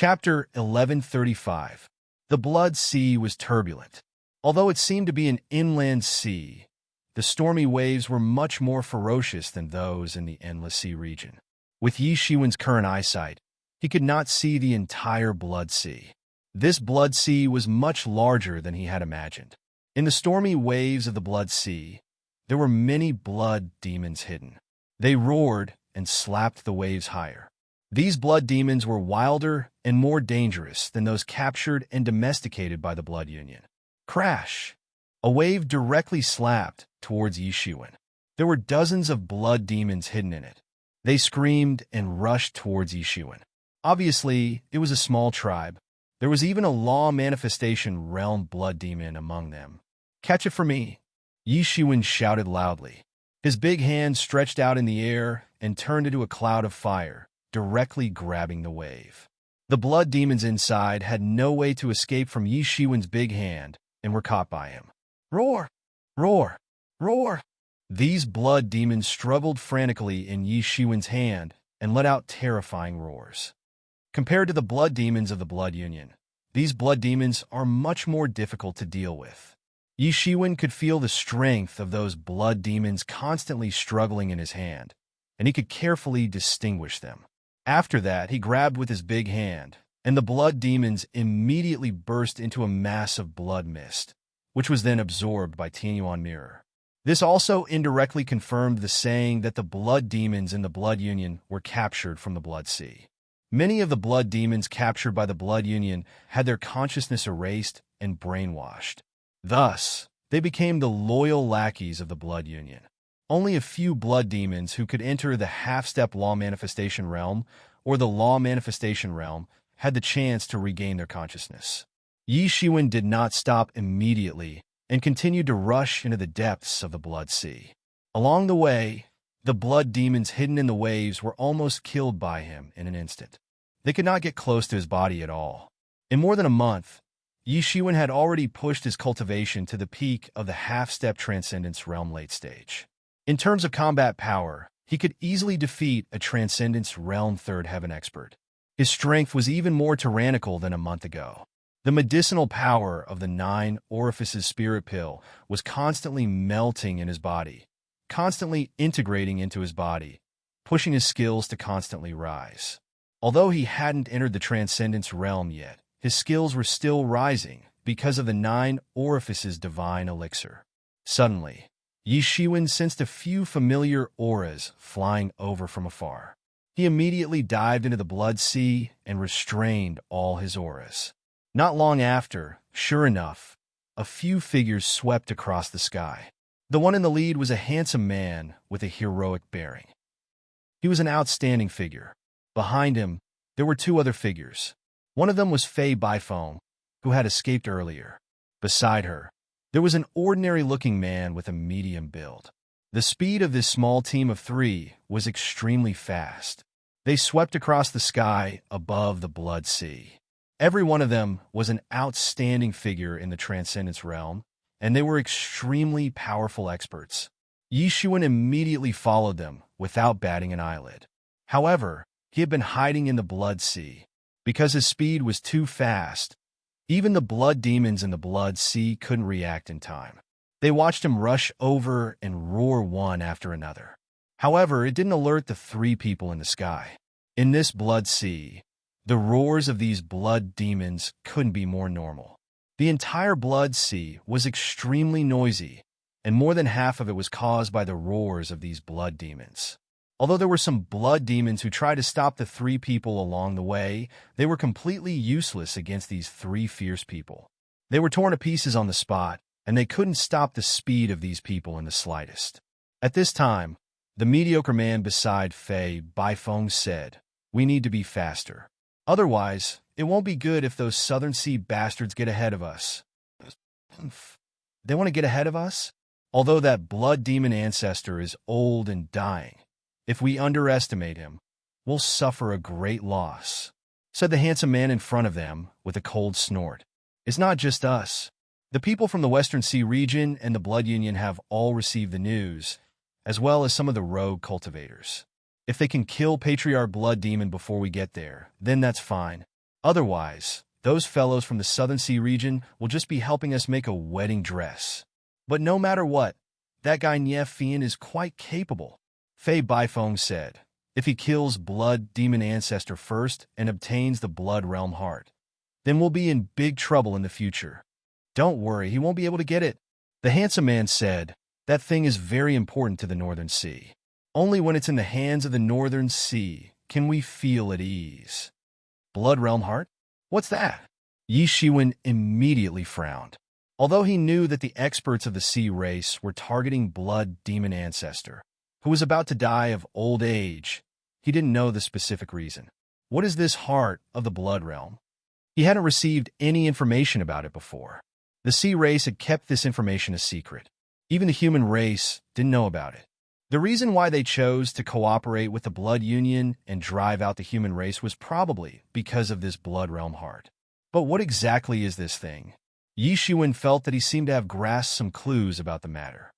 Chapter 1135. The Blood Sea was turbulent. Although it seemed to be an inland sea, the stormy waves were much more ferocious than those in the endless sea region. With Yi Shiwen's current eyesight, he could not see the entire Blood Sea. This Blood Sea was much larger than he had imagined. In the stormy waves of the Blood Sea, there were many blood demons hidden. They roared and slapped the waves higher. These blood demons were wilder and more dangerous than those captured and domesticated by the Blood Union. Crash! A wave directly slapped towards Yi Shiwen. There were dozens of blood demons hidden in it. They screamed and rushed towards Yi Shiwen. Obviously, it was a small tribe. There was even a law manifestation realm blood demon among them. "Catch it for me!" Yi Shiwen shouted loudly. His big hand stretched out in the air and turned into a cloud of fire, directly grabbing the wave. The blood demons inside had no way to escape from Yi Shiwen's big hand and were caught by him. Roar! Roar! Roar! These blood demons struggled frantically in Yi Shiwen's hand and let out terrifying roars. Compared to the blood demons of the Blood Union, these blood demons are much more difficult to deal with. Yi Shiwen could feel the strength of those blood demons constantly struggling in his hand, and he could carefully distinguish them. After that, he grabbed with his big hand, and the blood demons immediately burst into a mass of blood mist, which was then absorbed by Tianyuan Mirror. This also indirectly confirmed the saying that the blood demons in the Blood Union were captured from the Blood Sea. Many of the blood demons captured by the Blood Union had their consciousness erased and brainwashed. Thus, they became the loyal lackeys of the Blood Union. Only a few blood demons who could enter the half-step law manifestation realm or the law manifestation realm had the chance to regain their consciousness. Yi Shiwen did not stop immediately and continued to rush into the depths of the Blood Sea. Along the way, the blood demons hidden in the waves were almost killed by him in an instant. They could not get close to his body at all. In more than a month, Yi Shiwen had already pushed his cultivation to the peak of the half-step transcendence realm late stage. In terms of combat power, he could easily defeat a Transcendence Realm Third Heaven expert. His strength was even more tyrannical than a month ago. The medicinal power of the 9 Orifices Spirit Pill was constantly melting in his body, constantly integrating into his body, pushing his skills to constantly rise. Although he hadn't entered the Transcendence Realm yet, his skills were still rising because of the 9 Orifices Divine Elixir. Suddenly, Yi Shiwen sensed a few familiar auras flying over from afar. He immediately dived into the Blood Sea and restrained all his auras. Not long after, sure enough, a few figures swept across the sky. The one in the lead was a handsome man with a heroic bearing. He was an outstanding figure. Behind him, there were 2 other figures. One of them was Fei Bifeng, who had escaped earlier. Beside her, there was an ordinary-looking man with a medium build. The speed of this small team of 3 was extremely fast. They swept across the sky above the Blood Sea. Every one of them was an outstanding figure in the Transcendence Realm, and they were extremely powerful experts. Yi Shiwen immediately followed them without batting an eyelid. However, he had been hiding in the Blood Sea. Because his speed was too fast, even the blood demons in the Blood Sea couldn't react in time. They watched him rush over and roar one after another. However, it didn't alert the 3 people in the sky. In this Blood Sea, the roars of these blood demons couldn't be more normal. The entire Blood Sea was extremely noisy, and more than half of it was caused by the roars of these blood demons. Although there were some blood demons who tried to stop the 3 people along the way, they were completely useless against these 3 fierce people. They were torn to pieces on the spot, and they couldn't stop the speed of these people in the slightest. At this time, the mediocre man beside Fei Bifeng said, "We need to be faster. Otherwise, it won't be good if those Southern Sea bastards get ahead of us." They want to get ahead of us? Although that blood demon ancestor is old and dying, if we underestimate him, we'll suffer a great loss, said the handsome man in front of them with a cold snort. It's not just us. The people from the Western Sea region and the Blood Union have all received the news, as well as some of the rogue cultivators. If they can kill Patriarch Blood Demon before we get there, then that's fine. Otherwise, those fellows from the Southern Sea region will just be helping us make a wedding dress. But no matter what, that guy Fian is quite capable, Fei Baifeng said. If he kills Blood Demon Ancestor first and obtains the Blood Realm Heart, then we'll be in big trouble in the future. Don't worry, he won't be able to get it. The handsome man said, that thing is very important to the Northern Sea. Only when it's in the hands of the Northern Sea can we feel at ease. Blood Realm Heart? What's that? Yi Shiwen immediately frowned. Although he knew that the experts of the Sea race were targeting Blood Demon Ancestor, who was about to die of old age, he didn't know the specific reason. What is this heart of the Blood Realm? He hadn't received any information about it before. The Sea race had kept this information a secret. Even the human race didn't know about it. The reason why they chose to cooperate with the Blood Union and drive out the human race was probably because of this Blood Realm Heart. But what exactly is this thing? Yi Shiwen felt that he seemed to have grasped some clues about the matter.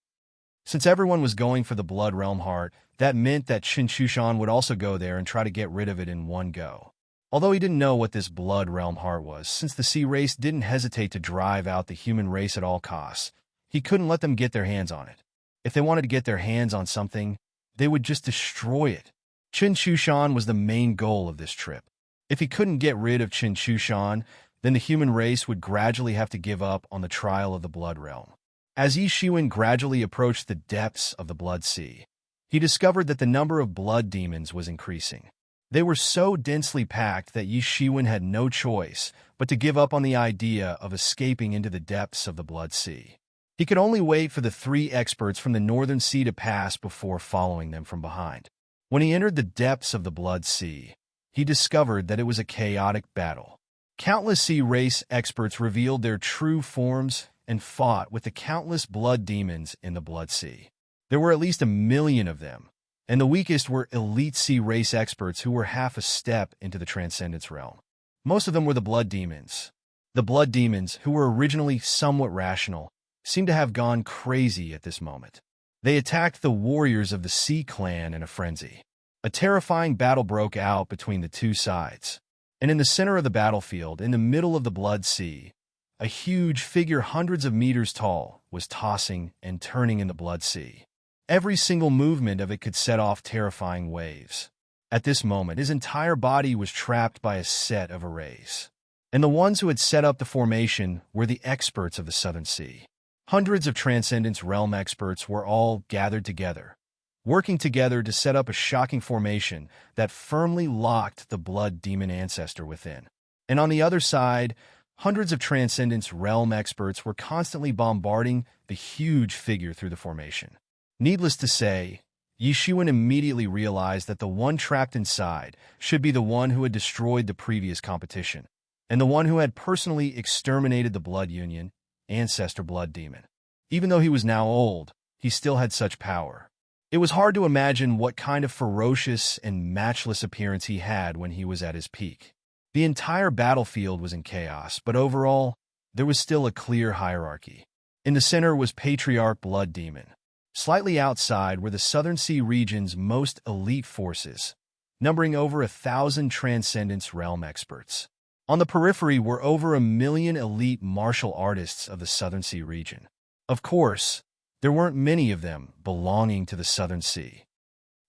Since everyone was going for the Blood Realm Heart, that meant that Qin Shushan would also go there and try to get rid of it in one go. Although he didn't know what this Blood Realm Heart was, since the Sea race didn't hesitate to drive out the human race at all costs, he couldn't let them get their hands on it. If they wanted to get their hands on something, they would just destroy it. Qin Shushan was the main goal of this trip. If he couldn't get rid of Qin Shushan, then the human race would gradually have to give up on the trial of the Blood Realm. As Yi Shiwen gradually approached the depths of the Blood Sea, he discovered that the number of blood demons was increasing. They were so densely packed that Yi Shiwen had no choice but to give up on the idea of escaping into the depths of the Blood Sea. He could only wait for the 3 experts from the Northern Sea to pass before following them from behind. When he entered the depths of the Blood Sea, he discovered that it was a chaotic battle. Countless Sea race experts revealed their true forms and fought with the countless blood demons in the Blood Sea. There were at least 1 million of them, and the weakest were elite Sea race experts who were half a step into the Transcendence realm. Most of them were the blood demons. The blood demons, who were originally somewhat rational, seemed to have gone crazy at this moment. They attacked the warriors of the Sea clan in a frenzy. A terrifying battle broke out between the two sides, and in the center of the battlefield, in the middle of the Blood Sea, a huge figure hundreds of meters tall was tossing and turning in the Blood Sea. Every single movement of it could set off terrifying waves. At this moment, his entire body was trapped by a set of arrays. And the ones who had set up the formation were the experts of the Southern Sea. Hundreds of Transcendence Realm experts were all gathered together, working together to set up a shocking formation that firmly locked the Blood Demon Ancestor within. And on the other side, hundreds of Transcendence Realm experts were constantly bombarding the huge figure through the formation. Needless to say, Yi Shiwen immediately realized that the one trapped inside should be the one who had destroyed the previous competition, and the one who had personally exterminated the Blood Union, Ancestor Blood Demon. Even though he was now old, he still had such power. It was hard to imagine what kind of ferocious and matchless appearance he had when he was at his peak. The entire battlefield was in chaos, but overall, there was still a clear hierarchy. In the center was Patriarch Blood Demon. Slightly outside were the Southern Sea region's most elite forces, numbering over 1,000 Transcendence Realm experts. On the periphery were over 1 million elite martial artists of the Southern Sea region. Of course, there weren't many of them belonging to the Southern Sea.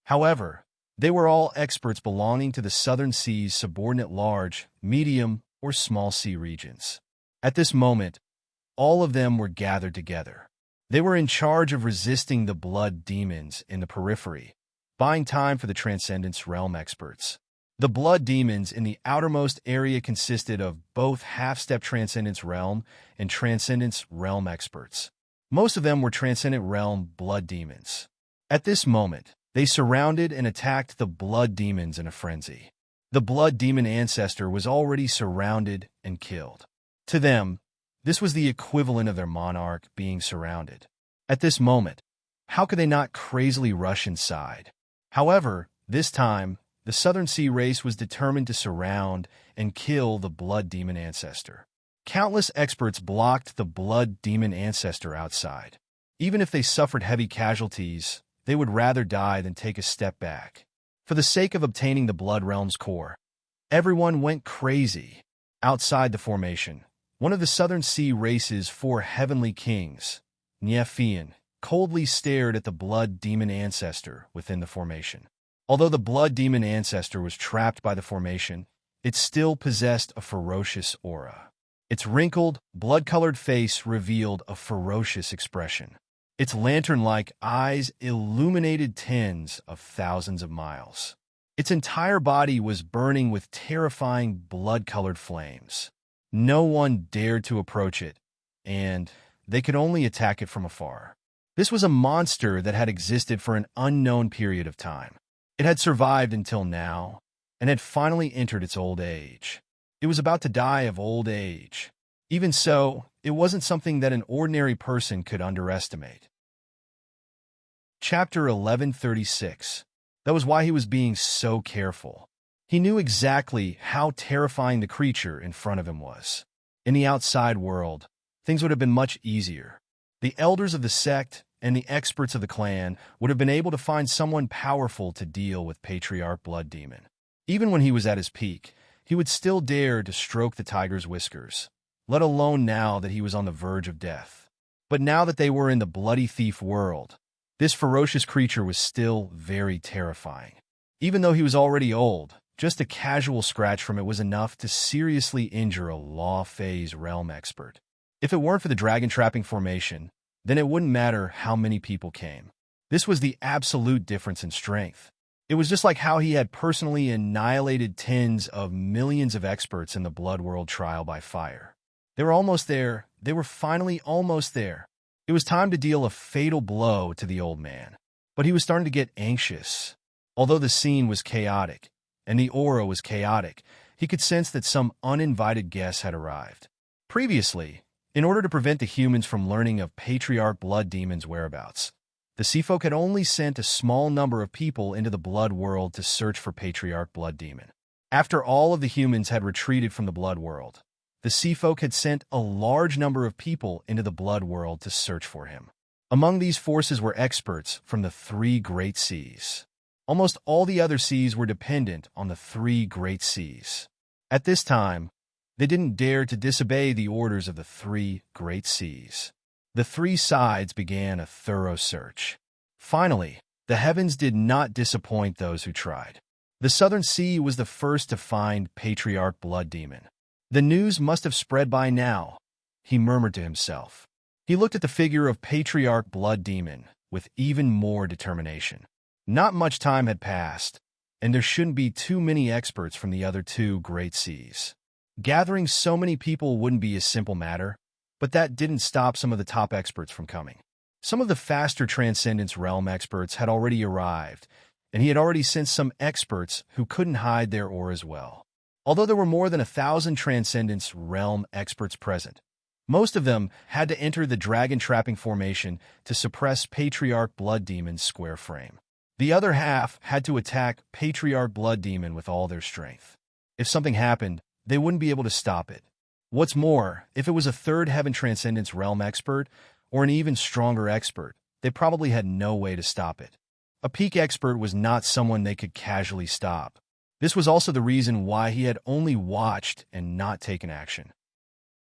However, they were all experts belonging to the Southern Sea's subordinate large, medium, or small sea regions. At this moment, all of them were gathered together. They were in charge of resisting the blood demons in the periphery, buying time for the Transcendence Realm experts. The blood demons in the outermost area consisted of both half-step Transcendence Realm and Transcendence Realm experts. Most of them were Transcendent Realm blood demons. At this moment, they surrounded and attacked the blood demons in a frenzy. The blood demon ancestor was already surrounded and killed. To them, this was the equivalent of their monarch being surrounded. At this moment, how could they not crazily rush inside? However, this time, the Southern Sea race was determined to surround and kill the blood demon ancestor. Countless experts blocked the blood demon ancestor outside. Even if they suffered heavy casualties, they would rather die than take a step back. For the sake of obtaining the Blood Realm's core, Everyone went crazy. Outside the formation, one of the Southern Sea Race's 4 heavenly kings, Nephian, coldly stared at the blood demon ancestor within the formation. Although the blood demon ancestor was trapped by the formation, it still possessed a ferocious aura. Its wrinkled, blood-colored face revealed a ferocious expression. Its lantern-like eyes illuminated tens of thousands of miles. Its entire body was burning with terrifying blood-colored flames. No one dared to approach it, and they could only attack it from afar. This was a monster that had existed for an unknown period of time. It had survived until now, and had finally entered its old age. It was about to die of old age. Even so, it wasn't something that an ordinary person could underestimate. Chapter 1136. That was why he was being so careful. He knew exactly how terrifying the creature in front of him was. In the outside world, things would have been much easier. The elders of the sect and the experts of the clan would have been able to find someone powerful to deal with Patriarch Blood Demon. Even when he was at his peak, he would still dare to stroke the tiger's whiskers, let alone now that he was on the verge of death. But now that they were in the bloody thief world, this ferocious creature was still very terrifying. Even though he was already old, just a casual scratch from it was enough to seriously injure a Law Phase realm expert. If it weren't for the dragon trapping formation, then it wouldn't matter how many people came. This was the absolute difference in strength. It was just like how he had personally annihilated tens of millions of experts in the Blood World trial by fire. They were almost there. They were finally almost there. It was time to deal a fatal blow to the old man. But he was starting to get anxious. Although the scene was chaotic, and the aura was chaotic, he could sense that some uninvited guests had arrived. Previously, in order to prevent the humans from learning of Patriarch Blood Demon's whereabouts, the Sea Folk had only sent a small number of people into the Blood World to search for Patriarch Blood Demon. After all of the humans had retreated from the Blood World, the Sea Folk had sent a large number of people into the Blood World to search for him. Among these forces were experts from the 3 Great Seas. Almost all the other seas were dependent on the 3 Great Seas. At this time, they didn't dare to disobey the orders of the 3 Great Seas. The 3 sides began a thorough search. Finally, the heavens did not disappoint those who tried. The Southern Sea was the first to find Patriarch Blood Demon. The news must have spread by now, he murmured to himself. He looked at the figure of Patriarch Blood Demon with even more determination. Not much time had passed, and there shouldn't be too many experts from the other 2 Great Seas. Gathering so many people wouldn't be a simple matter, but that didn't stop some of the top experts from coming. Some of the faster Transcendence Realm experts had already arrived, and he had already sent some experts who couldn't hide their auras well. Although there were more than 1,000 Transcendence Realm experts present, most of them had to enter the dragon trapping formation to suppress Patriarch Blood Demon's square frame. The other half had to attack Patriarch Blood Demon with all their strength. If something happened, they wouldn't be able to stop it. What's more, if it was a 3rd Heaven Transcendence Realm expert, or an even stronger expert, they probably had no way to stop it. A peak expert was not someone they could casually stop. This was also the reason why he had only watched and not taken action.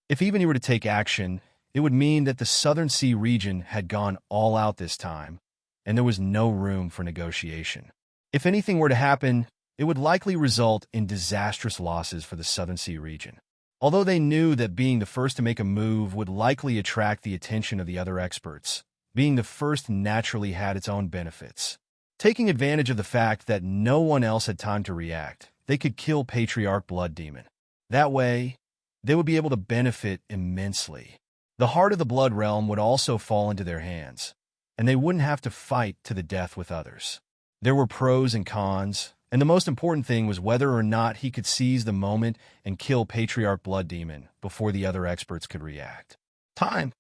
If even he were to take action, it would mean that the Southern Sea region had gone all out this time, and there was no room for negotiation. If anything were to happen, it would likely result in disastrous losses for the Southern Sea region. Although they knew that being the first to make a move would likely attract the attention of the other experts, being the first naturally had its own benefits. Taking advantage of the fact that no one else had time to react, they could kill Patriarch Blood Demon. That way, they would be able to benefit immensely. The heart of the Blood Realm would also fall into their hands, and they wouldn't have to fight to the death with others. There were pros and cons, and the most important thing was whether or not he could seize the moment and kill Patriarch Blood Demon before the other experts could react. Time!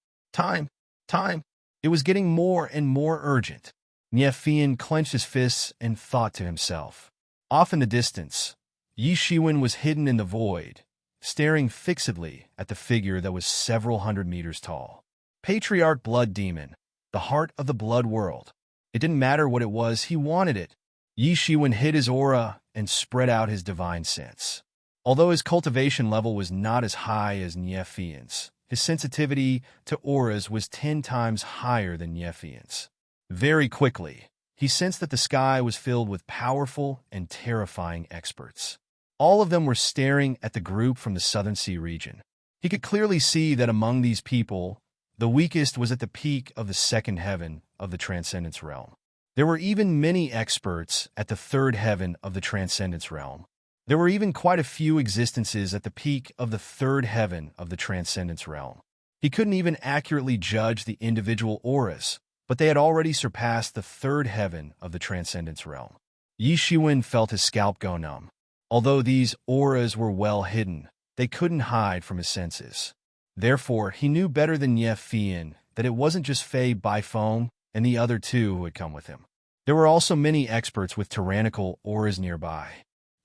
It was getting more and more urgent. Nephian clenched his fists and thought to himself. Off in the distance, Yi Shiwen was hidden in the void, staring fixedly at the figure that was several hundred meters tall. Patriarch Blood Demon, the heart of the blood world. It didn't matter what it was, he wanted it. Yi Shiwen hid his aura and spread out his divine sense. Although his cultivation level was not as high as Nephian's, his sensitivity to auras was 10 times higher than Nephian's. Very quickly, he sensed that the sky was filled with powerful and terrifying experts. All of them were staring at the group from the Southern Sea region. He could clearly see that among these people, the weakest was at the peak of the second heaven of the Transcendence realm. There were even many experts at the third heaven of the Transcendence realm. There were even quite a few existences at the peak of the third heaven of the Transcendence realm. He couldn't even accurately judge the individual auras, but they had already surpassed the third heaven of the Transcendence realm. Yi Shiwen felt his scalp go numb. Although these auras were well hidden, they couldn't hide from his senses. Therefore, he knew better than Nephian that it wasn't just Fei Bifeng and the other two who had come with him. There were also many experts with tyrannical auras nearby.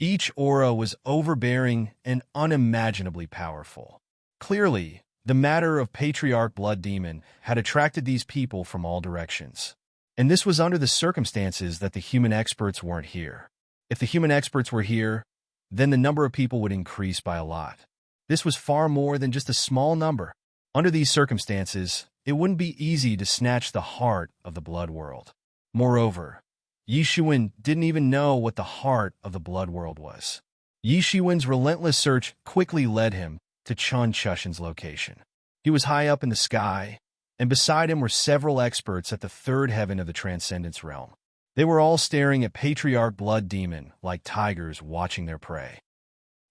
Each aura was overbearing and unimaginably powerful. Clearly, the matter of Patriarch Blood Demon had attracted these people from all directions. And this was under the circumstances that the human experts weren't here. If the human experts were here, then the number of people would increase by a lot. This was far more than just a small number. Under these circumstances, it wouldn't be easy to snatch the heart of the blood world. Moreover, Yi Shiwen didn't even know what the heart of the blood world was. Yi Shiwen's relentless search quickly led him to Chun Chushin's location. He was high up in the sky, and beside him were several experts at the third heaven of the Transcendence realm. They were all staring at Patriarch Blood Demon like tigers watching their prey.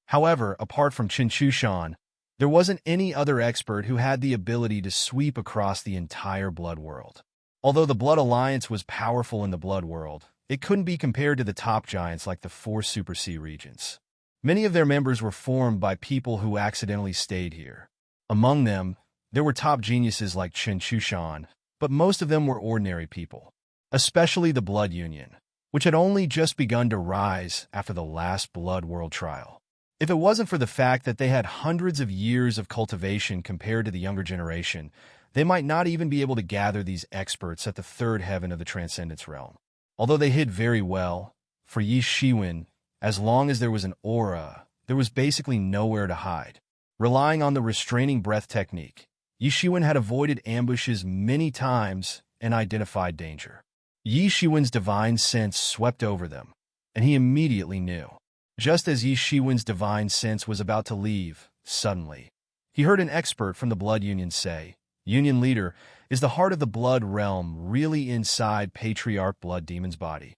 However, apart from Chun Chushan, there wasn't any other expert who had the ability to sweep across the entire blood world. Although the Blood Alliance was powerful in the blood world, it couldn't be compared to the top giants like the 4 Super Sea regions. Many of their members were formed by people who accidentally stayed here. Among them, there were top geniuses like Chun Chushan, but most of them were ordinary people. Especially the Blood Union, which had only just begun to rise after the last Blood World trial. If it wasn't for the fact that they had hundreds of years of cultivation compared to the younger generation, they might not even be able to gather these experts at the third heaven of the Transcendence realm. Although they hid very well, for Yi Shiwen, as long as there was an aura, there was basically nowhere to hide. Relying on the restraining breath technique, Yi Shiwen had avoided ambushes many times and identified danger. Yi Shiwen's divine sense swept over them, and he immediately knew. Just as Yi Shiwen's divine sense was about to leave, suddenly, he heard an expert from the Blood Union say, "Union leader, is the heart of the blood realm really inside Patriarch Blood Demon's body?"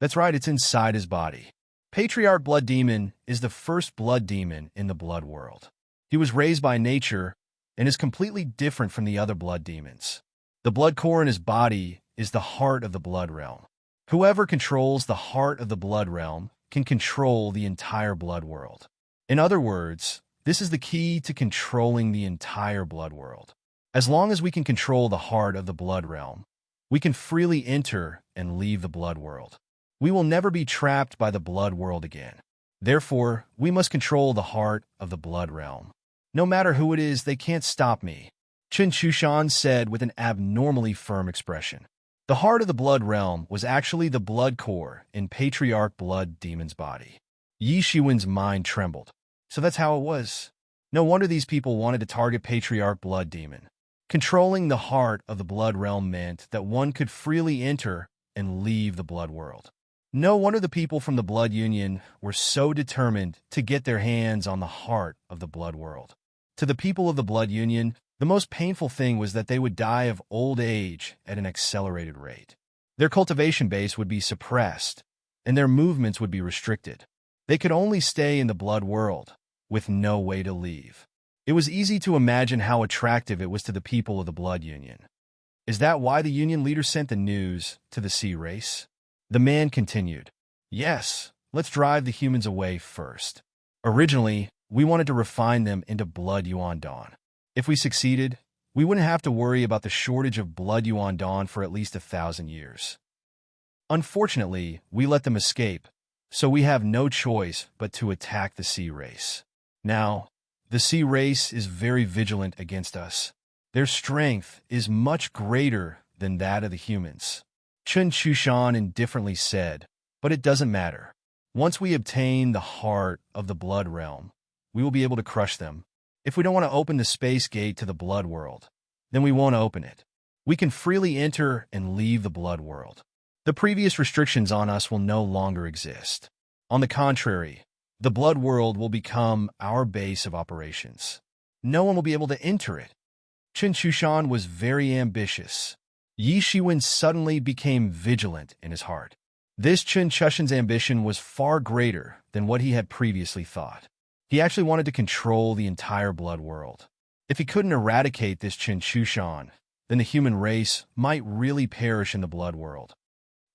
That's right, it's inside his body. Patriarch Blood Demon is the first blood demon in the blood world. He was raised by nature and is completely different from the other blood demons. The blood core in his body is the heart of the blood realm. Whoever controls the heart of the blood realm can control the entire blood world. In other words, this is the key to controlling the entire blood world. As long as we can control the heart of the blood realm, we can freely enter and leave the blood world. We will never be trapped by the blood world again. Therefore, we must control the heart of the blood realm. No matter who it is, they can't stop me, Chun Chushan said with an abnormally firm expression. The heart of the blood realm was actually the blood core in Patriarch Blood Demon's body. Yi Shiwen's mind trembled. So that's how it was. No wonder these people wanted to target Patriarch Blood Demon. Controlling the heart of the blood realm meant that one could freely enter and leave the blood world. No wonder the people from the Blood Union were so determined to get their hands on the heart of the blood world. To the people of the Blood Union, the most painful thing was that they would die of old age at an accelerated rate. Their cultivation base would be suppressed, and their movements would be restricted. They could only stay in the blood world, with no way to leave. It was easy to imagine how attractive it was to the people of the Blood Union. Is that why the Union leader sent the news to the sea race? The man continued. Yes, let's drive the humans away first. Originally, we wanted to refine them into blood Yuan-Dan. If we succeeded, we wouldn't have to worry about the shortage of blood Yuan-Dan for at least 1,000 years. Unfortunately, we let them escape, so we have no choice but to attack the sea race. Now, the sea race is very vigilant against us. Their strength is much greater than that of the humans. Chun Chushan indifferently said, but it doesn't matter. Once we obtain the heart of the blood realm, we will be able to crush them. If we don't want to open the space gate to the blood world, then we won't open it. We can freely enter and leave the blood world. The previous restrictions on us will no longer exist. On the contrary, the blood world will become our base of operations. No one will be able to enter it. Chen Shushan was very ambitious. Yi Shiwen suddenly became vigilant in his heart. This Chen Shushan's ambition was far greater than what he had previously thought. He actually wanted to control the entire blood world. If he couldn't eradicate this Chen Shushan, then the human race might really perish in the blood world.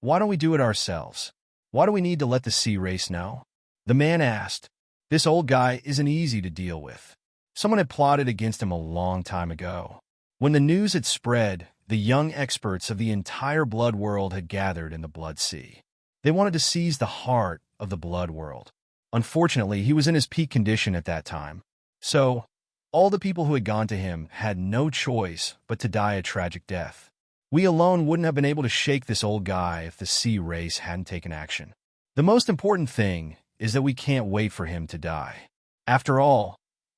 Why don't we do it ourselves? Why do we need to let the sea race know? The man asked. This old guy isn't easy to deal with. Someone had plotted against him a long time ago. When the news had spread, the young experts of the entire blood world had gathered in the blood sea. They wanted to seize the heart of the blood world. Unfortunately, he was in his peak condition at that time. So, all the people who had gone to him had no choice but to die a tragic death. We alone wouldn't have been able to shake this old guy if the sea race hadn't taken action. The most important thing is that we can't wait for him to die. After all,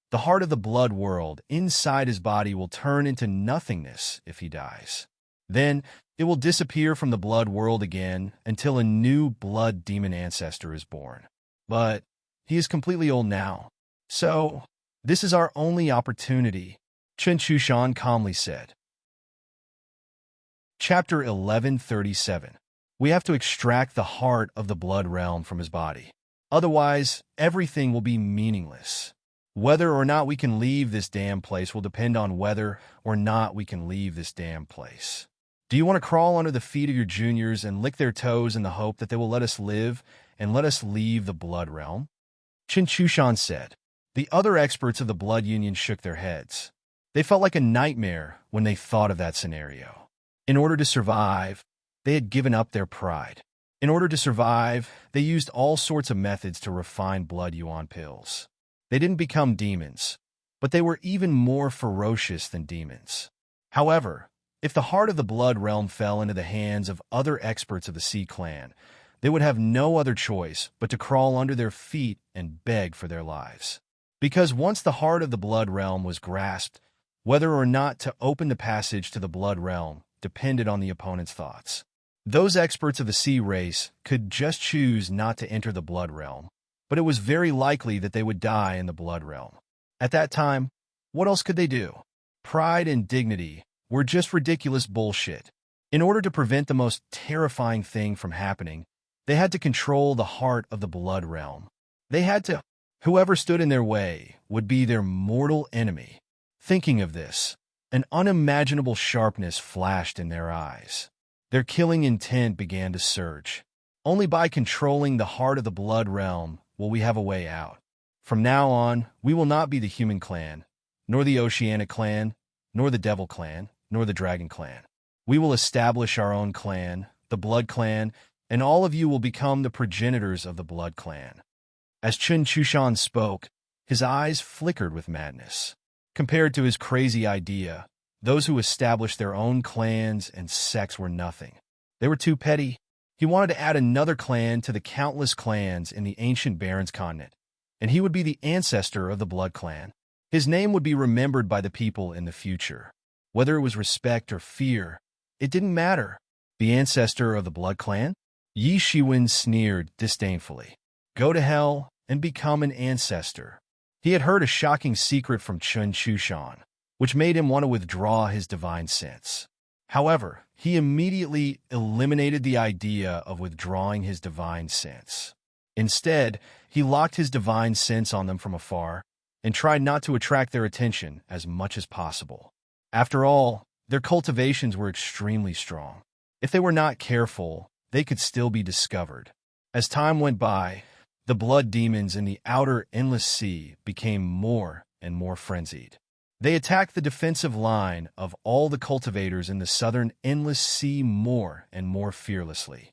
the heart of the blood world inside his body will turn into nothingness if he dies. Then, it will disappear from the blood world again until a new blood demon ancestor is born. But he is completely old now. So, this is our only opportunity, Chen Shushan calmly said. Chapter 1137. We have to extract the heart of the blood realm from his body. Otherwise, everything will be meaningless. Whether or not we can leave this damn place will depend on whether or not we can leave this damn place. Do you want to crawl under the feet of your juniors and lick their toes in the hope that they will let us live and let us leave the blood realm? Chen Shushan said. The other experts of the blood union shook their heads. They felt like a nightmare when they thought of that scenario. In order to survive, they had given up their pride. In order to survive, they used all sorts of methods to refine blood yuan pills. They didn't become demons, but they were even more ferocious than demons. However, if the heart of the blood realm fell into the hands of other experts of the Sea Clan, they would have no other choice but to crawl under their feet and beg for their lives. Because once the heart of the blood realm was grasped, whether or not to open the passage to the blood realm depended on the opponent's thoughts. Those experts of the sea race could just choose not to enter the blood realm, but it was very likely that they would die in the blood realm. At that time, what else could they do? Pride and dignity were just ridiculous bullshit. In order to prevent the most terrifying thing from happening, they had to control the heart of the blood realm. They had to. Whoever stood in their way would be their mortal enemy. Thinking of this, an unimaginable sharpness flashed in their eyes. Their killing intent began to surge. Only by controlling the heart of the blood realm will we have a way out. From now on, we will not be the human clan, nor the oceanic clan, nor the devil clan, nor the dragon clan. We will establish our own clan, the blood clan, and all of you will become the progenitors of the blood clan. As Chen Shushan spoke, his eyes flickered with madness. Compared to his crazy idea, those who established their own clans and sects were nothing. They were too petty. He wanted to add another clan to the countless clans in the ancient Barrens continent, and he would be the ancestor of the blood clan. His name would be remembered by the people in the future. Whether it was respect or fear, it didn't matter. The ancestor of the blood clan? Yi Shiwen sneered disdainfully. Go to hell and become an ancestor. He had heard a shocking secret from Chen Shushan, which made him want to withdraw his divine sense. However, he immediately eliminated the idea of withdrawing his divine sense. Instead, he locked his divine sense on them from afar and tried not to attract their attention as much as possible. After all, their cultivations were extremely strong. If they were not careful, they could still be discovered. As time went by, the blood demons in the outer endless sea became more and more frenzied. They attacked the defensive line of all the cultivators in the southern endless sea more and more fearlessly.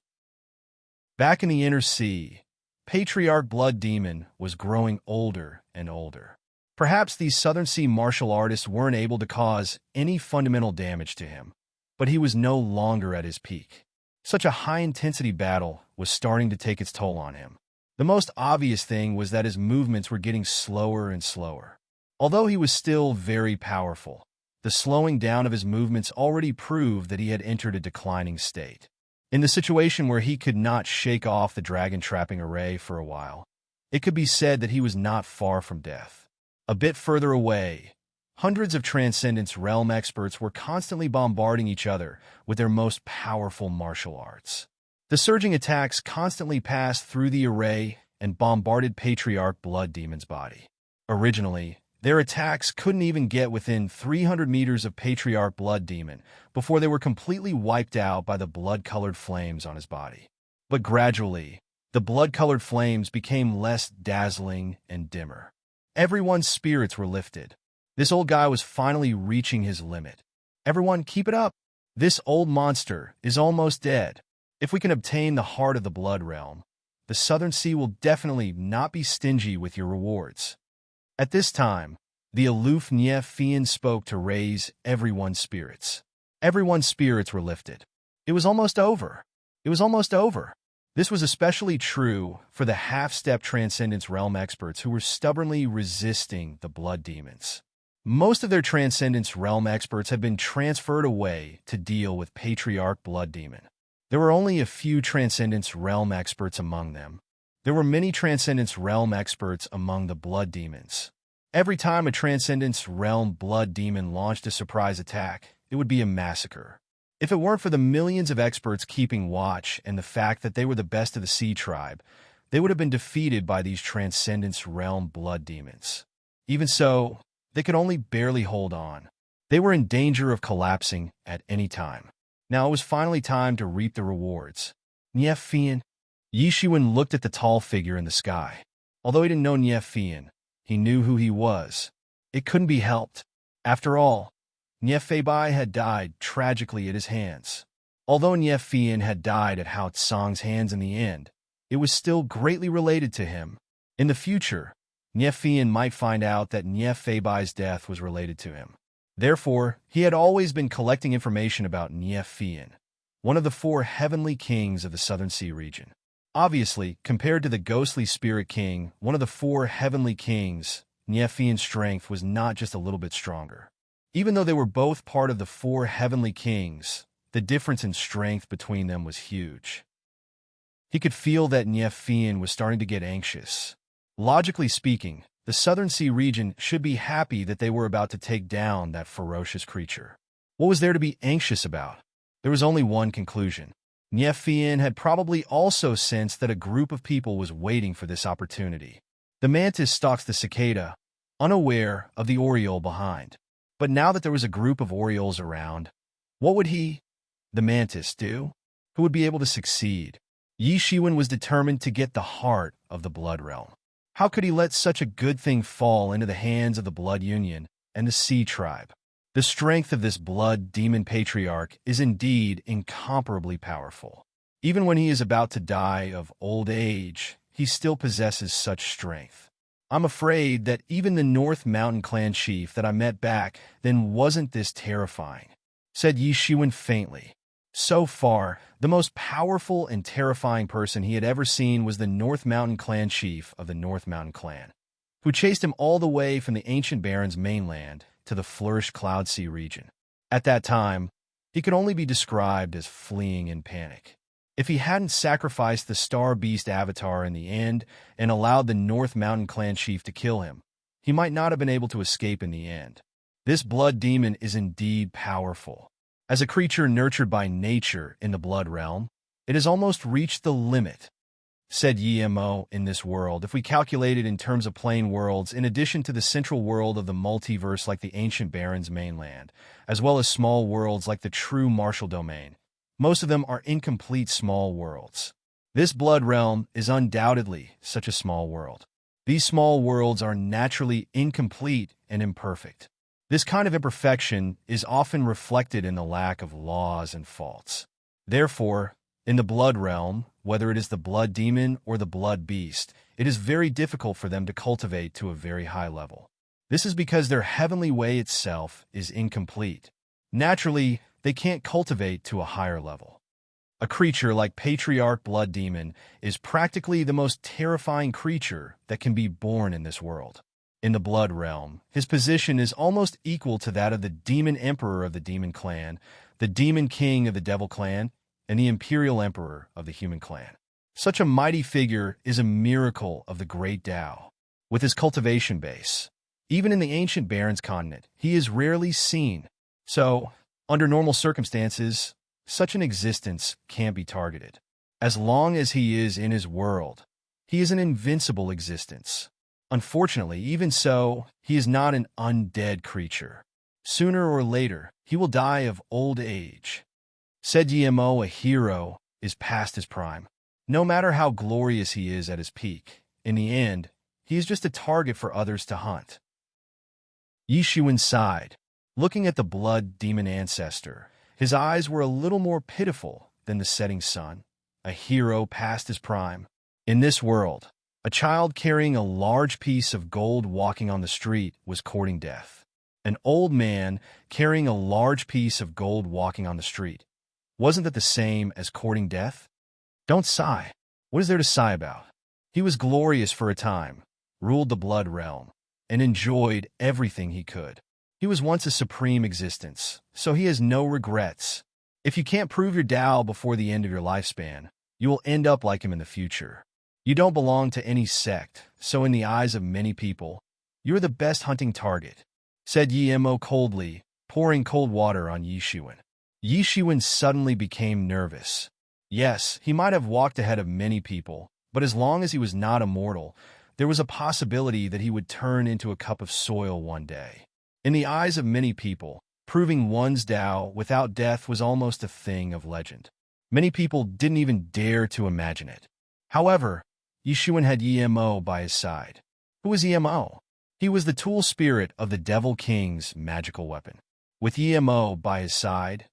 Back in the inner sea, Patriarch Blood Demon was growing older and older. Perhaps these southern sea martial artists weren't able to cause any fundamental damage to him, but he was no longer at his peak. Such a high-intensity battle was starting to take its toll on him. The most obvious thing was that his movements were getting slower and slower. Although he was still very powerful, the slowing down of his movements already proved that he had entered a declining state. In the situation where he could not shake off the dragon-trapping array for a while, it could be said that he was not far from death. A bit further away, hundreds of Transcendence Realm experts were constantly bombarding each other with their most powerful martial arts. The surging attacks constantly passed through the array and bombarded Patriarch Blood Demon's body. Originally, their attacks couldn't even get within 300 meters of Patriarch Blood Demon before they were completely wiped out by the blood-colored flames on his body. But gradually, the blood-colored flames became less dazzling and dimmer. Everyone's spirits were lifted. This old guy was finally reaching his limit. Everyone, keep it up. This old monster is almost dead. If we can obtain the heart of the Blood Realm, the Southern Sea will definitely not be stingy with your rewards. At this time, the aloof Fian spoke to raise everyone's spirits. Everyone's spirits were lifted. It was almost over. It was almost over. This was especially true for the half-step Transcendence Realm experts who were stubbornly resisting the Blood Demons. Most of their Transcendence Realm experts had been transferred away to deal with Patriarch Blood Demon. There were only a few Transcendence Realm experts among them. There were many Transcendence Realm experts among the Blood Demons. Every time a Transcendence Realm Blood Demon launched a surprise attack, it would be a massacre. If it weren't for the millions of experts keeping watch and the fact that they were the best of the Sea Tribe, they would have been defeated by these Transcendence Realm Blood Demons. Even so, they could only barely hold on. They were in danger of collapsing at any time. Now it was finally time to reap the rewards. Fian. Yi Shiwen looked at the tall figure in the sky. Although he didn't know Fian, he knew who he was. It couldn't be helped. After all, Bai had died tragically at his hands. Although Fian had died at Hao Tsang's hands in the end, it was still greatly related to him. In the future, Fian might find out that Bai's death was related to him. Therefore, he had always been collecting information about Fian, one of the 4 heavenly kings of the Southern Sea region. Obviously, compared to the ghostly Spirit King, one of the 4 heavenly kings, Fian's strength was not just a little bit stronger. Even though they were both part of the 4 heavenly kings, the difference in strength between them was huge. He could feel that Fian was starting to get anxious. Logically speaking, the Southern Sea region should be happy that they were about to take down that ferocious creature. What was there to be anxious about? There was only one conclusion. Fian had probably also sensed that a group of people was waiting for this opportunity. The mantis stalks the cicada, unaware of the oriole behind. But now that there was a group of orioles around, what would he, the mantis, do? Who would be able to succeed? Yi Shiwen was determined to get the heart of the Blood Realm. How could he let such a good thing fall into the hands of the Blood Union and the Sea Tribe? The strength of this Blood Demon Patriarch is indeed incomparably powerful. Even when he is about to die of old age, he still possesses such strength. I'm afraid that even the North Mountain Clan chief that I met back then wasn't this terrifying, said Yi Shiwen faintly. So far, the most powerful and terrifying person he had ever seen was the North Mountain Clan chief of the North Mountain Clan, who chased him all the way from the ancient Baron's mainland to the flourished Cloud Sea region. At that time, he could only be described as fleeing in panic. If he hadn't sacrificed the Star Beast avatar in the end and allowed the North Mountain Clan chief to kill him, he might not have been able to escape in the end. This blood demon is indeed powerful. As a creature nurtured by nature in the Blood Realm, it has almost reached the limit, said Yimo. In this world, if we calculate it in terms of plane worlds, in addition to the central world of the multiverse like the ancient Baron's mainland, as well as small worlds like the true Martial Domain, most of them are incomplete small worlds. This Blood Realm is undoubtedly such a small world. These small worlds are naturally incomplete and imperfect. This kind of imperfection is often reflected in the lack of laws and faults. Therefore, in the Blood Realm, whether it is the Blood Demon or the Blood Beast, it is very difficult for them to cultivate to a very high level. This is because their heavenly way itself is incomplete. Naturally, they can't cultivate to a higher level. A creature like Patriarch Blood Demon is practically the most terrifying creature that can be born in this world. In the Blood Realm, his position is almost equal to that of the Demon Emperor of the Demon Clan, the Demon King of the Devil Clan, and the Imperial Emperor of the Human Clan. Such a mighty figure is a miracle of the Great Tao. With his cultivation base, even in the ancient Barrens continent, he is rarely seen. So, under normal circumstances, such an existence can't be targeted. As long as he is in his world, he is an invincible existence. Unfortunately, even so, he is not an undead creature. Sooner or later, he will die of old age. Said Yemo, a hero, is past his prime. No matter how glorious he is at his peak, in the end, he is just a target for others to hunt. Yishuan sighed. Looking at the blood demon ancestor, his eyes were a little more pitiful than the setting sun. A hero past his prime. In this world, a child carrying a large piece of gold walking on the street was courting death. An old man carrying a large piece of gold walking on the street. Wasn't that the same as courting death? Don't sigh. What is there to sigh about? He was glorious for a time, ruled the blood realm, and enjoyed everything he could. He was once a supreme existence, so he has no regrets. If you can't prove your Tao before the end of your lifespan, you will end up like him in the future. You don't belong to any sect, so in the eyes of many people, you're the best hunting target, said Yemo coldly, pouring cold water on Yishuan. Yishuan suddenly became nervous. Yes, he might have walked ahead of many people, but as long as he was not immortal, there was a possibility that he would turn into a cup of soil one day. In the eyes of many people, proving one's Tao without death was almost a thing of legend. Many people didn't even dare to imagine it. However, Yishuan had Yemo by his side. Who was Yemo? He was the tool spirit of the Devil King's magical weapon. With Yemo by his side,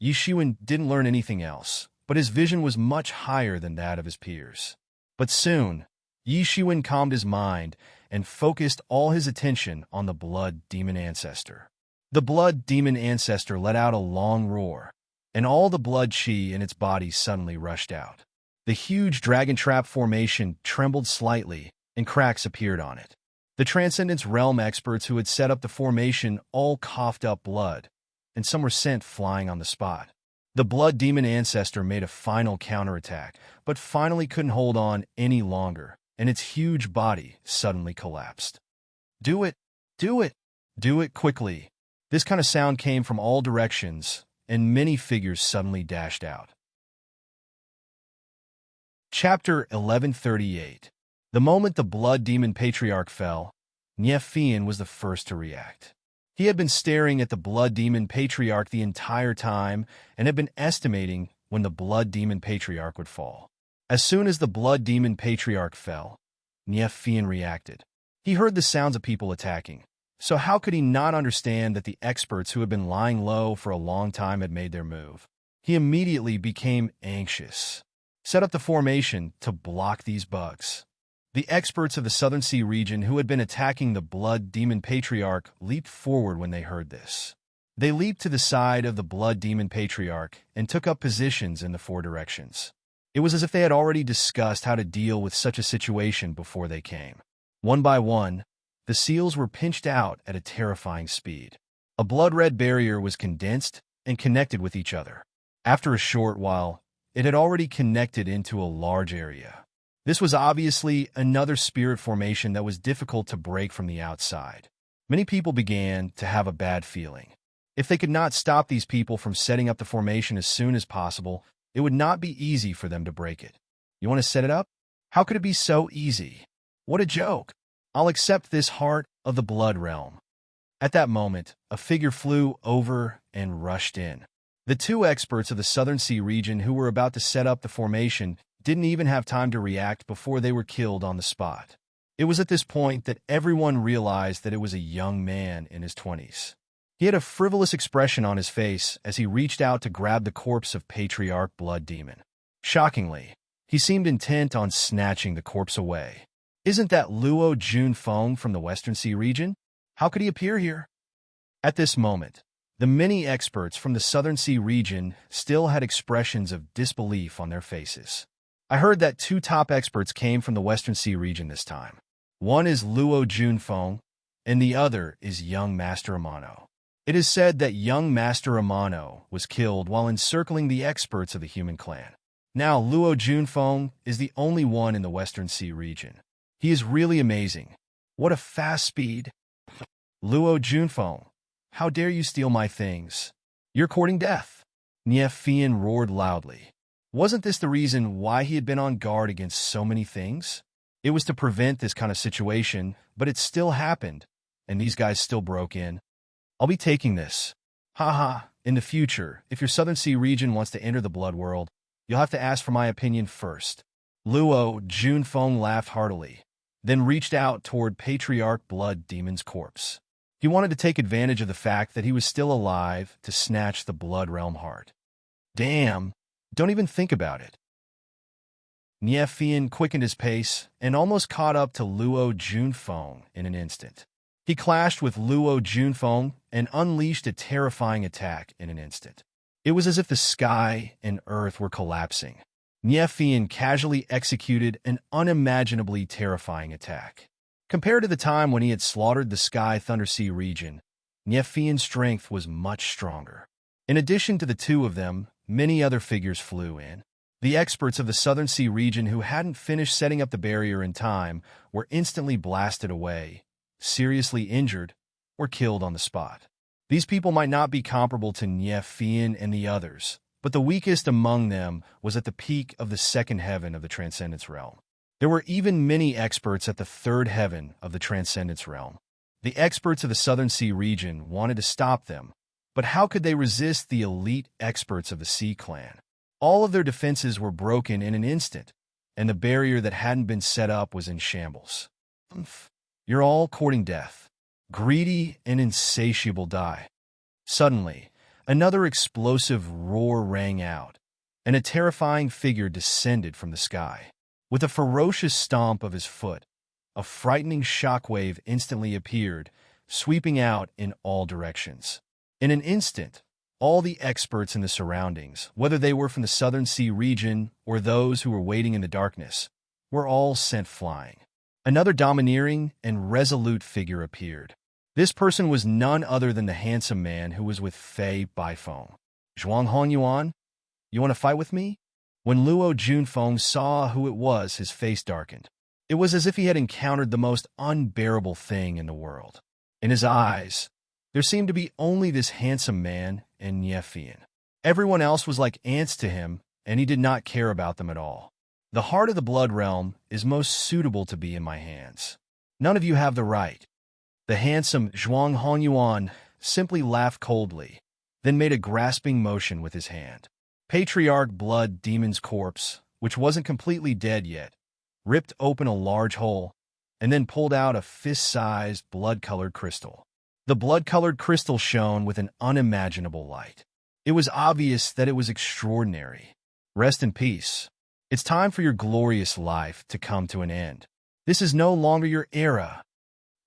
Yishuan didn't learn anything else, but his vision was much higher than that of his peers. But soon, Yishuan calmed his mind and focused all his attention on the blood demon ancestor. The blood demon ancestor let out a long roar, and all the blood chi in its body suddenly rushed out. The huge dragon trap formation trembled slightly, and cracks appeared on it. The Transcendence Realm experts who had set up the formation all coughed up blood, and some were sent flying on the spot. The blood demon ancestor made a final counterattack, but finally couldn't hold on any longer, and its huge body suddenly collapsed. Do it! Do it! Do it quickly! This kind of sound came from all directions, and many figures suddenly dashed out. Chapter 1138. The moment the blood demon patriarch fell, Nephian was the first to react. He had been staring at the blood demon patriarch the entire time and had been estimating when the blood demon patriarch would fall. As soon as the blood demon patriarch fell, Nephian reacted. He heard the sounds of people attacking, so how could he not understand that the experts who had been lying low for a long time had made their move? He immediately became anxious. Set up the formation to block these bugs. The experts of the Southern Sea region who had been attacking the blood demon patriarch leaped forward when they heard this. They leaped to the side of the blood demon patriarch and took up positions in the four directions. It was as if they had already discussed how to deal with such a situation before they came. One by one, the seals were pinched out at a terrifying speed. A blood-red barrier was condensed and connected with each other. After a short while, it had already connected into a large area. This was obviously another spirit formation that was difficult to break from the outside. Many people began to have a bad feeling. If they could not stop these people from setting up the formation as soon as possible, it would not be easy for them to break it. You want to set it up? How could it be so easy? What a joke! I'll accept this heart of the blood realm. At that moment, a figure flew over and rushed in. The two experts of the Southern Sea region who were about to set up the formation didn't even have time to react before they were killed on the spot. It was at this point that everyone realized that it was a young man in his 20s. He had a frivolous expression on his face as he reached out to grab the corpse of Patriarch Blood Demon. Shockingly, he seemed intent on snatching the corpse away. Isn't that Luo Junfeng from the Western Sea region? How could he appear here? At this moment, The many experts from the Southern Sea region still had expressions of disbelief on their faces. I heard that two top experts came from the Western Sea region this time. One is Luo Junfeng, and the other is young Master Amano. It is said that young Master Amano was killed while encircling the experts of the human clan. Now, Luo Junfeng is the only one in the Western Sea region. He is really amazing. What a fast speed. Luo Junfeng, how dare you steal my things? You're courting death. Nief Fian roared loudly. Wasn't this the reason why he had been on guard against so many things? It was to prevent this kind of situation, but it still happened, and these guys still broke in. I'll be taking this. Haha, in the future, if your Southern Sea region wants to enter the Blood World, you'll have to ask for my opinion first. Luo Junfeng laughed heartily, then reached out toward Patriarch Blood Demon's corpse. He wanted to take advantage of the fact that he was still alive to snatch the Blood Realm heart. Damn, don't even think about it. Nief Fian quickened his pace and almost caught up to Luo Junfeng in an instant. He clashed with Luo Junfeng and unleashed a terrifying attack in an instant. It was as if the sky and earth were collapsing. Nief Fian casually executed an unimaginably terrifying attack. Compared to the time when he had slaughtered the Sky Thunder Sea region, Nief Fian's strength was much stronger. In addition to the two of them, many other figures flew in. The experts of the Southern Sea region who hadn't finished setting up the barrier in time were instantly blasted away, seriously injured, or killed on the spot. These people might not be comparable to Nief Fian and the others, but the weakest among them was at the peak of the second heaven of the Transcendence Realm. There were even many experts at the third heaven of the Transcendence Realm. The experts of the Southern Sea region wanted to stop them, but how could they resist the elite experts of the Sea Clan? All of their defenses were broken in an instant, and the barrier that hadn't been set up was in shambles. You're all courting death. Greedy and insatiable die. Suddenly, another explosive roar rang out, and a terrifying figure descended from the sky. With a ferocious stomp of his foot, a frightening shockwave instantly appeared, sweeping out in all directions. In an instant, all the experts in the surroundings, whether they were from the Southern Sea region or those who were waiting in the darkness, were all sent flying. Another domineering and resolute figure appeared. This person was none other than the handsome man who was with Fei Baifeng. Zhuang Hongyuan, you want to fight with me? When Luo Junfeng saw who it was, his face darkened. It was as if he had encountered the most unbearable thing in the world. In his eyes, there seemed to be only this handsome man and Nief Fian. Everyone else was like ants to him, and he did not care about them at all. The heart of the Blood Realm is most suitable to be in my hands. None of you have the right. The handsome Zhuang Hongyuan simply laughed coldly, then made a grasping motion with his hand. Patriarch Blood Demon's corpse, which wasn't completely dead yet, ripped open a large hole and then pulled out a fist-sized blood-colored crystal. The blood-colored crystal shone with an unimaginable light. It was obvious that it was extraordinary. Rest in peace. It's time for your glorious life to come to an end. This is no longer your era.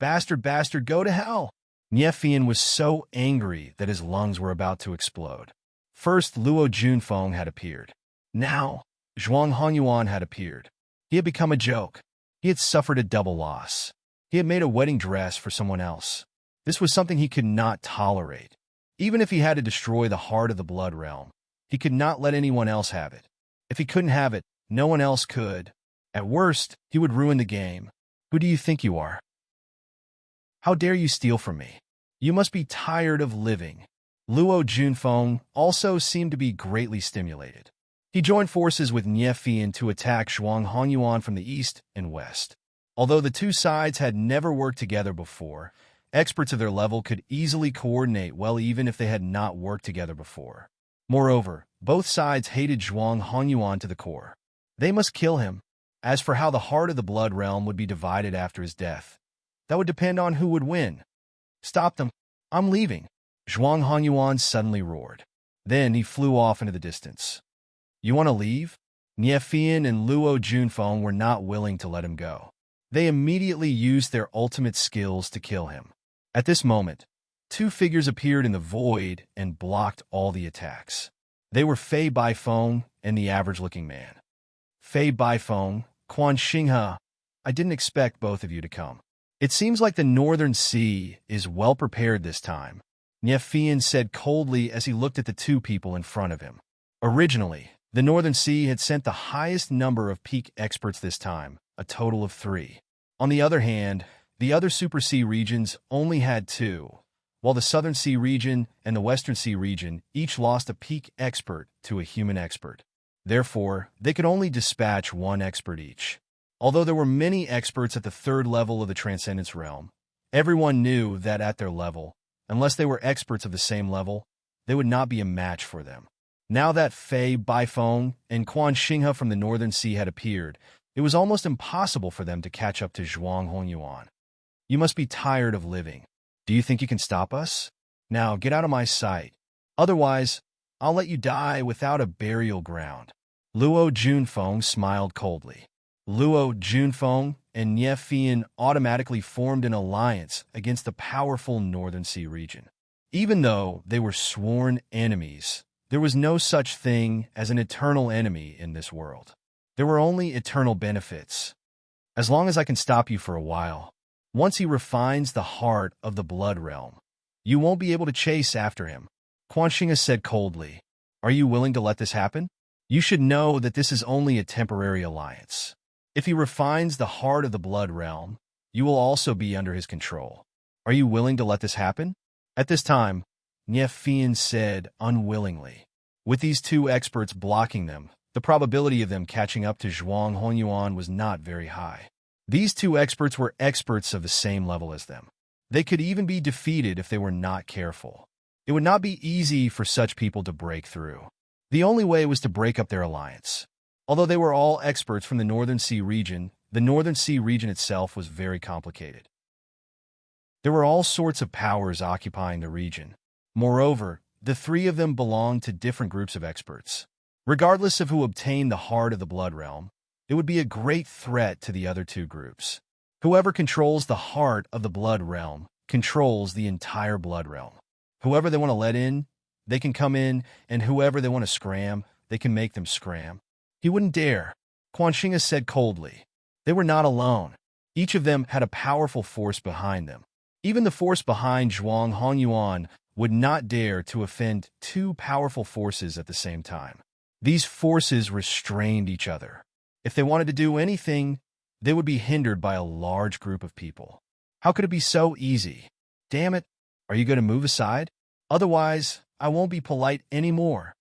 Bastard, go to hell. Nief Fian was so angry that his lungs were about to explode. First, Luo Junfeng had appeared. Now, Zhuang Hongyuan had appeared. He had become a joke. He had suffered a double loss. He had made a wedding dress for someone else. This was something he could not tolerate. Even if he had to destroy the heart of the Blood Realm, he could not let anyone else have it. If he couldn't have it, no one else could. At worst, he would ruin the game. Who do you think you are? How dare you steal from me? You must be tired of living. Luo Junfeng also seemed to be greatly stimulated. He joined forces with Nief Fian to attack Zhuang Hongyuan from the east and west. Although the two sides had never worked together before, experts of their level could easily coordinate well even if they had not worked together before. Moreover, both sides hated Zhuang Hongyuan to the core. They must kill him. As for how the heart of the Blood Realm would be divided after his death, that would depend on who would win. Stop them. I'm leaving. Zhuang Hongyuan suddenly roared. Then he flew off into the distance. You want to leave? Nief Fian and Luo Junfeng were not willing to let him go. They immediately used their ultimate skills to kill him. At this moment, Two figures appeared in the void and blocked all the attacks. They were Fei Baifeng and the average-looking man. Fei Baifeng, Quan Xinghe, I didn't expect both of you to come. It seems like the Northern Sea is well prepared this time, Nie Fian said coldly as he looked at the two people in front of him. Originally, the Northern Sea had sent the highest number of peak experts this time, a total of 3. On the other hand, the other Super Sea regions only had 2, while the Southern Sea region and the Western Sea region each lost a peak expert to a human expert. Therefore, they could only dispatch 1 expert each. Although there were many experts at the 3rd level of the Transcendence Realm, everyone knew that at their level, unless they were experts of the same level, they would not be a match for them. Now that Fei Baifeng and Quan Xinghe from the Northern Sea had appeared, it was almost impossible for them to catch up to Zhuang Hongyuan. You must be tired of living. Do you think you can stop us? Now get out of my sight. Otherwise, I'll let you die without a burial ground. Luo Junfeng smiled coldly. Luo Junfeng and Nie Fian automatically formed an alliance against the powerful Northern Sea region. Even though they were sworn enemies, there was no such thing as an eternal enemy in this world. There were only eternal benefits. As long as I can stop you for a while, once he refines the heart of the blood realm, you won't be able to chase after him. Quan Xinghe said coldly, Are you willing to let this happen? You should know that this is only a temporary alliance. If he refines the heart of the blood realm, you will also be under his control. Are you willing to let this happen? At this time, Nie Fian said unwillingly. With these 2 experts blocking them, the probability of them catching up to Zhuang Hongyuan was not very high. These 2 experts were experts of the same level as them. They could even be defeated if they were not careful. It would not be easy for such people to break through. The only way was to break up their alliance. Although they were all experts from the Northern Sea region, the Northern Sea region itself was very complicated. There were all sorts of powers occupying the region. Moreover, the 3 of them belonged to different groups of experts. Regardless of who obtained the heart of the blood realm, it would be a great threat to the other 2 groups. Whoever controls the heart of the blood realm controls the entire blood realm. Whoever they want to let in, they can come in, and whoever they want to scram, they can make them scram. He wouldn't dare, Quan Xinghe said coldly. They were not alone. Each of them had a powerful force behind them. Even the force behind Zhuang Hongyuan would not dare to offend 2 powerful forces at the same time. These forces restrained each other. If they wanted to do anything, they would be hindered by a large group of people. How could it be so easy? Damn it, are you going to move aside? Otherwise, I won't be polite anymore.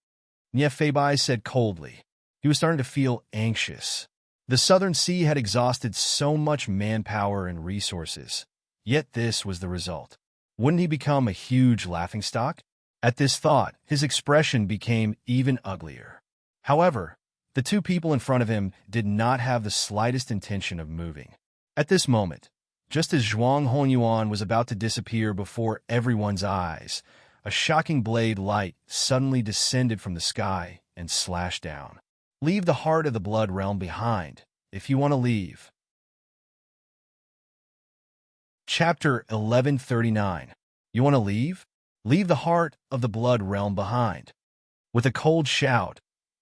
Nie Feibai said coldly. He was starting to feel anxious. The Southern Sea had exhausted so much manpower and resources, yet this was the result. Wouldn't he become a huge laughingstock? At this thought, his expression became even uglier. However, the 2 people in front of him did not have the slightest intention of moving. At this moment, just as Zhuang Hongyuan was about to disappear before everyone's eyes, a shocking blade light suddenly descended from the sky and slashed down. Leave the heart of the blood realm behind, if you want to leave. Chapter 1139. You want to leave? Leave the heart of the blood realm behind. With a cold shout,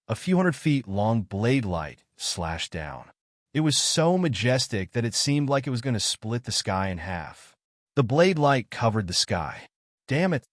a few hundred feet long blade light slashed down. It was so majestic that it seemed like it was going to split the sky in half. The blade light covered the sky. Damn it!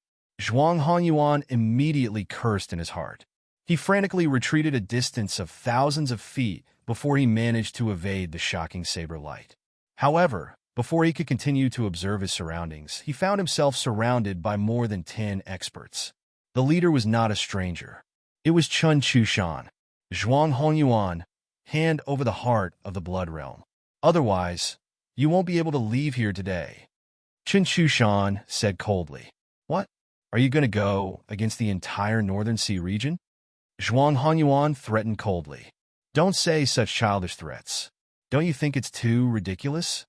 Zhuang Hongyuan immediately cursed in his heart. He frantically retreated a distance of thousands of feet before he managed to evade the shocking saber light. However, before he could continue to observe his surroundings, he found himself surrounded by more than 10 experts. The leader was not a stranger. It was Chun Chushan. Zhuang Hongyuan, hand over the heart of the blood realm. Otherwise, you won't be able to leave here today. Chun Chushan said coldly. What? Are you going to go against the entire Northern Sea region? Zhuang Hongyuan threatened coldly. Don't say such childish threats. Don't you think it's too ridiculous?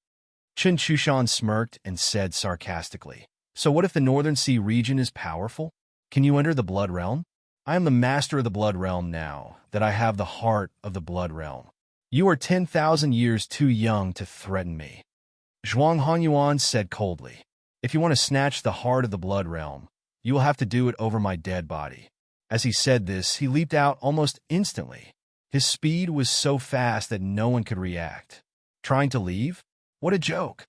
Chun Chushan smirked and said sarcastically. So what if the Northern Sea region is powerful? Can you enter the blood realm? I am the master of the blood realm now that I have the heart of the blood realm. You are 10,000 years too young to threaten me. Zhuang Hongyuan said coldly. If you want to snatch the heart of the blood realm, you will have to do it over my dead body." As he said this, he leaped out almost instantly. His speed was so fast that no one could react. Trying to leave? What a joke!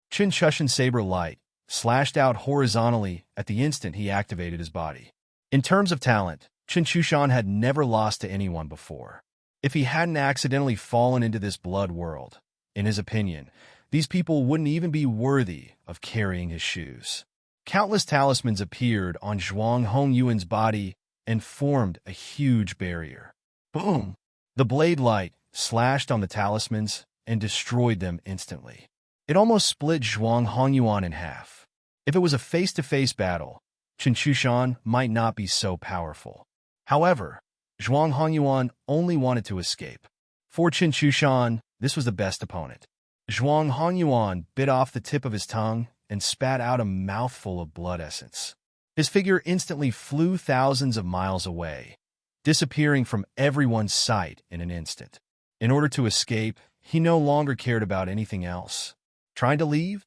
Chunchushan's saber light slashed out horizontally at the instant he activated his body. In terms of talent, Chunchushan had never lost to anyone before. If he hadn't accidentally fallen into this blood world, in his opinion, these people wouldn't even be worthy of carrying his shoes. Countless talismans appeared on Zhuang Hongyuan's body and formed a huge barrier. Boom! The blade light slashed on the talismans and destroyed them instantly. It almost split Zhuang Hongyuan in half. If it was a face-to-face battle, Chunchushan might not be so powerful. However, Zhuang Hongyuan only wanted to escape. For Chunchushan, this was the best opponent. Zhuang Hongyuan bit off the tip of his tongue and spat out a mouthful of blood essence. His figure instantly flew thousands of miles away, disappearing from everyone's sight in an instant. In order to escape, he no longer cared about anything else. Trying to leave?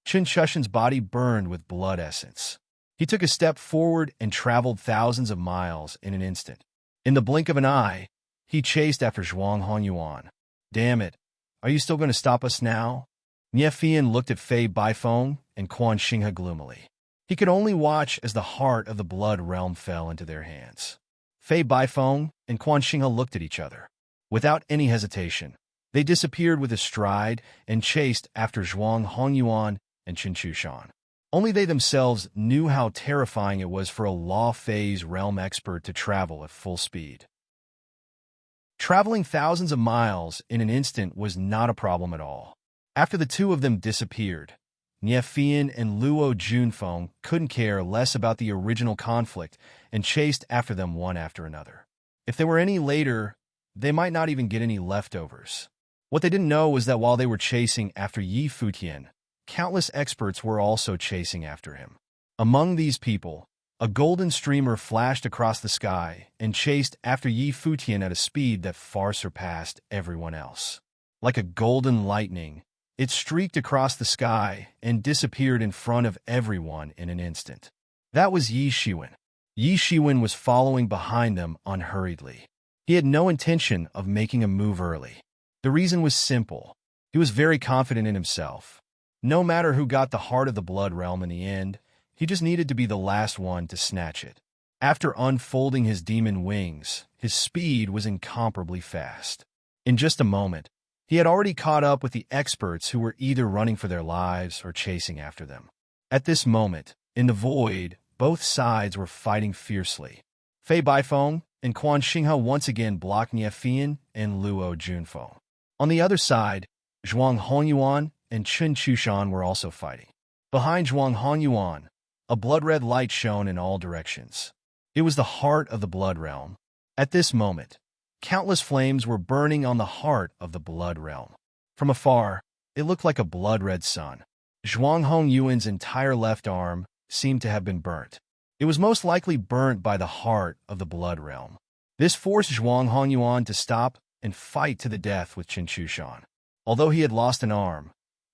Chunchushan's body burned with blood essence. He took a step forward and traveled thousands of miles in an instant. In the blink of an eye, he chased after Zhuang Hongyuan. "Damn it, are you still going to stop us now?" Niefian looked at Fei Baifeng and Quan Xinghe gloomily. He could only watch as the heart of the blood realm fell into their hands. Fei Baifeng and Quan Xinghe looked at each other. Without any hesitation, they disappeared with a stride and chased after Zhuang Hongyuan and Chunchushan. Only they themselves knew how terrifying it was for a Law Phase realm expert to travel at full speed. Traveling thousands of miles in an instant was not a problem at all. After the two of them disappeared, Niefian and Luo Junfeng couldn't care less about the original conflict and chased after them one after another. If they were any later, they might not even get any leftovers. What they didn't know was that while they were chasing after Yi Futian, countless experts were also chasing after him. Among these people, a golden streamer flashed across the sky and chased after Yi Futian at a speed that far surpassed everyone else. Like a golden lightning, it streaked across the sky and disappeared in front of everyone in an instant. That was Yi Shiwen. Yi Shiwen was following behind them unhurriedly. He had no intention of making a move early. The reason was simple. He was very confident in himself. No matter who got the heart of the blood realm in the end, he just needed to be the last one to snatch it. After unfolding his demon wings, his speed was incomparably fast. In just a moment, he had already caught up with the experts who were either running for their lives or chasing after them. At this moment, in the void, both sides were fighting fiercely. Fei Baifeng and Quan Xinghe once again blocked Niefian and Luo Junfeng. On the other side, Zhuang Hongyuan and Chunchushan were also fighting. Behind Zhuang Hongyuan, a blood-red light shone in all directions. It was the heart of the blood realm. At this moment, countless flames were burning on the heart of the blood realm. From afar, it looked like a blood-red sun. Zhuang Hongyuan's entire left arm seemed to have been burnt. It was most likely burnt by the heart of the blood realm. This forced Zhuang Hongyuan to stop and fight to the death with Chunchushan. Although he had lost an arm,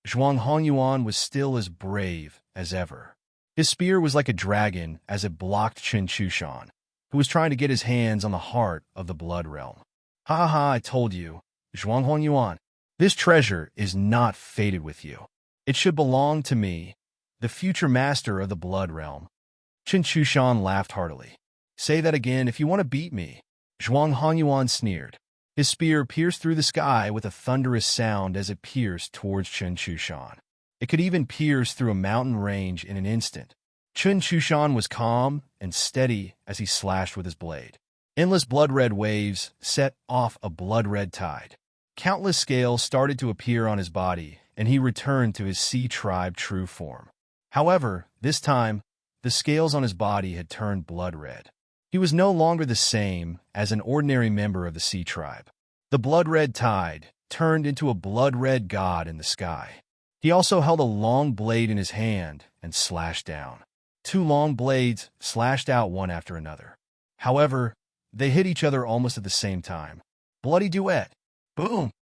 Zhuang Hongyuan was still as brave as ever. His spear was like a dragon as it blocked Chunchushan, who was trying to get his hands on the heart of the blood realm. "Ha ha ha, I told you, Zhuang Hongyuan, this treasure is not fated with you. It should belong to me, the future master of the blood realm." Chunchushan laughed heartily. "Say that again if you want to beat me," Zhuang Hongyuan sneered. His spear pierced through the sky with a thunderous sound as it pierced towards Chunchushan. It could even pierce through a mountain range in an instant. Chunchushan was calm and steady as he slashed with his blade. Endless blood-red waves set off a blood-red tide. Countless scales started to appear on his body, and he returned to his Sea Tribe true form. However, this time, the scales on his body had turned blood-red. He was no longer the same as an ordinary member of the Sea Tribe. The blood-red tide turned into a blood-red god in the sky. He also held a long blade in his hand and slashed down. Two long blades slashed out one after another. However, they hit each other almost at the same time. Bloody duet. Boom!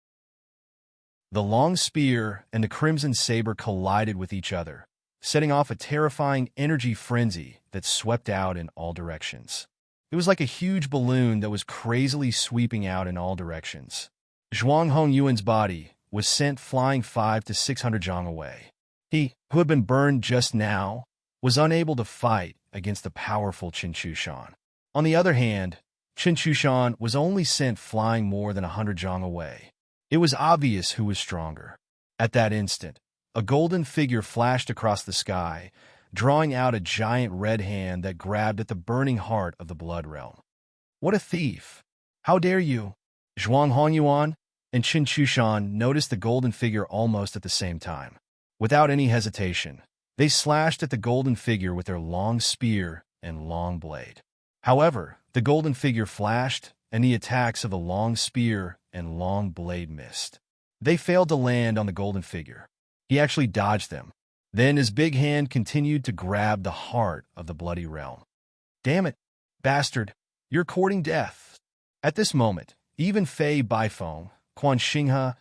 The long spear and the crimson saber collided with each other, setting off a terrifying energy frenzy that swept out in all directions. It was like a huge balloon that was crazily sweeping out in all directions. Zhuang Hongyuan's body was sent flying 500 to 600 zhang away. He, who had been burned just now, was unable to fight against the powerful Qin Shushan. On the other hand, Qin Shushan was only sent flying more than 100 zhang away. It was obvious who was stronger. At that instant, a golden figure flashed across the sky, drawing out a giant red hand that grabbed at the burning heart of the blood realm. What a thief! How dare you? Zhuang Hongyuan and Qin Shushan noticed the golden figure almost at the same time. Without any hesitation, they slashed at the golden figure with their long spear and long blade. However, the golden figure flashed, and the attacks of the long spear and long blade missed. They failed to land on the golden figure. He actually dodged them. Then his big hand continued to grab the heart of the bloody realm. Damn it, bastard, you're courting death. At this moment, even Fei Baifeng, Quan Xinghe,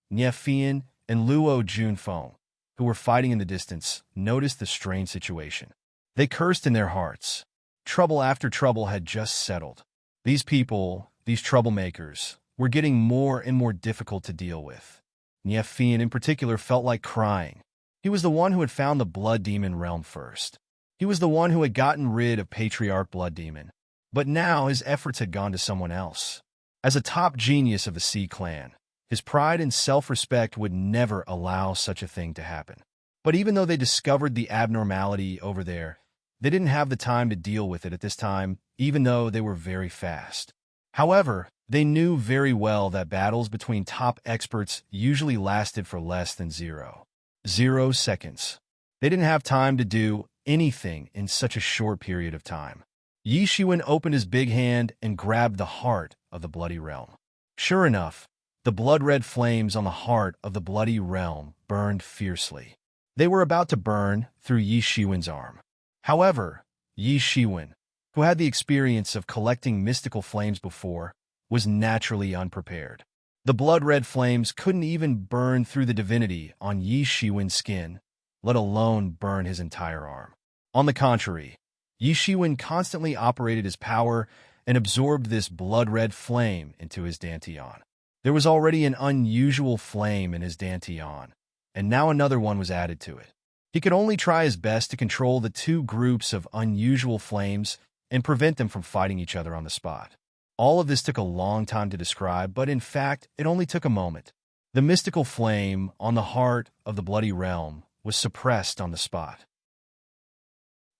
Nie Fian, and Luo Junfeng, who were fighting in the distance, noticed the strange situation. They cursed in their hearts. Trouble after trouble had just settled. These people, these troublemakers, were getting more and more difficult to deal with. Nie Fian in particular felt like crying. He was the one who had found the Blood Demon realm first. He was the one who had gotten rid of Patriarch Blood Demon. But now his efforts had gone to someone else. As a top genius of the Sea clan, his pride and self-respect would never allow such a thing to happen. But even though they discovered the abnormality over there, they didn't have the time to deal with it at this time, even though they were very fast. However, they knew very well that battles between top experts usually lasted for less than 0 seconds. They didn't have time to do anything in such a short period of time. Yi Shiwen opened his big hand and grabbed the heart of the bloody realm. Sure enough, the blood-red flames on the heart of the bloody realm burned fiercely. They were about to burn through Yi Shiwen's arm. However, Yi Shiwen, who had the experience of collecting mystical flames before, was naturally unprepared. The blood-red flames couldn't even burn through the divinity on Yi Shiwen's skin, let alone burn his entire arm. On the contrary, Yi Shiwen constantly operated his power and absorbed this blood-red flame into his dantian. There was already an unusual flame in his dantian, and now another one was added to it. He could only try his best to control the two groups of unusual flames and prevent them from fighting each other on the spot. All of this took a long time to describe, but in fact, it only took a moment. The mystical flame on the heart of the bloody realm was suppressed on the spot.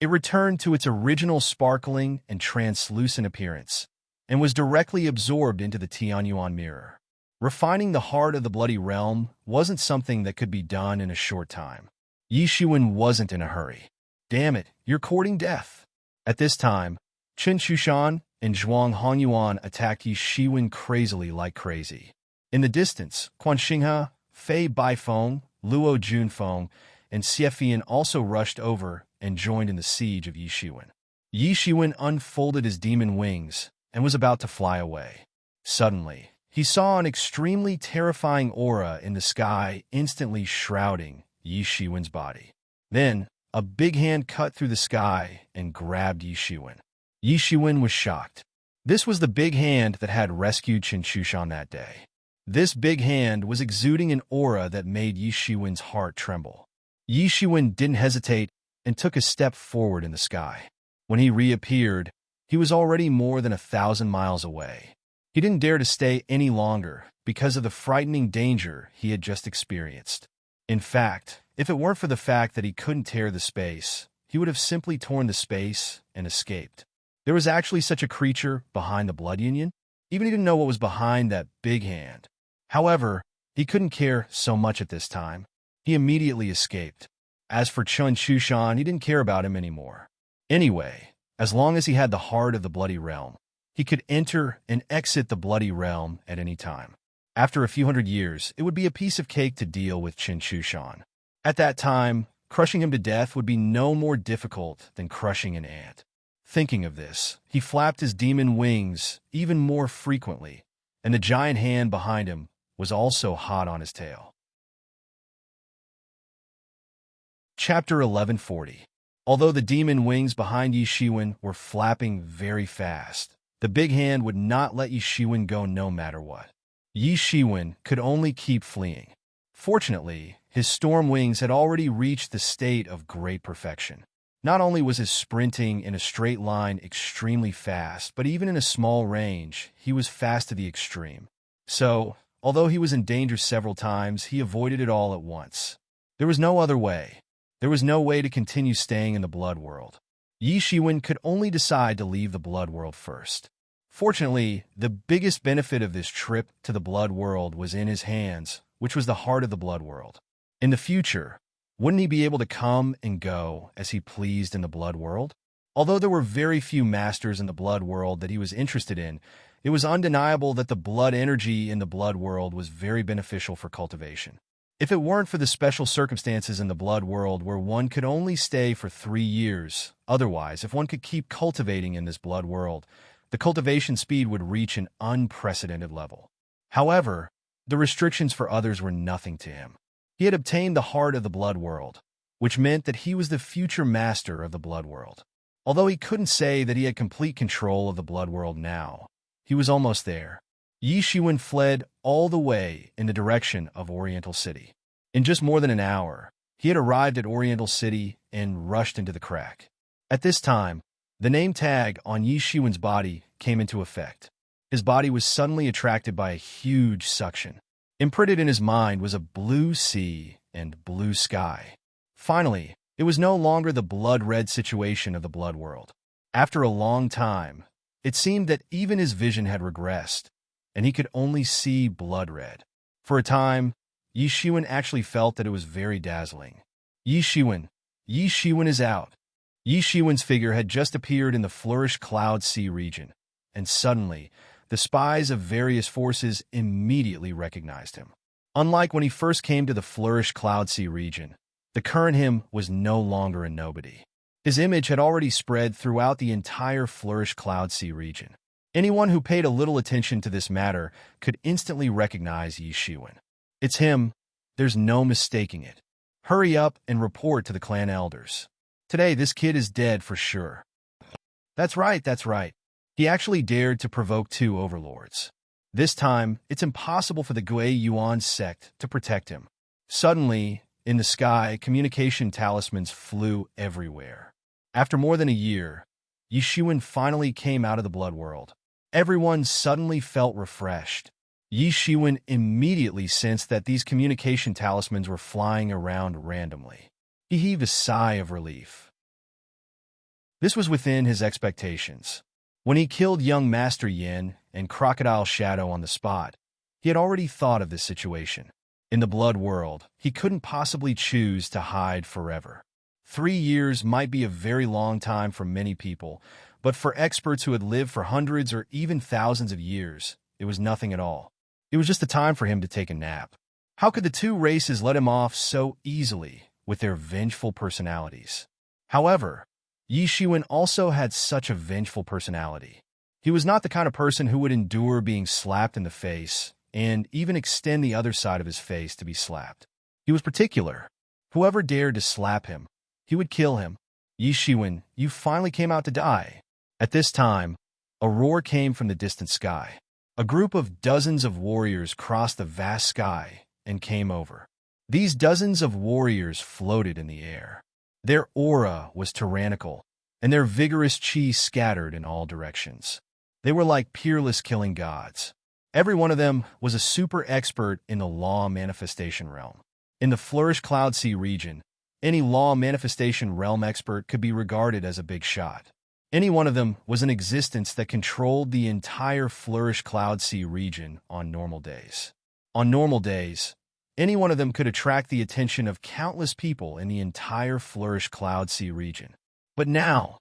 It returned to its original sparkling and translucent appearance, and was directly absorbed into the Tianyuan mirror. Refining the heart of the bloody realm wasn't something that could be done in a short time. Yi Shiwen wasn't in a hurry. Damn it, you're courting death. At this time, Qin Shushan and Zhuang Hongyuan attacked Yi Shiwen crazily like crazy. In the distance, Quan Xinghe, Fei Baifeng, Luo Junfeng, and Xiefian also rushed over and joined in the siege of Yi Shiwen. Yi Shiwen unfolded his demon wings and was about to fly away. Suddenly, he saw an extremely terrifying aura in the sky instantly shrouding Yi Shiwen's body. Then, a big hand cut through the sky and grabbed Yi Shiwen. Yi Shiwen was shocked. This was the big hand that had rescued Qin Shushan that day. This big hand was exuding an aura that made Yi Shiwen's heart tremble. Yi Shiwen didn't hesitate and took a step forward in the sky. When he reappeared, he was already more than 1,000 miles away. He didn't dare to stay any longer because of the frightening danger he had just experienced. In fact, if it weren't for the fact that he couldn't tear the space, he would have simply torn the space and escaped. There was actually such a creature behind the Blood Union. Even he didn't know what was behind that big hand. However, he couldn't care so much at this time. He immediately escaped. As for Qin Shushan, he didn't care about him anymore. Anyway, as long as he had the heart of the Bloody Realm, he could enter and exit the Bloody Realm at any time. After a few hundred years, it would be a piece of cake to deal with Qin Shushan. At that time, crushing him to death would be no more difficult than crushing an ant. Thinking of this, he flapped his demon wings even more frequently, and the giant hand behind him was also hot on his tail. Chapter 1140. Although the demon wings behind Yi Shiwen were flapping very fast, the big hand would not let Yi Shiwen go no matter what. Yi Shiwen could only keep fleeing. Fortunately, his storm wings had already reached the state of great perfection. Not only was his sprinting in a straight line extremely fast, but even in a small range, he was fast to the extreme. So, although he was in danger several times, he avoided it all at once. There was no other way. There was no way to continue staying in the blood world. Yi Shiwen could only decide to leave the blood world first. Fortunately, the biggest benefit of this trip to the blood world was in his hands, which was the heart of the blood world. In the future, wouldn't he be able to come and go as he pleased in the blood world? Although there were very few masters in the blood world that he was interested in, it was undeniable that the blood energy in the blood world was very beneficial for cultivation. If it weren't for the special circumstances in the blood world where one could only stay for 3 years, otherwise, if one could keep cultivating in this blood world, the cultivation speed would reach an unprecedented level. However, the restrictions for others were nothing to him. He had obtained the heart of the blood world, which meant that he was the future master of the blood world. Although he couldn't say that he had complete control of the blood world now, he was almost there. Yi Shiwen fled all the way in the direction of Oriental City. In just more than an hour, he had arrived at Oriental City and rushed into the crack. At this time, the name tag on Yi Shiwen's body came into effect. His body was suddenly attracted by a huge suction. Imprinted in his mind was a blue sea and blue sky. Finally, it was no longer the blood-red situation of the blood world. After a long time, it seemed that even his vision had regressed, and he could only see blood red. For a time, Yi Shiwen actually felt that it was very dazzling. Yi Shiwen is out. Yi Shiwen's figure had just appeared in the flourished cloud sea region, and suddenly, the spies of various forces immediately recognized him. Unlike when he first came to the flourished cloud sea region, the current him was no longer a nobody. His image had already spread throughout the entire flourished cloud sea region. Anyone who paid a little attention to this matter could instantly recognize Yi Shiwen. It's him. There's no mistaking it. Hurry up and report to the clan elders. Today, this kid is dead for sure. That's right. He actually dared to provoke 2 overlords. This time, it's impossible for the Gui Yuan sect to protect him. Suddenly, in the sky, communication talismans flew everywhere. After more than a year, Yi Shiwen finally came out of the blood world. Everyone suddenly felt refreshed. Yi Shiwen immediately sensed that these communication talismans were flying around randomly. He heaved a sigh of relief. This was within his expectations. When he killed young Master Yin and Crocodile Shadow on the spot, he had already thought of this situation. In the blood world, he couldn't possibly choose to hide forever. 3 years might be a very long time for many people, but for experts who had lived for hundreds or even thousands of years, it was nothing at all. It was just a time for him to take a nap. How could the 2 races let him off so easily with their vengeful personalities? However, Yi Shiwen also had such a vengeful personality. He was not the kind of person who would endure being slapped in the face and even extend the other side of his face to be slapped. He was particular. Whoever dared to slap him, he would kill him. Yi Shiwen, you finally came out to die. At this time, a roar came from the distant sky. A group of dozens of warriors crossed the vast sky and came over. These dozens of warriors floated in the air. Their aura was tyrannical, and their vigorous chi scattered in all directions. They were like peerless killing gods. Every one of them was a super expert in the law manifestation realm. In the flourished cloud sea region, any law manifestation realm expert could be regarded as a big shot. Any one of them was an existence that controlled the entire flourished cloud sea region on normal days. On normal days, any one of them could attract the attention of countless people in the entire flourished cloud sea region. But now,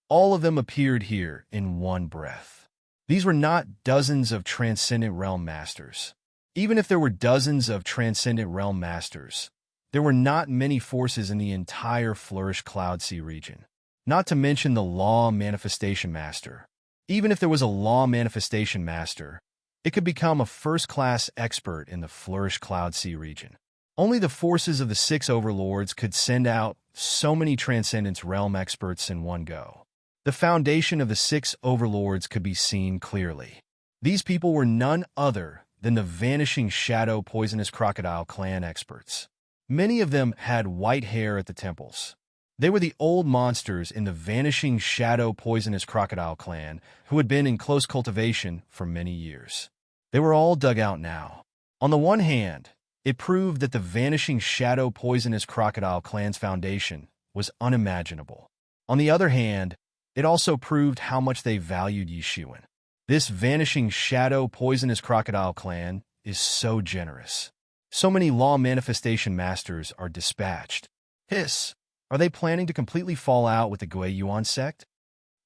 all of them appeared here in one breath. These were not dozens of transcendent realm masters. Even if there were dozens of transcendent realm masters, there were not many forces in the entire flourished cloud sea region. Not to mention the law manifestation master. Even if there was a law manifestation master, it could become a first-class expert in the flourished cloud sea region. Only the forces of the 6 overlords could send out so many Transcendence Realm experts in one go. The foundation of the 6 overlords could be seen clearly. These people were none other than the Vanishing Shadow Poisonous Crocodile clan experts. Many of them had white hair at the temples. They were the old monsters in the Vanishing Shadow Poisonous Crocodile clan who had been in close cultivation for many years. They were all dug out now. On the one hand, it proved that the Vanishing Shadow Poisonous Crocodile clan's foundation was unimaginable. On the other hand, it also proved how much they valued Yishuan. This Vanishing Shadow Poisonous Crocodile clan is so generous. So many law manifestation masters are dispatched. Hiss, are they planning to completely fall out with the Gui Yuan sect?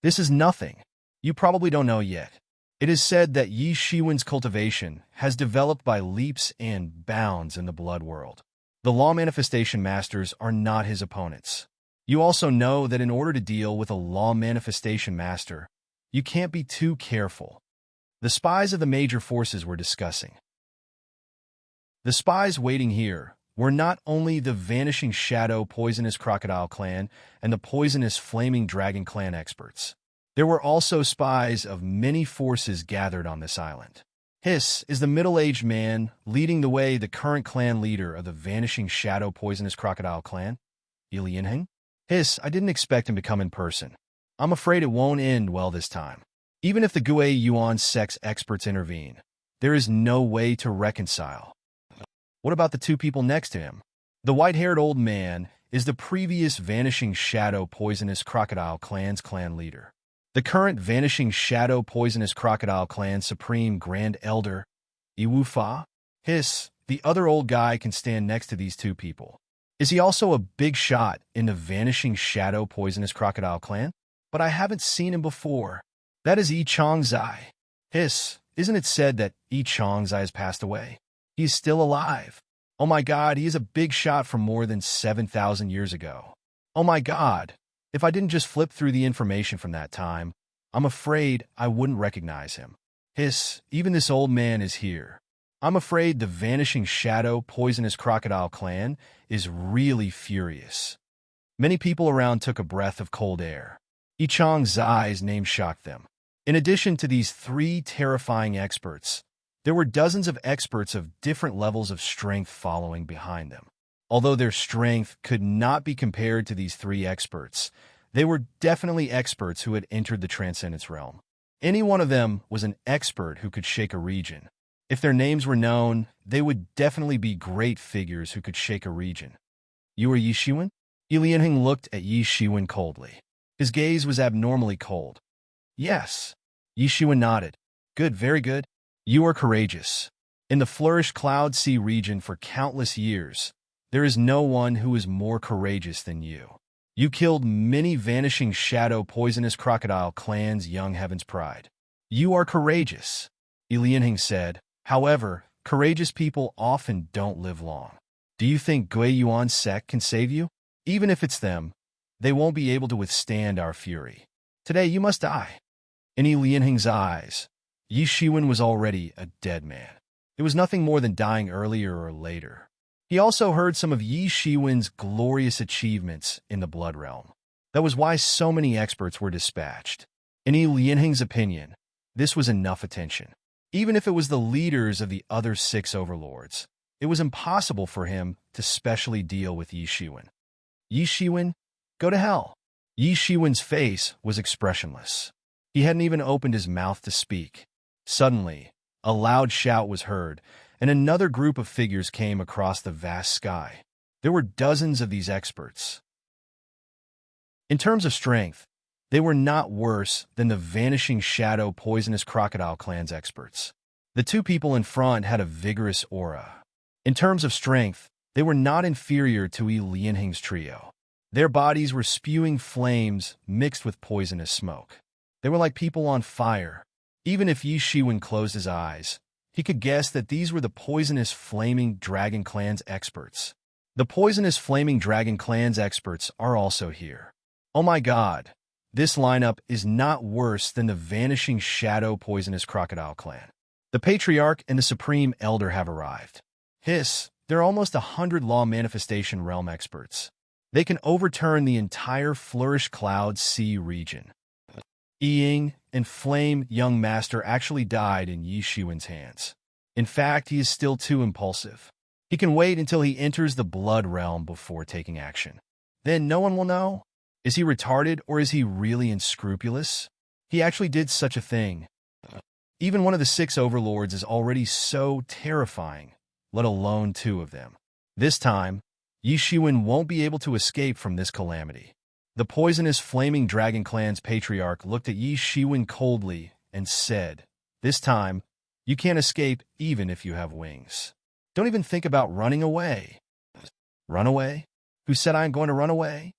This is nothing. You probably don't know yet. It is said that Yi Shiwen's cultivation has developed by leaps and bounds in the blood world. The law manifestation masters are not his opponents. You also know that in order to deal with a law manifestation master, you can't be too careful. The spies of the major forces were discussing. The spies waiting here were not only the Vanishing Shadow Poisonous Crocodile clan and the Poisonous Flaming Dragon clan experts. There were also spies of many forces gathered on this island. Hiss is the middle-aged man leading the way, the current clan leader of the Vanishing Shadow Poisonous Crocodile clan, Ilianheng. Hiss, I didn't expect him to come in person. I'm afraid it won't end well this time. Even if the Gui Yuan sect's experts intervene, there is no way to reconcile. What about the 2 people next to him? The white-haired old man is the previous Vanishing Shadow Poisonous Crocodile clan's clan leader. The current Vanishing Shadow Poisonous Crocodile clan Supreme Grand Elder, Iwu Fa. Hiss, the other old guy can stand next to these 2 people. Is he also a big shot in the Vanishing Shadow Poisonous Crocodile clan? But I haven't seen him before. That is Yi Changzai. Hiss, isn't it said that Yi Changzai has passed away? He is still alive. Oh my God, he is a big shot from more than 7,000 years ago. Oh my God, if I didn't just flip through the information from that time, I'm afraid I wouldn't recognize him. Hiss, even this old man is here. I'm afraid the Vanishing Shadow Poisonous Crocodile clan is really furious. Many people around took a breath of cold air. Yi Changzai's name shocked them. In addition to these 3 terrifying experts, there were dozens of experts of different levels of strength following behind them. Although their strength could not be compared to these 3 experts, they were definitely experts who had entered the Transcendence Realm. Any one of them was an expert who could shake a region. If their names were known, they would definitely be great figures who could shake a region. You are Yi Shiwen? Ilianheng looked at Yi Shiwen coldly. His gaze was abnormally cold. Yes. Yi Shiwen nodded. Good, very good. You are courageous. In the flourished Cloud Sea region for countless years, there is no one who is more courageous than you. You killed many Vanishing Shadow Poisonous Crocodile clan's young Heaven's Pride. You are courageous, Ilianheng said. However, courageous people often don't live long. Do you think Gui Yuan sect can save you? Even if it's them, they won't be able to withstand our fury. Today you must die. In Ilianheng's eyes, Yi Shiwen was already a dead man. It was nothing more than dying earlier or later. He also heard some of Yi Shiwen's glorious achievements in the Blood Realm. That was why so many experts were dispatched. In Ilianheng's opinion, this was enough attention. Even if it was the leaders of the other 6 overlords, it was impossible for him to specially deal with Yi Shiwen. Yi Shiwen, go to hell. Yi Shiwen's face was expressionless. He hadn't even opened his mouth to speak. Suddenly, a loud shout was heard, and another group of figures came across the vast sky. There were dozens of these experts. In terms of strength, they were not worse than the Vanishing Shadow Poisonous Crocodile clan's experts. The 2 people in front had a vigorous aura. In terms of strength, they were not inferior to Ilianheng's trio. Their bodies were spewing flames mixed with poisonous smoke. They were like people on fire. Even if Yi Shiwen closed his eyes, he could guess that these were the Poisonous Flaming Dragon clan's experts. The Poisonous Flaming Dragon clan's experts are also here. Oh my God, this lineup is not worse than the Vanishing Shadow Poisonous Crocodile clan. The Patriarch and the Supreme Elder have arrived. Hiss, there are almost 100 Law Manifestation Realm experts. They can overturn the entire Flourish Cloud Sea region. Ying and Flame Young Master actually died in Yi Shiwen's hands. In fact, he is still too impulsive. He can wait until he enters the Blood Realm before taking action. Then no one will know. Is he retarded or is he really unscrupulous? He actually did such a thing. Even one of the 6 overlords is already so terrifying, let alone 2 of them. This time, Yi Shiwen won't be able to escape from this calamity. The poisonous Flaming Dragon Clan's patriarch looked at Yi Shiwen coldly and said, "This time, you can't escape even if you have wings. Don't even think about running away." "Run away? Who said I am going to run away?"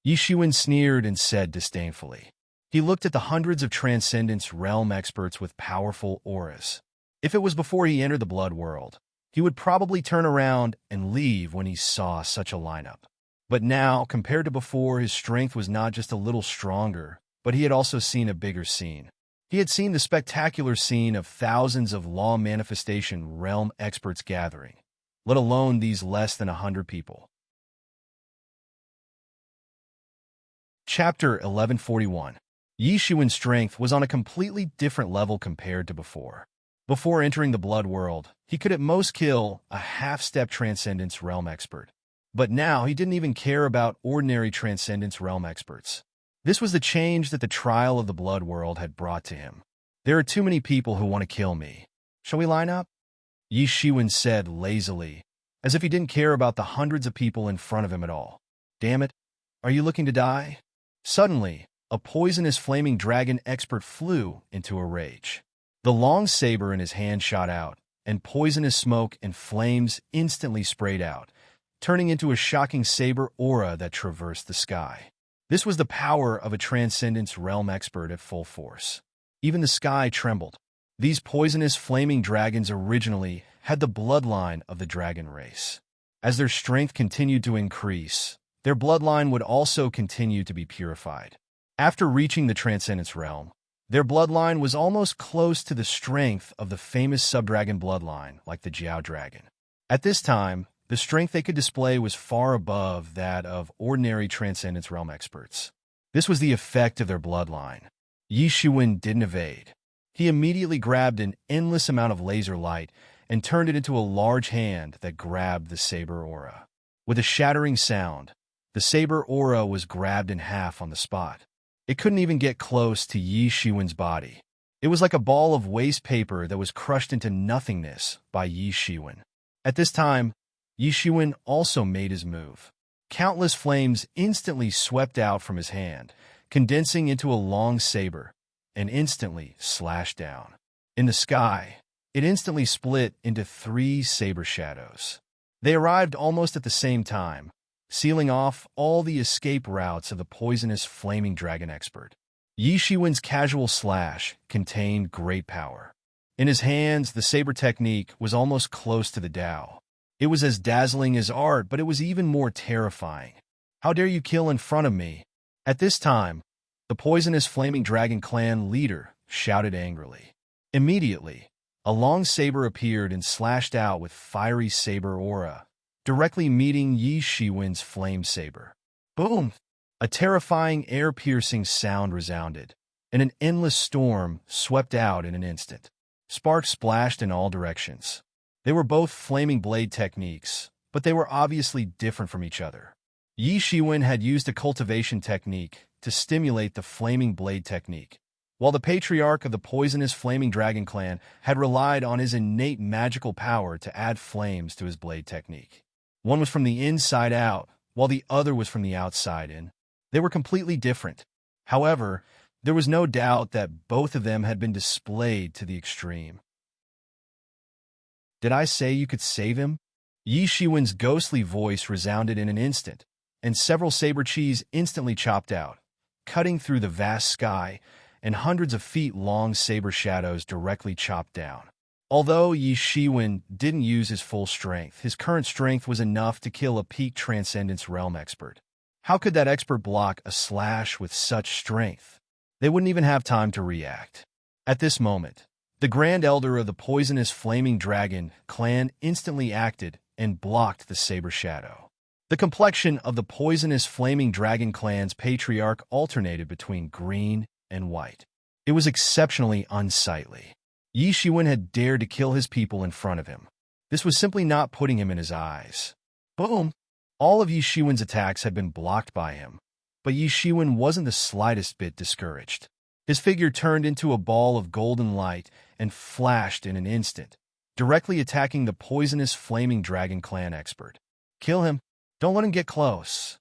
Yi Shiwen sneered and said disdainfully. He looked at the hundreds of Transcendence Realm experts with powerful auras. If it was before he entered the Blood World, he would probably turn around and leave when he saw such a lineup. But now, compared to before, his strength was not just a little stronger, but he had also seen a bigger scene. He had seen the spectacular scene of thousands of Law Manifestation Realm experts gathering, let alone these less than 100 people. Chapter 1141. Yi Shiwen's strength was on a completely different level compared to before. Before entering the Blood World, he could at most kill a half-step Transcendence Realm expert. But now he didn't even care about ordinary Transcendence Realm experts. This was the change that the trial of the Blood World had brought to him. "There are too many people who want to kill me. Shall we line up?" Yi Shiwen said lazily, as if he didn't care about the hundreds of people in front of him at all. "Damn it, are you looking to die?" Suddenly, a poisonous Flaming Dragon expert flew into a rage. The long saber in his hand shot out, and poisonous smoke and flames instantly sprayed out, turning into a shocking saber aura that traversed the sky. This was the power of a Transcendence Realm expert at full force. Even the sky trembled. These poisonous Flaming Dragons originally had the bloodline of the dragon race. As their strength continued to increase, their bloodline would also continue to be purified. After reaching the Transcendence Realm, their bloodline was almost close to the strength of the famous subdragon bloodline, like the Jiao Dragon. At this time, the strength they could display was far above that of ordinary Transcendence Realm experts. This was the effect of their bloodline. Yi Shiwen didn't evade. He immediately grabbed an endless amount of laser light and turned it into a large hand that grabbed the saber aura. With a shattering sound, the saber aura was grabbed in half on the spot. It couldn't even get close to Yi Shiwen's body. It was like a ball of waste paper that was crushed into nothingness by Yi Shiwen. At this time, Yi Shiwen also made his move. Countless flames instantly swept out from his hand, condensing into a long saber, and instantly slashed down. In the sky, it instantly split into 3 saber shadows. They arrived almost at the same time, sealing off all the escape routes of the poisonous Flaming Dragon expert. Yi Shiwen's casual slash contained great power. In his hands, the saber technique was almost close to the Tao. It was as dazzling as art, but it was even more terrifying. "How dare you kill in front of me?" At this time, the poisonous Flaming Dragon clan leader shouted angrily. Immediately, a long saber appeared and slashed out with fiery saber aura, directly meeting Yi Shiwen's flame saber. Boom! A terrifying, air-piercing sound resounded, and an endless storm swept out in an instant. Sparks splashed in all directions. They were both flaming blade techniques, but they were obviously different from each other. Yi Shiwen had used a cultivation technique to stimulate the flaming blade technique, while the patriarch of the poisonous Flaming Dragon clan had relied on his innate magical power to add flames to his blade technique. One was from the inside out, while the other was from the outside in. They were completely different. However, there was no doubt that both of them had been displayed to the extreme. "Did I say you could save him?" Yi Shiwen's ghostly voice resounded in an instant, and several saber cheese instantly chopped out, cutting through the vast sky, and hundreds of feet-long saber shadows directly chopped down. Although Yi Shiwen didn't use his full strength, his current strength was enough to kill a peak Transcendence Realm expert. How could that expert block a slash with such strength? They wouldn't even have time to react. At this moment, the Grand Elder of the poisonous Flaming Dragon clan instantly acted and blocked the saber shadow. The complexion of the poisonous flaming dragon clan's patriarch alternated between green and white. It was exceptionally unsightly. Yi Shiwen had dared to kill his people in front of him. This was simply not putting him in his eyes. Boom! All of Yi Shiwen's attacks had been blocked by him, but Yi Shiwen wasn't the slightest bit discouraged. His figure turned into a ball of golden light and flashed in an instant, directly attacking the poisonous flaming dragon clan expert. Kill him. Don't let him get close.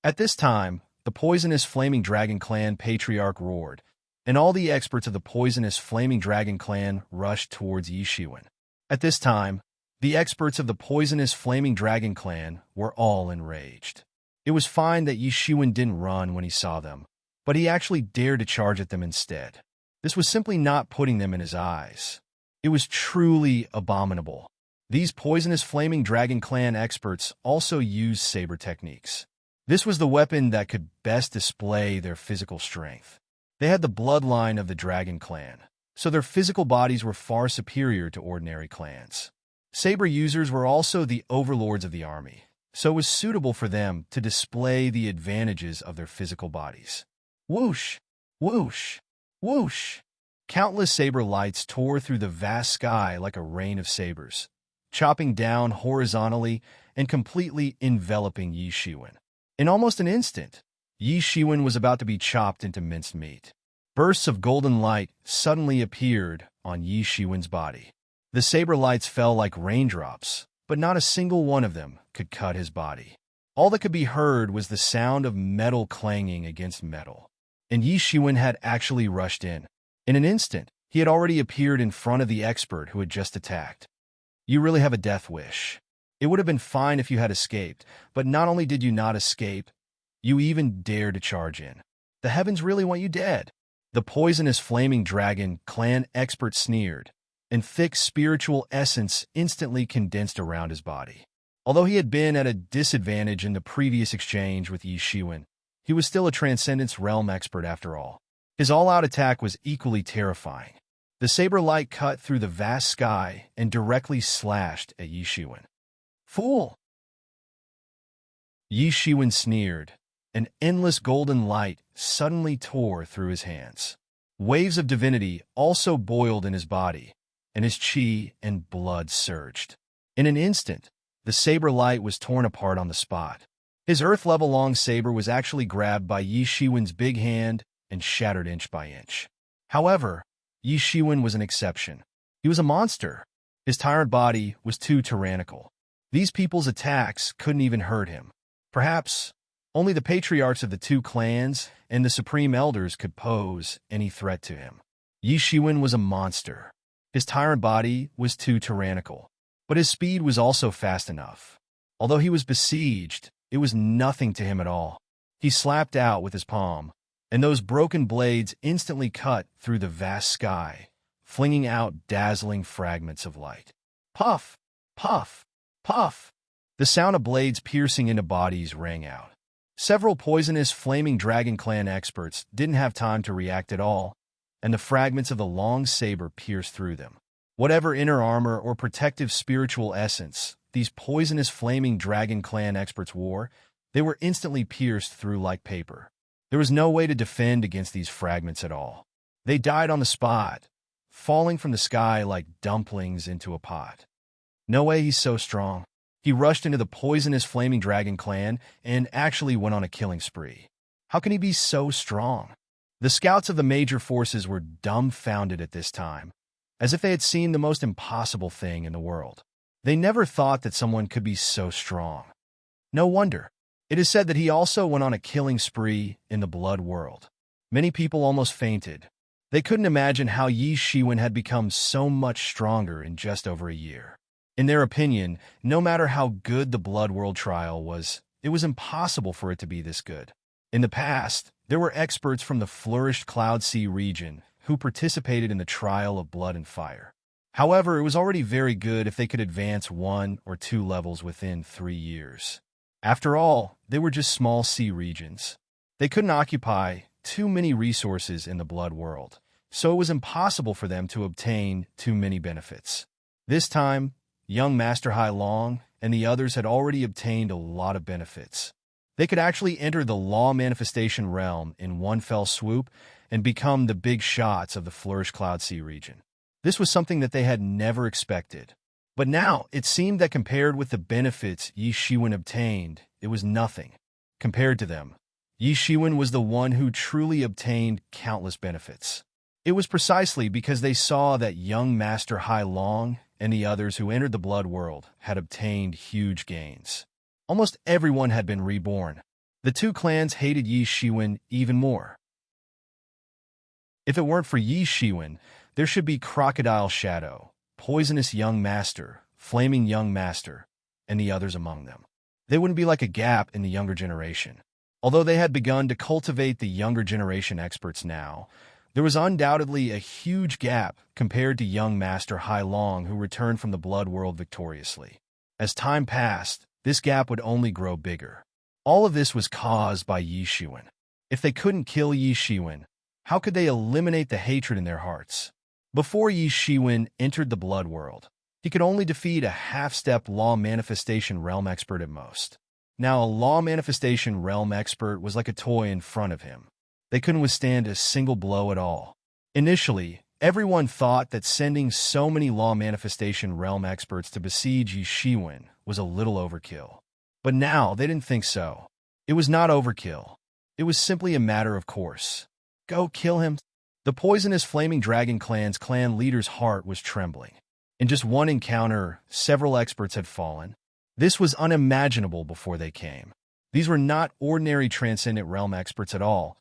At this time, the poisonous flaming dragon clan patriarch roared, and all the experts of the poisonous flaming dragon clan rushed towards Yi Shiwen. At this time, the experts of the poisonous flaming dragon clan were all enraged. It was fine that Yi Shiwen didn't run when he saw them, but he actually dared to charge at them instead. This was simply not putting them in his eyes. It was truly abominable. These poisonous flaming dragon clan experts also used saber techniques. This was the weapon that could best display their physical strength. They had the bloodline of the dragon clan, so their physical bodies were far superior to ordinary clans. Saber users were also the overlords of the army, so it was suitable for them to display the advantages of their physical bodies. Whoosh! Whoosh! Whoosh! Countless saber lights tore through the vast sky like a rain of sabers, chopping down horizontally and completely enveloping Yi Shiwen. In almost an instant, Yi Shiwen was about to be chopped into minced meat. Bursts of golden light suddenly appeared on Yi Shiwen's body. The saber lights fell like raindrops, but not a single one of them could cut his body. All that could be heard was the sound of metal clanging against metal. And Yi Shiwen had actually rushed in. In an instant, he had already appeared in front of the expert who had just attacked. You really have a death wish. It would have been fine if you had escaped, but not only did you not escape, you even dared to charge in. The heavens really want you dead. The poisonous flaming dragon clan expert sneered, and thick spiritual essence instantly condensed around his body. Although he had been at a disadvantage in the previous exchange with Yi Shiwen, he was still a Transcendence Realm expert after all. His all-out attack was equally terrifying. The saber light cut through the vast sky and directly slashed at Yi Shiwen. Fool! Yi Shiwen sneered. An endless golden light suddenly tore through his hands. Waves of divinity also boiled in his body, and his chi and blood surged. In an instant, the saber light was torn apart on the spot. His earth-level long saber was actually grabbed by Yi Shiwen's big hand and shattered inch by inch. However, Yi Shiwen was an exception. He was a monster. His tired body was too tyrannical. These people's attacks couldn't even hurt him. Perhaps only the patriarchs of the two clans and the supreme elders could pose any threat to him. Yi Shiwen was a monster. His tyrant body was too tyrannical, but his speed was also fast enough. Although he was besieged, it was nothing to him at all. He slapped out with his palm, and those broken blades instantly cut through the vast sky, flinging out dazzling fragments of light. Puff! Puff! Puff! The sound of blades piercing into bodies rang out. Several poisonous flaming dragon clan experts didn't have time to react at all, and the fragments of the long saber pierced through them. Whatever inner armor or protective spiritual essence these poisonous flaming dragon clan experts wore, they were instantly pierced through like paper. There was no way to defend against these fragments at all. They died on the spot, falling from the sky like dumplings into a pot. No way, he's so strong. He rushed into the poisonous flaming dragon clan and actually went on a killing spree. How can he be so strong? The scouts of the major forces were dumbfounded at this time, as if they had seen the most impossible thing in the world. They never thought that someone could be so strong. No wonder. It is said that he also went on a killing spree in the blood world. Many people almost fainted. They couldn't imagine how Yi Shiwen had become so much stronger in just over a year. In their opinion, no matter how good the blood world trial was, it was impossible for it to be this good. In the past, there were experts from the flourished Cloud Sea region who participated in the trial of blood and fire. However, it was already very good if they could advance 1 or 2 levels within 3 years. After all, they were just small sea regions. They couldn't occupy too many resources in the blood world, so it was impossible for them to obtain too many benefits. This time, young Master Hai Long and the others had already obtained a lot of benefits. They could actually enter the law manifestation realm in one fell swoop and become the big shots of the Flourish Cloud Sea region. This was something that they had never expected. But now, it seemed that compared with the benefits Yi Shiwen obtained, it was nothing. Compared to them, Yi Shiwen was the one who truly obtained countless benefits. It was precisely because they saw that young Master Hai Long and the others who entered the Blood World had obtained huge gains. Almost everyone had been reborn. The two clans hated Yi Shiwen even more. If it weren't for Yi Shiwen, there should be Crocodile Shadow, Poisonous Young Master, Flaming Young Master, and the others among them. They wouldn't be like a gap in the younger generation. Although they had begun to cultivate the younger generation experts now, there was undoubtedly a huge gap compared to young Master Hai Long who returned from the Blood World victoriously. As time passed, this gap would only grow bigger. All of this was caused by Yi Shiwen. If they couldn't kill Yi Shiwen, how could they eliminate the hatred in their hearts? Before Yi Shiwen entered the Blood World, he could only defeat a half-step Law Manifestation Realm expert at most. Now, a Law Manifestation Realm expert was like a toy in front of him. They couldn't withstand a single blow at all. Initially, everyone thought that sending so many Law Manifestation Realm experts to besiege Yi Shiwen was a little overkill. But now, they didn't think so. It was not overkill. It was simply a matter of course. Go kill him. The poisonous Flaming Dragon Clan's clan leader's heart was trembling. In just one encounter, several experts had fallen. This was unimaginable before they came. These were not ordinary Transcendent Realm experts at all,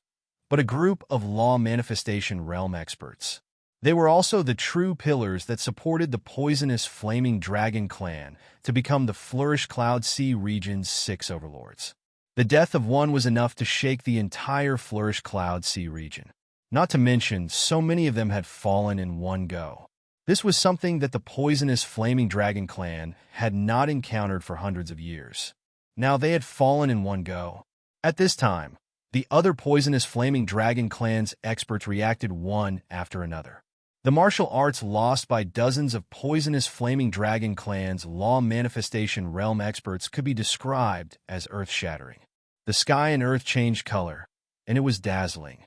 but a group of Law Manifestation Realm experts. They were also the true pillars that supported the poisonous Flaming Dragon Clan to become the Flourish Cloud Sea region's 6 overlords. The death of one was enough to shake the entire Flourish Cloud Sea region. Not to mention, so many of them had fallen in one go. This was something that the poisonous Flaming Dragon Clan had not encountered for hundreds of years. Now they had fallen in one go. At this time, the other poisonous Flaming Dragon Clan's experts reacted one after another. The martial arts lost by dozens of poisonous Flaming Dragon Clan's Law Manifestation Realm experts could be described as earth-shattering. The sky and earth changed color, and it was dazzling.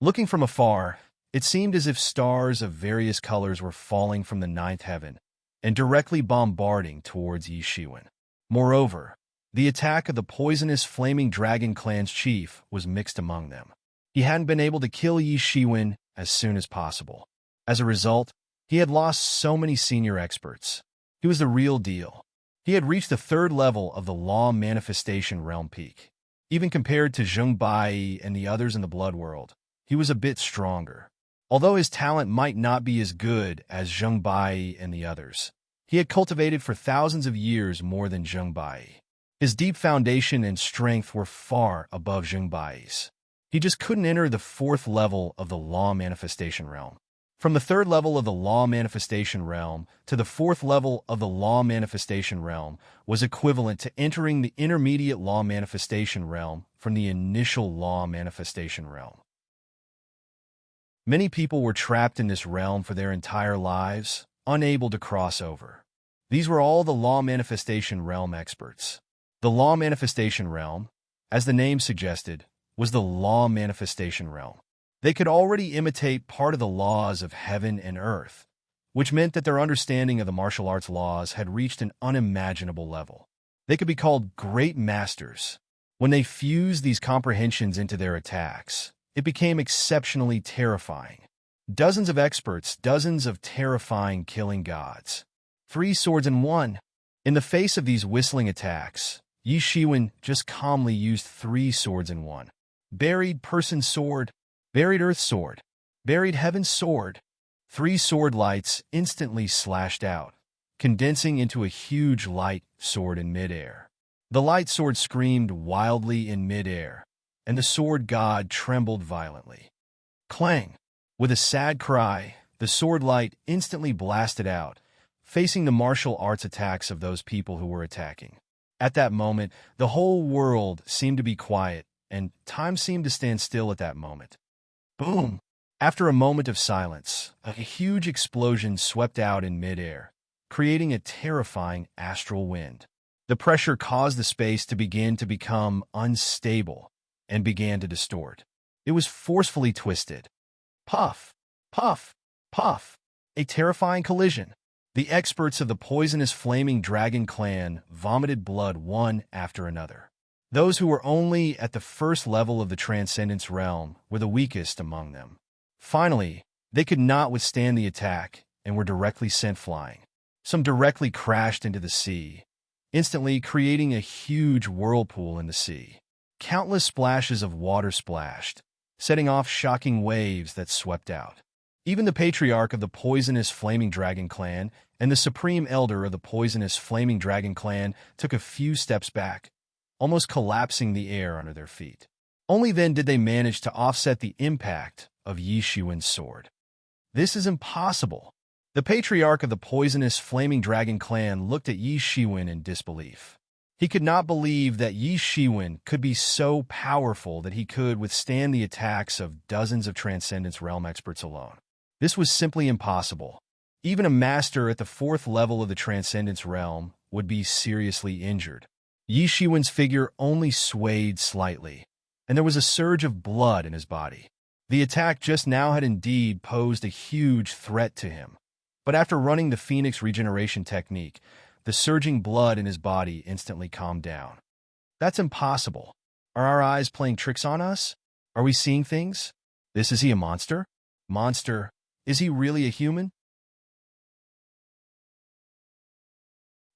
Looking from afar, it seemed as if stars of various colors were falling from the ninth heaven and directly bombarding towards Yi Shiwen. Moreover, the attack of the poisonous Flaming Dragon Clan's chief was mixed among them. He hadn't been able to kill Yi Shiwen as soon as possible. As a result, he had lost so many senior experts. He was the real deal. He had reached the 3rd level of the Law Manifestation Realm peak. Even compared to Zheng Bai and the others in the Blood World, he was a bit stronger. Although his talent might not be as good as Zheng Bai and the others, he had cultivated for thousands of years more than Zheng Bai. His deep foundation and strength were far above Zheng Bai's. He just couldn't enter the 4th level of the Law Manifestation Realm. From the 3rd level of the Law Manifestation Realm to the 4th level of the Law Manifestation Realm was equivalent to entering the intermediate Law Manifestation Realm from the initial Law Manifestation Realm. Many people were trapped in this realm for their entire lives, unable to cross over. These were all the Law Manifestation Realm experts. The Law Manifestation Realm, as the name suggested, was the Law Manifestation Realm. They could already imitate part of the laws of heaven and earth, which meant that their understanding of the martial arts laws had reached an unimaginable level. They could be called great masters. When they fused these comprehensions into their attacks, it became exceptionally terrifying. Dozens of experts, dozens of terrifying killing gods. 3 swords in one. In the face of these whistling attacks, Yi Shiwen just calmly used 3 swords in one. Buried person sword, buried earth sword, buried heaven sword. 3 sword lights instantly slashed out, condensing into a huge light sword in midair. The light sword screamed wildly in midair, and the sword god trembled violently. Clang! With a sad cry, the sword light instantly blasted out, facing the martial arts attacks of those people who were attacking. At that moment, the whole world seemed to be quiet, and time seemed to stand still at that moment. Boom! After a moment of silence, a huge explosion swept out in midair, creating a terrifying astral wind. The pressure caused the space to begin to become unstable and began to distort. It was forcefully twisted. Puff, puff, puff. A terrifying collision. The experts of the poisonous flaming dragon clan vomited blood one after another. Those who were only at the first level of the transcendence realm were the weakest among them. Finally, they could not withstand the attack and were directly sent flying. Some directly crashed into the sea, instantly creating a huge whirlpool in the sea. Countless splashes of water splashed, setting off shocking waves that swept out. Even the patriarch of the poisonous flaming dragon clan and the supreme elder of the poisonous flaming dragon clan took a few steps back, almost collapsing the air under their feet. Only then did they manage to offset the impact of Yi Shiwen's sword. This is impossible. The patriarch of the poisonous flaming dragon clan looked at Yi Shiwen in disbelief. He could not believe that Yi Shiwen could be so powerful that he could withstand the attacks of dozens of Transcendence Realm experts alone. This was simply impossible. Even a master at the fourth level of the Transcendence Realm would be seriously injured. Yi Shiwen's figure only swayed slightly, and there was a surge of blood in his body. The attack just now had indeed posed a huge threat to him. But after running the Phoenix regeneration technique, the surging blood in his body instantly calmed down. That's impossible. Are our eyes playing tricks on us? Are we seeing things? Is he a monster? Monster? Is he really a human?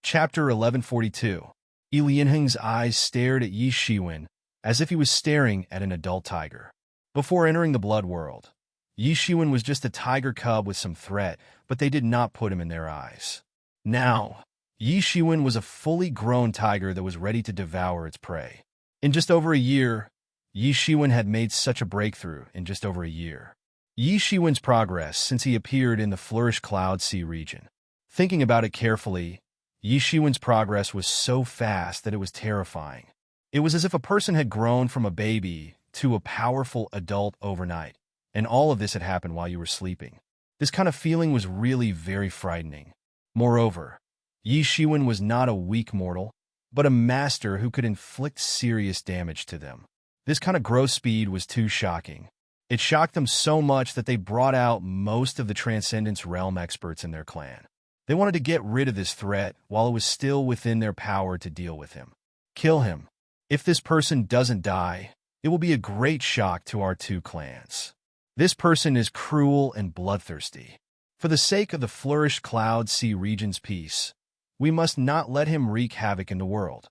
Chapter 1142. Li Yanheng's eyes stared at Yi Shiwen as if he was staring at an adult tiger. Before entering the blood world, Yi Shiwen was just a tiger cub with some threat, but they did not put him in their eyes. Now, Yi Shiwen was a fully grown tiger that was ready to devour its prey. In just over a year, Yi Shiwen had made such a breakthrough in just over a year. Yi Shiwen's progress since he appeared in the Flourish Cloud Sea region. Thinking about it carefully, Yi Shiwen's progress was so fast that it was terrifying. It was as if a person had grown from a baby to a powerful adult overnight, and all of this had happened while you were sleeping. This kind of feeling was really very frightening. Moreover, Yi Shiwen was not a weak mortal, but a master who could inflict serious damage to them. This kind of growth speed was too shocking. It shocked them so much that they brought out most of the Transcendence Realm experts in their clan. They wanted to get rid of this threat while it was still within their power to deal with him. Kill him. If this person doesn't die, it will be a great shock to our two clans. This person is cruel and bloodthirsty. For the sake of the Flourished Cloud Sea region's peace, we must not let him wreak havoc in the world.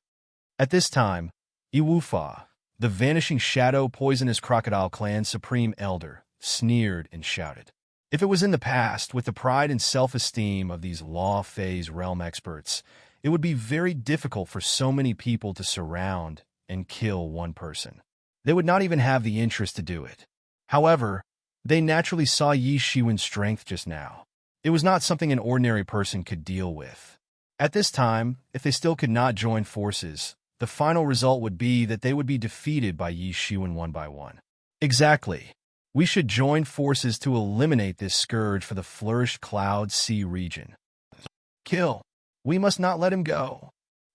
At this time, Iwufa, the Vanishing Shadow Poisonous Crocodile Clan's supreme elder, sneered and shouted. If it was in the past, with the pride and self-esteem of these Law Phase realm experts, it would be very difficult for so many people to surround and kill one person. They would not even have the interest to do it. However, they naturally saw Yi Shiwen's strength just now. It was not something an ordinary person could deal with. At this time, if they still could not join forces, the final result would be that they would be defeated by Yi Shiwen one by one. Exactly. We should join forces to eliminate this scourge for the Flourished Cloud Sea region. Kill. We must not let him go.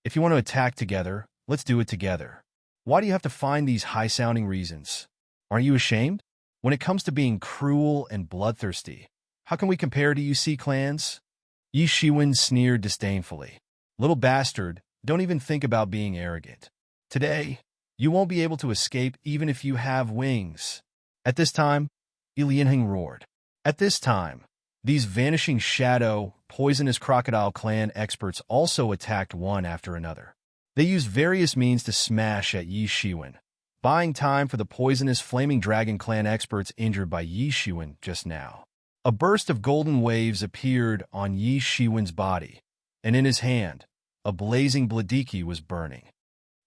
If you want to attack together, let's do it together. Why do you have to find these high-sounding reasons? Aren't you ashamed? When it comes to being cruel and bloodthirsty, how can we compare to UC clans? Yi Shiwen sneered disdainfully. Little bastard, don't even think about being arrogant. Today, you won't be able to escape even if you have wings. At this time, Ilianheng roared. At this time, these Vanishing Shadow, Poisonous Crocodile clan experts also attacked one after another. They used various means to smash at Yi Shiwen, buying time for the Poisonous Flaming Dragon clan experts injured by Yi Shiwen just now. A burst of golden waves appeared on Yi Shiwen's body, and in his hand, a blazing bladiki was burning.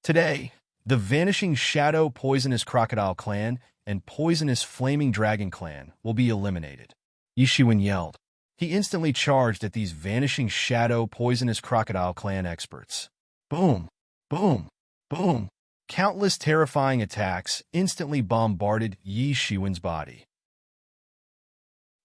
Today, the Vanishing Shadow Poisonous Crocodile clan and Poisonous Flaming Dragon clan will be eliminated. Yi Shiwen yelled. He instantly charged at these Vanishing Shadow Poisonous Crocodile clan experts. Boom! Boom! Boom! Countless terrifying attacks instantly bombarded Yi Shiwen's body.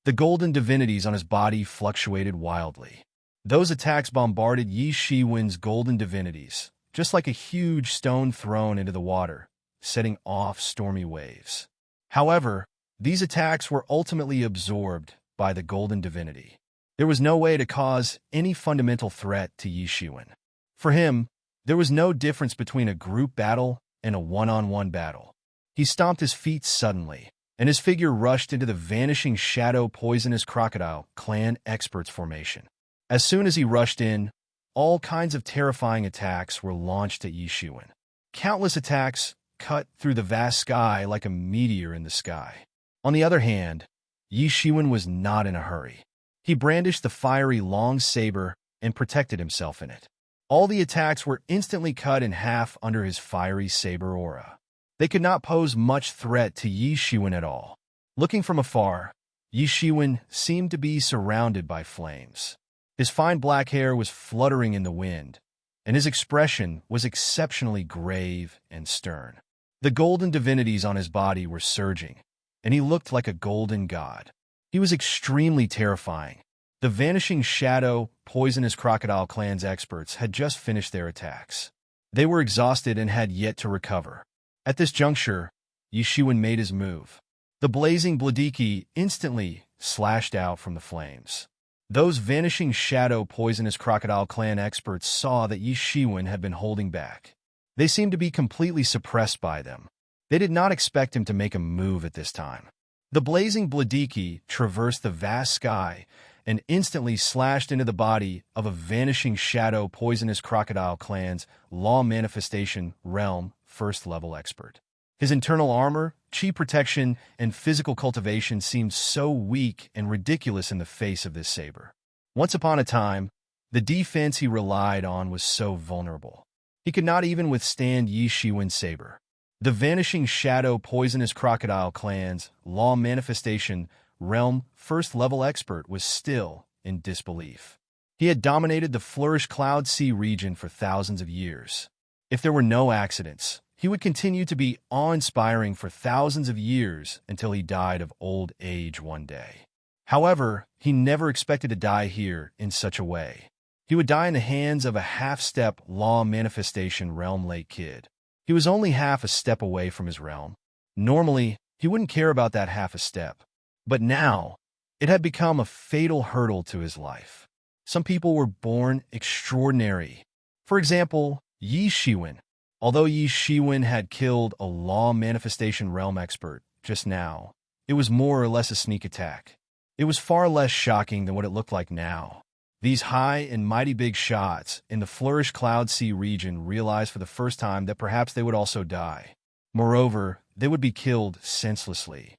The golden divinities on his body fluctuated wildly. Those attacks bombarded Yi Shiwen's golden divinities, just like a huge stone thrown into the water, setting off stormy waves. However, these attacks were ultimately absorbed by the golden divinity. There was no way to cause any fundamental threat to Yi Shiwen. For him, there was no difference between a group battle and a one-on-one battle. He stomped his feet suddenly, and his figure rushed into the vanishing shadow poisonous crocodile clan experts formation. As soon as he rushed in, all kinds of terrifying attacks were launched at Yi Shiwen. Countless attacks cut through the vast sky like a meteor in the sky. On the other hand, Yi Shiwen was not in a hurry. He brandished the fiery long saber and protected himself in it. All the attacks were instantly cut in half under his fiery saber aura. They could not pose much threat to Yi Shiwen at all. Looking from afar, Yi Shiwen seemed to be surrounded by flames. His fine black hair was fluttering in the wind, and his expression was exceptionally grave and stern. The golden divinities on his body were surging, and he looked like a golden god. He was extremely terrifying. The vanishing shadow, poisonous crocodile clan's experts had just finished their attacks. They were exhausted and had yet to recover. At this juncture, Yi Shiwen made his move. The blazing bladiki instantly slashed out from the flames. Those vanishing shadow poisonous crocodile clan experts saw that Yi Shiwen had been holding back. They seemed to be completely suppressed by them. They did not expect him to make a move at this time. The blazing bladiki traversed the vast sky and instantly slashed into the body of a vanishing shadow poisonous crocodile clan's law manifestation realm first-level expert. His internal armor, chi protection, and physical cultivation seemed so weak and ridiculous in the face of this saber. Once upon a time, the defense he relied on was so vulnerable. He could not even withstand Yi Shiwen's saber. The vanishing shadow poisonous crocodile clan's law manifestation realm first-level expert was still in disbelief. He had dominated the Flourish Cloud Sea region for thousands of years. If there were no accidents, he would continue to be awe-inspiring for thousands of years until he died of old age one day. However, he never expected to die here in such a way. He would die in the hands of a half-step law manifestation realm late kid. He was only half a step away from his realm. Normally, he wouldn't care about that half a step. But now, it had become a fatal hurdle to his life. Some people were born extraordinary. For example, Yi Shiwen. Although Yi Shiwen had killed a law manifestation realm expert just now, it was more or less a sneak attack. It was far less shocking than what it looked like now. These high and mighty big shots in the Flourish Cloud Sea region realized for the first time that perhaps they would also die. Moreover, they would be killed senselessly.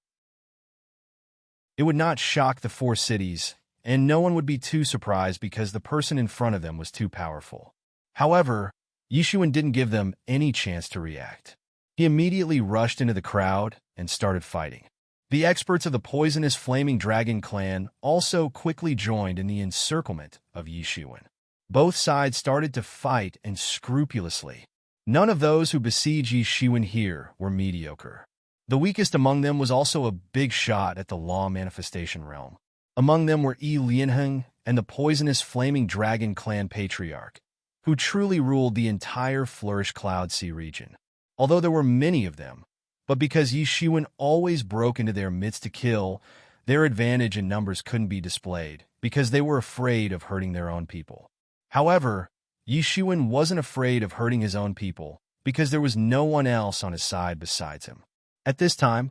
It would not shock the four cities, and no one would be too surprised because the person in front of them was too powerful. However, Yi Shiwen didn't give them any chance to react. He immediately rushed into the crowd and started fighting. The experts of the poisonous Flaming Dragon clan also quickly joined in the encirclement of Yi Shiwen. Both sides started to fight and scrupulously. None of those who besieged Yi Shiwen here were mediocre. The weakest among them was also a big shot at the law manifestation realm. Among them were Yi Lianheng and the poisonous Flaming Dragon clan patriarch, who truly ruled the entire Flourish Cloud Sea region. Although there were many of them, but because Yi Shiwen always broke into their midst to kill, their advantage in numbers couldn't be displayed, because they were afraid of hurting their own people. However, Yi Shiwen wasn't afraid of hurting his own people, because there was no one else on his side besides him. At this time,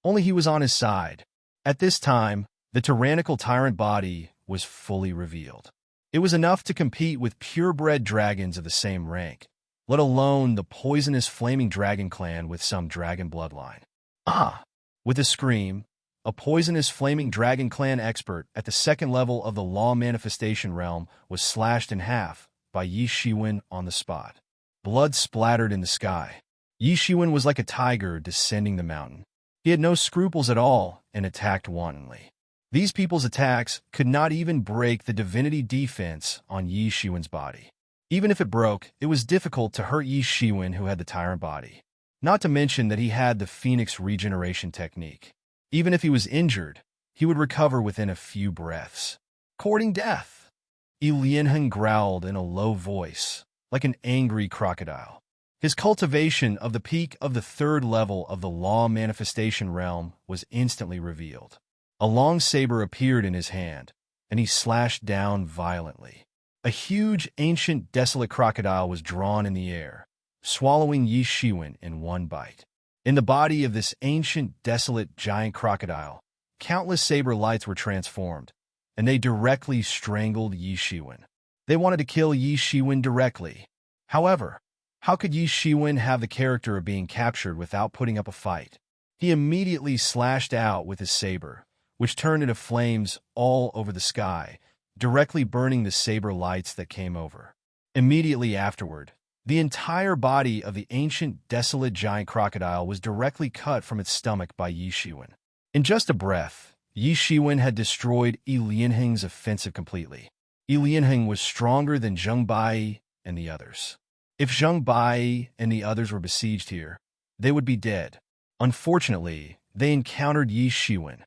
only he was on his side. At this time, the tyrannical tyrant body was fully revealed. It was enough to compete with purebred dragons of the same rank, let alone the poisonous Flaming Dragon clan with some dragon bloodline. Ah! With a scream, a poisonous Flaming Dragon clan expert at the second level of the law manifestation realm was slashed in half by Yi Shiwen on the spot. Blood splattered in the sky. Yi Shiwen was like a tiger descending the mountain. He had no scruples at all and attacked wantonly. These people's attacks could not even break the divinity defense on Yi Shiwen's body. Even if it broke, it was difficult to hurt Yi Shiwen, who had the tyrant body. Not to mention that he had the Phoenix regeneration technique. Even if he was injured, he would recover within a few breaths. Courting death. Yi Lianheng growled in a low voice, like an angry crocodile. His cultivation of the peak of the third level of the law manifestation realm was instantly revealed. A long saber appeared in his hand, and he slashed down violently. A huge, ancient, desolate crocodile was drawn in the air, swallowing Yi Shiwen in one bite. In the body of this ancient, desolate, giant crocodile, countless saber lights were transformed, and they directly strangled Yi Shiwen. They wanted to kill Yi Shiwen directly. However, how could Yi Shiwen have the character of being captured without putting up a fight? He immediately slashed out with his saber, which turned into flames all over the sky, directly burning the saber lights that came over. Immediately afterward, the entire body of the ancient, desolate giant crocodile was directly cut from its stomach by Yi Shiwen. In just a breath, Yi Shiwen had destroyed Yi Lianheng's offensive completely. Yi Lianheng was stronger than Zheng Bai and the others. If Zheng Bai and the others were besieged here, they would be dead. Unfortunately, they encountered Yi Shiwen.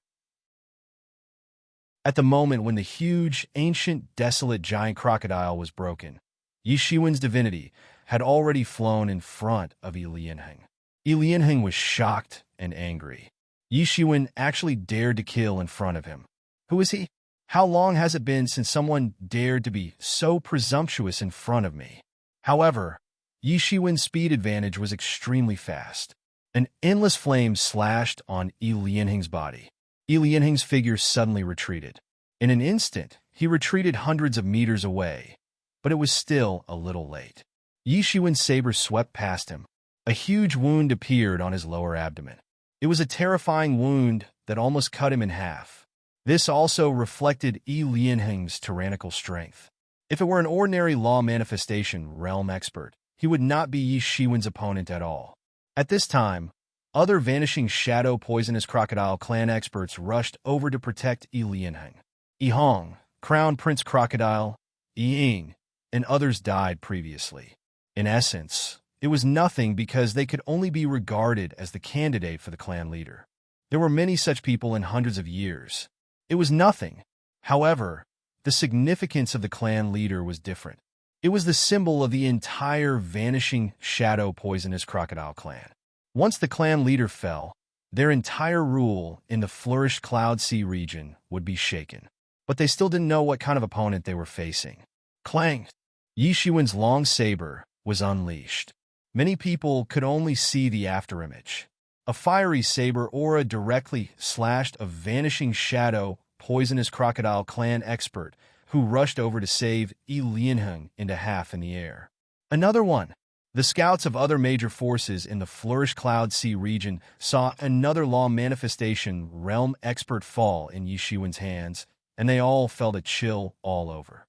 At the moment when the huge, ancient, desolate giant crocodile was broken, Yi Shiwen's divinity had already flown in front of Yi Lianheng. Yi Lianheng was shocked and angry. Yi Shiwen actually dared to kill in front of him. Who is he? How long has it been since someone dared to be so presumptuous in front of me? However, Yi Shiwen's speed advantage was extremely fast. An endless flame slashed on Yi Lianheng's body. Yi Lianheng's figure suddenly retreated. In an instant, he retreated hundreds of meters away, but it was still a little late. Yi Shiwen's saber swept past him. A huge wound appeared on his lower abdomen. It was a terrifying wound that almost cut him in half. This also reflected Yi Lianheng's tyrannical strength. If it were an ordinary law manifestation realm expert, he would not be Yi Shiwen's opponent at all. At this time, other Vanishing Shadow Poisonous Crocodile clan experts rushed over to protect Yi Lianheng. Yi Hong, Crown Prince Crocodile, Yi Ying, and others died previously. In essence, it was nothing because they could only be regarded as the candidate for the clan leader. There were many such people in hundreds of years. It was nothing. However, the significance of the clan leader was different. It was the symbol of the entire Vanishing Shadow Poisonous Crocodile clan. Once the clan leader fell, their entire rule in the Flourished Cloud Sea region would be shaken. But they still didn't know what kind of opponent they were facing. Clang! Yi Shiwen's long saber was unleashed. Many people could only see the afterimage. A fiery saber aura directly slashed a Vanishing Shadow Poisonous Crocodile clan expert who rushed over to save Yi Lianheng into half in the air. Another one. The scouts of other major forces in the Flourished Cloud Sea region saw another law manifestation realm expert fall in Yi Shiwen's hands, and they all felt a chill all over.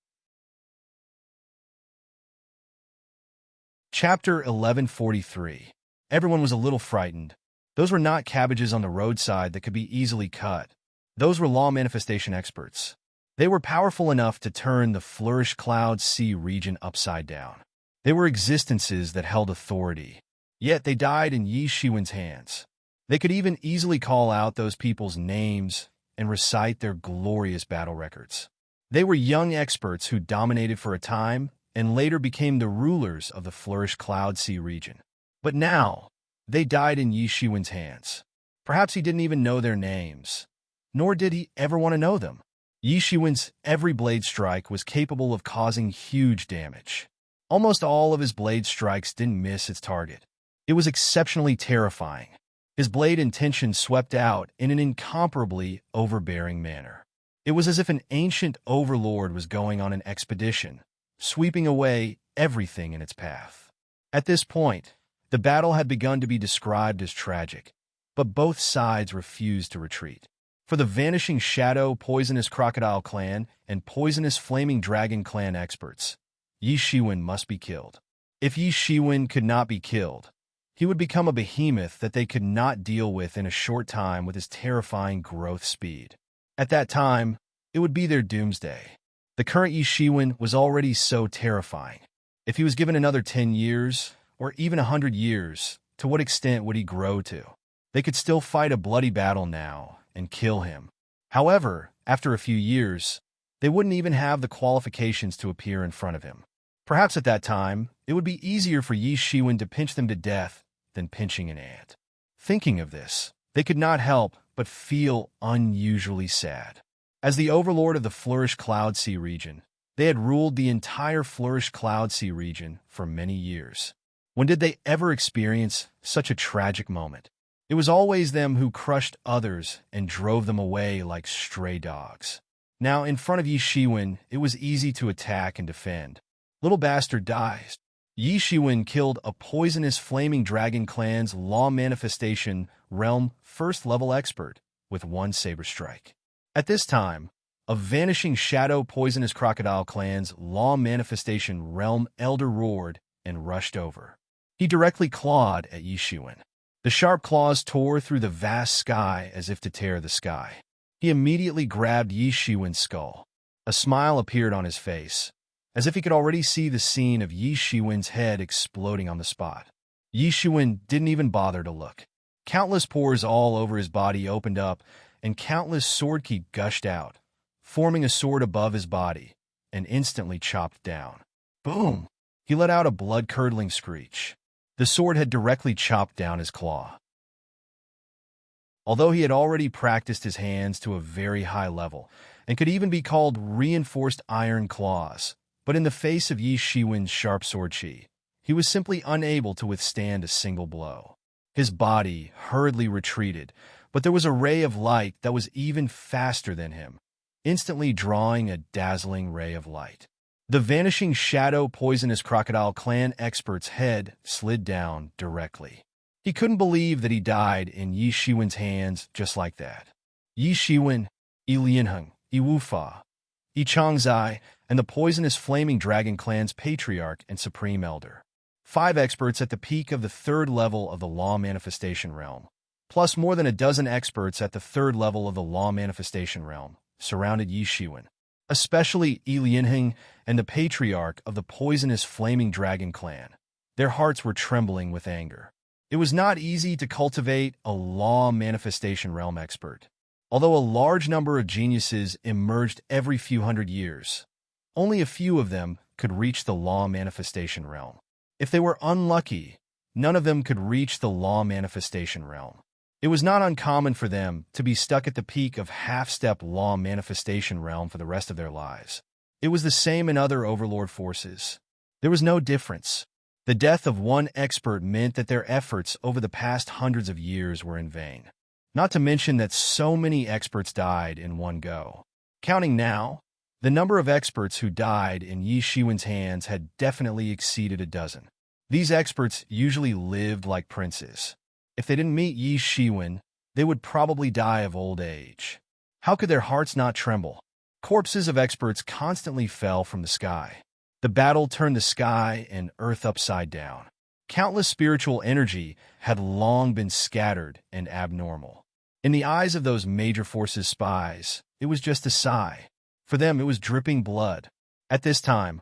Chapter 1143. Everyone was a little frightened. Those were not cabbages on the roadside that could be easily cut. Those were law manifestation experts. They were powerful enough to turn the Flourished Cloud Sea region upside down. They were existences that held authority. Yet they died in Yi Shiwen's hands. They could even easily call out those people's names and recite their glorious battle records. They were young experts who dominated for a time and later became the rulers of the Flourished Cloud Sea region. But now, they died in Yi Shiwen's hands. Perhaps he didn't even know their names, nor did he ever want to know them. Yi Shiwen's every blade strike was capable of causing huge damage. Almost all of his blade strikes didn't miss its target. It was exceptionally terrifying. His blade intention swept out in an incomparably overbearing manner. It was as if an ancient overlord was going on an expedition, sweeping away everything in its path. At this point, the battle had begun to be described as tragic, but both sides refused to retreat. For the Vanishing Shadow Poisonous Crocodile clan and Poisonous Flaming Dragon clan experts, Yi Shiwen must be killed. If Yi Shiwen could not be killed, he would become a behemoth that they could not deal with in a short time with his terrifying growth speed. At that time, it would be their doomsday. The current Yi Shiwen was already so terrifying. If he was given another 10 years, or even 100 years, to what extent would he grow to? They could still fight a bloody battle now and kill him. However, after a few years, They wouldn't even have the qualifications to appear in front of him. Perhaps at that time, it would be easier for Yi Shiwen to pinch them to death than pinching an ant. Thinking of this, they could not help but feel unusually sad. As the overlord of the Flourish Cloud Sea region, they had ruled the entire Flourish Cloud Sea region for many years. When did they ever experience such a tragic moment? It was always them who crushed others and drove them away like stray dogs. Now, in front of Yi Shiwen, it was easy to attack and defend. Little bastard dies. Yi Shiwen killed a poisonous flaming dragon clan's law manifestation realm first-level expert with one saber strike. At this time, a vanishing shadow poisonous crocodile clan's law manifestation realm elder roared and rushed over. He directly clawed at Yi Shiwen. The sharp claws tore through the vast sky as if to tear the sky. He immediately grabbed Yi Shiwen's skull. A smile appeared on his face, as if he could already see the scene of Yi Shiwen's head exploding on the spot. Yi Shiwen didn't even bother to look. Countless pores all over his body opened up, and countless sword ki gushed out, forming a sword above his body, and instantly chopped down. Boom! He let out a blood-curdling screech. The sword had directly chopped down his claw. Although he had already practiced his hands to a very high level, and could even be called reinforced iron claws, but in the face of Yi Shiwen's sharp sword chi, he was simply unable to withstand a single blow. His body hurriedly retreated, but there was a ray of light that was even faster than him, instantly drawing a dazzling ray of light. The vanishing shadow poisonous crocodile clan expert's head slid down directly. He couldn't believe that he died in Yi Shiwen's hands just like that. Yi Shiwen, Yi Lianheng, Yi Wufa, Yi Changzai, and the poisonous flaming dragon clan's patriarch and supreme elder. 5 experts at the peak of the 3rd level of the law manifestation realm, plus more than a dozen experts at the 3rd level of the law manifestation realm, surrounded Yi Shiwen, especially Yi Lianheng and the patriarch of the poisonous flaming dragon clan. Their hearts were trembling with anger. It was not easy to cultivate a law manifestation realm expert. Although a large number of geniuses emerged every few hundred years, only a few of them could reach the law manifestation realm. If they were unlucky, none of them could reach the law manifestation realm. It was not uncommon for them to be stuck at the peak of half-step law manifestation realm for the rest of their lives. It was the same in other overlord forces. There was no difference. The death of one expert meant that their efforts over the past hundreds of years were in vain. Not to mention that so many experts died in one go. Counting now, the number of experts who died in Yi Shiwen's hands had definitely exceeded a dozen. These experts usually lived like princes. If they didn't meet Yi Shiwen, they would probably die of old age. How could their hearts not tremble? Corpses of experts constantly fell from the sky. The battle turned the sky and earth upside down. Countless spiritual energy had long been scattered and abnormal. In the eyes of those major forces' spies, it was just a sigh. For them, it was dripping blood. At this time,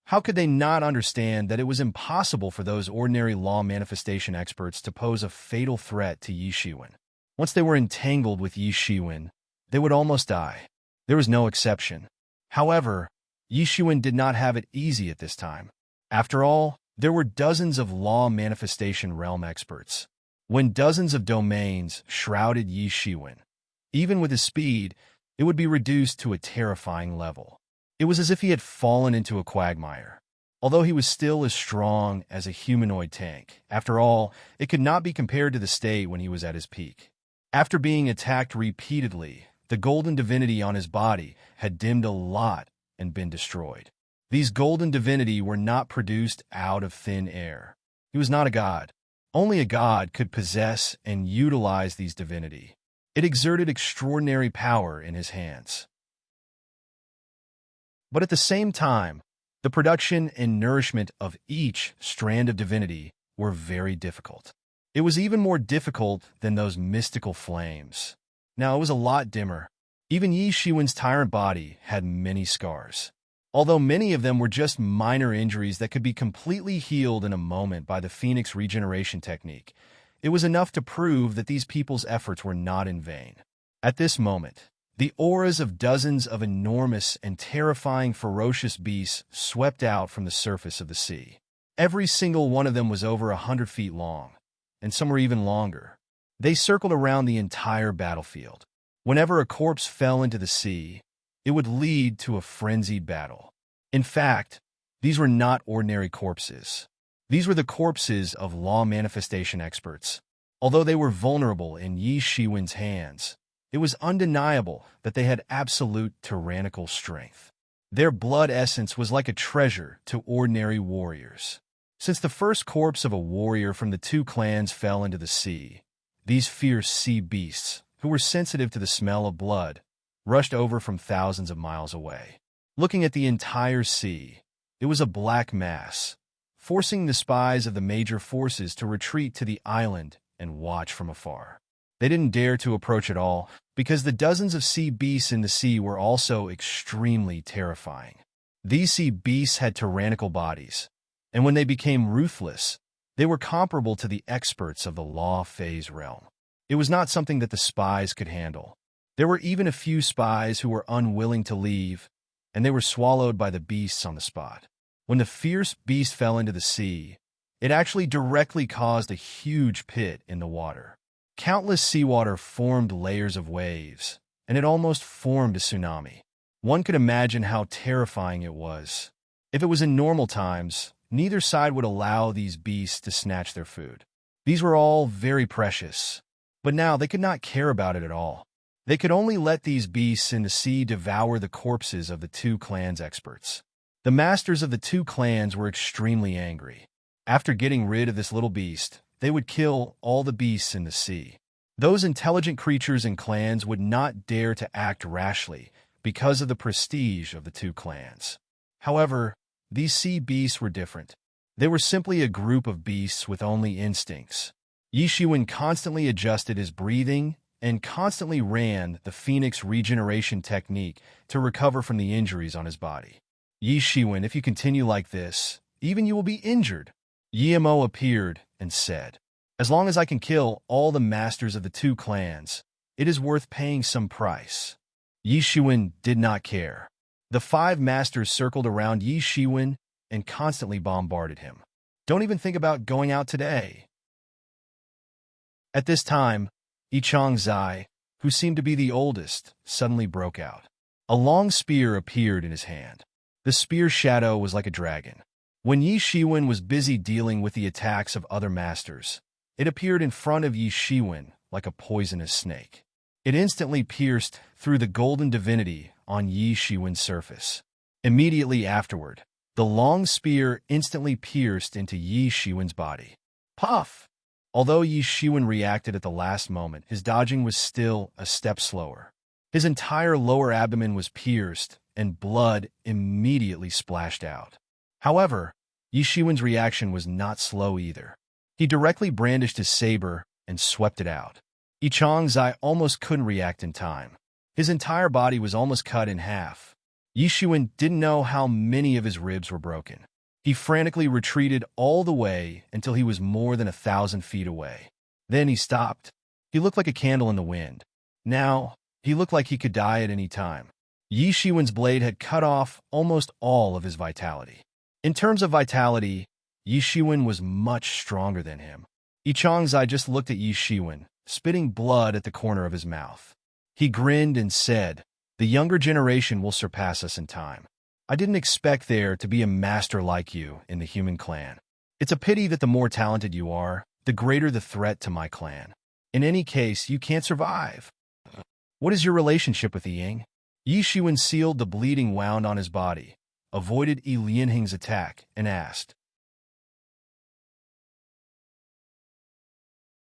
how could they not understand that it was impossible for those ordinary law manifestation experts to pose a fatal threat to Yi Shiwen? Once they were entangled with Yi Shiwen, they would almost die. There was no exception. However, Yi Shiwen did not have it easy at this time. After all, there were dozens of law manifestation realm experts. When dozens of domains shrouded Yi Shiwen, even with his speed, it would be reduced to a terrifying level. It was as if he had fallen into a quagmire. Although he was still as strong as a humanoid tank, after all, it could not be compared to the state when he was at his peak. After being attacked repeatedly, the golden divinity on his body had dimmed a lot and been destroyed. These golden divinity were not produced out of thin air. He was not a god. Only a god could possess and utilize these divinity. It exerted extraordinary power in his hands. But at the same time, the production and nourishment of each strand of divinity were very difficult. It was even more difficult than those mystical flames. Now, it was a lot dimmer. Even Yi Shiwen's tyrant body had many scars. Although many of them were just minor injuries that could be completely healed in a moment by the Phoenix regeneration technique, it was enough to prove that these people's efforts were not in vain. At this moment, The auras of dozens of enormous and terrifying ferocious beasts swept out from the surface of the sea. Every single one of them was over 100 feet long, and some were even longer. They circled around the entire battlefield. Whenever a corpse fell into the sea, it would lead to a frenzied battle. In fact, these were not ordinary corpses. These were the corpses of law manifestation experts. Although they were vulnerable in Yi Shiwen's hands, it was undeniable that they had absolute tyrannical strength. Their blood essence was like a treasure to ordinary warriors. Since the first corpse of a warrior from the two clans fell into the sea, these fierce sea beasts, who were sensitive to the smell of blood, rushed over from thousands of miles away. Looking at the entire sea, it was a black mass, forcing the spies of the major forces to retreat to the island and watch from afar. They didn't dare to approach at all, because the dozens of sea beasts in the sea were also extremely terrifying. These sea beasts had tyrannical bodies, and when they became ruthless, they were comparable to the experts of the law phase realm. It was not something that the spies could handle. There were even a few spies who were unwilling to leave, and they were swallowed by the beasts on the spot. When the fierce beast fell into the sea, it actually directly caused a huge pit in the water. Countless seawater formed layers of waves, and it almost formed a tsunami. One could imagine how terrifying it was. If it was in normal times, neither side would allow these beasts to snatch their food. These were all very precious, but now they could not care about it at all. They could only let these beasts in the sea devour the corpses of the two clans' experts. The masters of the two clans were extremely angry. After getting rid of this little beast, they would kill all the beasts in the sea. Those intelligent creatures and clans would not dare to act rashly because of the prestige of the two clans. However, these sea beasts were different. They were simply a group of beasts with only instincts. Yi Shiwen constantly adjusted his breathing and constantly ran the Phoenix regeneration technique to recover from the injuries on his body. Yi Shiwen, if you continue like this, even you will be injured. Yi Mo appeared and said, "As long as I can kill all the masters of the two clans, it is worth paying some price." Yi Shiwen did not care. The five masters circled around Yi Shiwen and constantly bombarded him. "Don't even think about going out today." At this time, Yichang Zai, who seemed to be the oldest, suddenly broke out. A long spear appeared in his hand. The spear's shadow was like a dragon. When Yi Shiwen was busy dealing with the attacks of other masters, it appeared in front of Yi Shiwen like a poisonous snake. It instantly pierced through the golden divinity on Yi Shiwen's surface. Immediately afterward, the long spear instantly pierced into Yi Shiwen's body. Puff! Although Yi Shiwen reacted at the last moment, his dodging was still a step slower. His entire lower abdomen was pierced, and blood immediately splashed out. However, Yi Shiwen's reaction was not slow either. He directly brandished his saber and swept it out. Yichang Zai almost couldn't react in time. His entire body was almost cut in half. Yi Shiwen didn't know how many of his ribs were broken. He frantically retreated all the way until he was more than 1,000 feet away. Then he stopped. He looked like a candle in the wind. Now, he looked like he could die at any time. Yi Shiwen's blade had cut off almost all of his vitality. In terms of vitality, Yi Shiwen was much stronger than him. Yichang Zai just looked at Yi Shiwen, spitting blood at the corner of his mouth. He grinned and said, "The younger generation will surpass us in time. I didn't expect there to be a master like you in the human clan. It's a pity that the more talented you are, the greater the threat to my clan. In any case, you can't survive." "What is your relationship with Ying?" Yi Shiwen sealed the bleeding wound on his body, avoided Yi Lianheng's attack, and asked.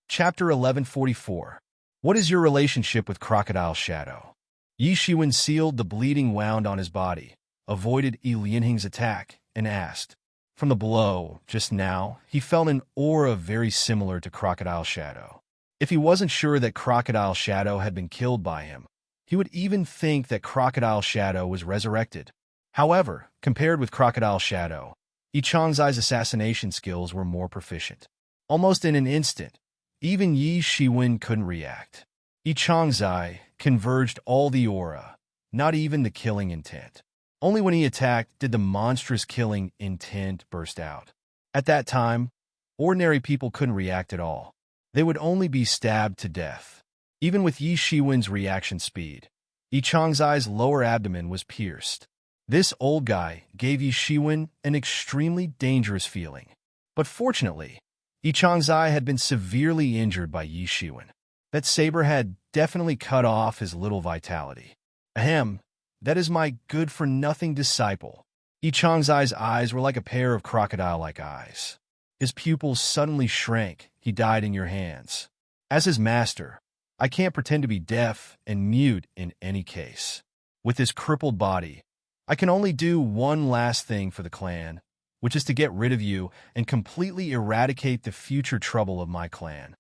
Chapter 1144. What is your relationship with Crocodile Shadow? Yi Shiwen sealed the bleeding wound on his body, avoided Yi Lianheng's attack, and asked. From the blow, just now, he felt an aura very similar to Crocodile Shadow. If he wasn't sure that Crocodile Shadow had been killed by him, he would even think that Crocodile Shadow was resurrected. However, compared with Crocodile Shadow, Yichang Zai's assassination skills were more proficient. Almost in an instant, even Yi Shiwen couldn't react. Yi Changzai converged all the aura, not even the killing intent. Only when he attacked did the monstrous killing intent burst out. At that time, ordinary people couldn't react at all. They would only be stabbed to death. Even with Yi Shiwen's reaction speed, Yi Changzai's lower abdomen was pierced. This old guy gave Yi Shiwen an extremely dangerous feeling. But fortunately, Yi Changzai had been severely injured by Yi Shiwen. That saber had definitely cut off his little vitality. Ahem, that is my good-for-nothing disciple. Yi Changzai's eyes were like a pair of crocodile-like eyes. His pupils suddenly shrank. He died in your hands. As his master, I can't pretend to be deaf and mute in any case. With his crippled body, I can only do one last thing for the clan, which is to get rid of you and completely eradicate the future trouble of my clan.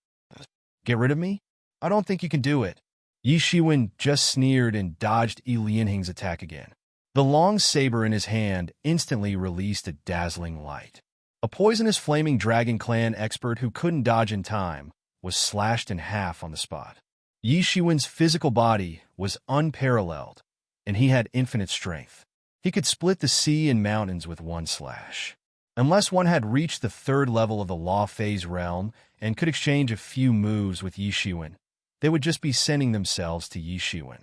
Get rid of me? I don't think you can do it. Yi Shiwen just sneered and dodged Yi Lianheng's attack again. The long saber in his hand instantly released a dazzling light. A poisonous flaming dragon clan expert who couldn't dodge in time was slashed in half on the spot. Yi Shiwen's physical body was unparalleled, and he had infinite strength. He could split the sea and mountains with one slash. Unless one had reached the third level of the Law Phase realm and could exchange a few moves with Yi Shiwen, they would just be sending themselves to Yi Shiwen.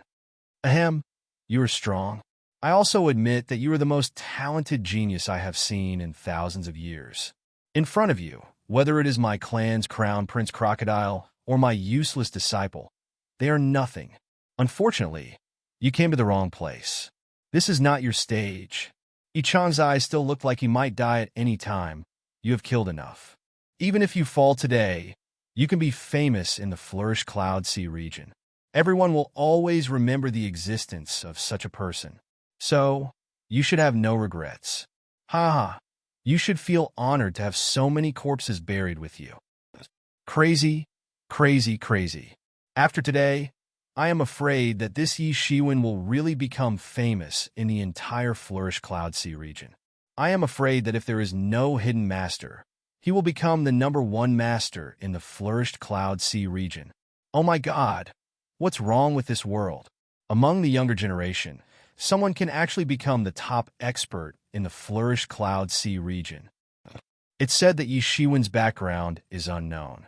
Ahem, you are strong. I also admit that you are the most talented genius I have seen in thousands of years. In front of you, whether it is my clan's crown prince crocodile or my useless disciple, they are nothing. Unfortunately, you came to the wrong place. This is not your stage. Yi Changzai still looked like he might die at any time. You have killed enough. Even if you fall today, you can be famous in the Flourish Cloud Sea region. Everyone will always remember the existence of such a person. So, you should have no regrets. Ha! You should feel honored to have so many corpses buried with you. Crazy, crazy, crazy. After today, I am afraid that this Yi Shiwen will really become famous in the entire Flourish Cloud Sea region. I am afraid that if there is no hidden master, he will become the #1 master in the Flourished Cloud Sea region. Oh my God! What's wrong with this world? Among the younger generation, someone can actually become the top expert in the Flourished Cloud Sea region. It's said that Yi Shiwen's background is unknown.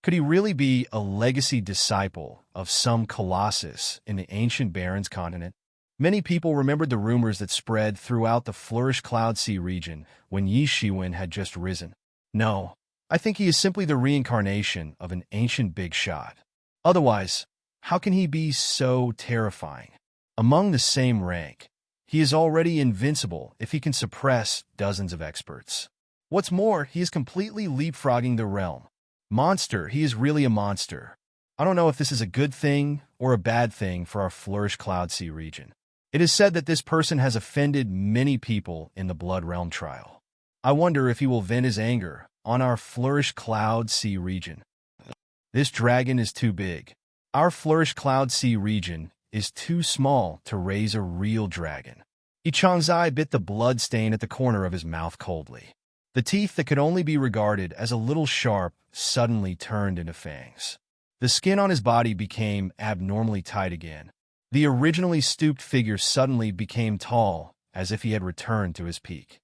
Could he really be a legacy disciple of some colossus in the ancient Barrens continent? Many people remembered the rumors that spread throughout the Flourish Cloud Sea region when Yi Shiwen had just risen. No, I think he is simply the reincarnation of an ancient big shot. Otherwise, how can he be so terrifying? Among the same rank, he is already invincible if he can suppress dozens of experts. What's more, he is completely leapfrogging the realm. Monster, he is really a monster. I don't know if this is a good thing or a bad thing for our Flourish Cloud Sea region. It is said that this person has offended many people in the Blood Realm trial. I wonder if he will vent his anger on our Flourish Cloud Sea region. This dragon is too big. Our Flourish Cloud Sea region is too small to raise a real dragon. Yi Changzai bit the blood stain at the corner of his mouth coldly. The teeth that could only be regarded as a little sharp suddenly turned into fangs. The skin on his body became abnormally tight again. The originally stooped figure suddenly became tall, as if he had returned to his peak.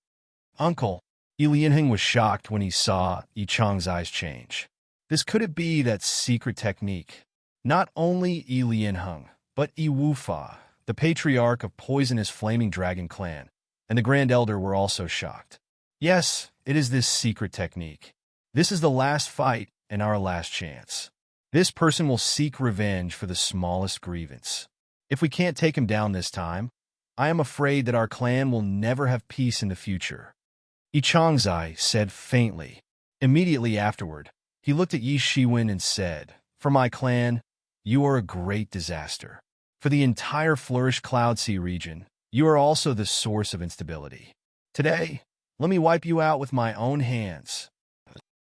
Uncle, Yi Lianheng was shocked when he saw Yi Changzai's change. This could it be that secret technique? Not only Yi Lianheng, but Yi Wufa, the patriarch of Poisonous Flaming Dragon Clan, and the Grand Elder were also shocked. Yes, it is this secret technique. This is the last fight and our last chance. This person will seek revenge for the smallest grievance. If we can't take him down this time, I am afraid that our clan will never have peace in the future. Yi Changzai said faintly. Immediately afterward, he looked at Yi Shiwen and said, "For my clan, you are a great disaster. For the entire Flourish Cloud Sea region, you are also the source of instability. Today, let me wipe you out with my own hands."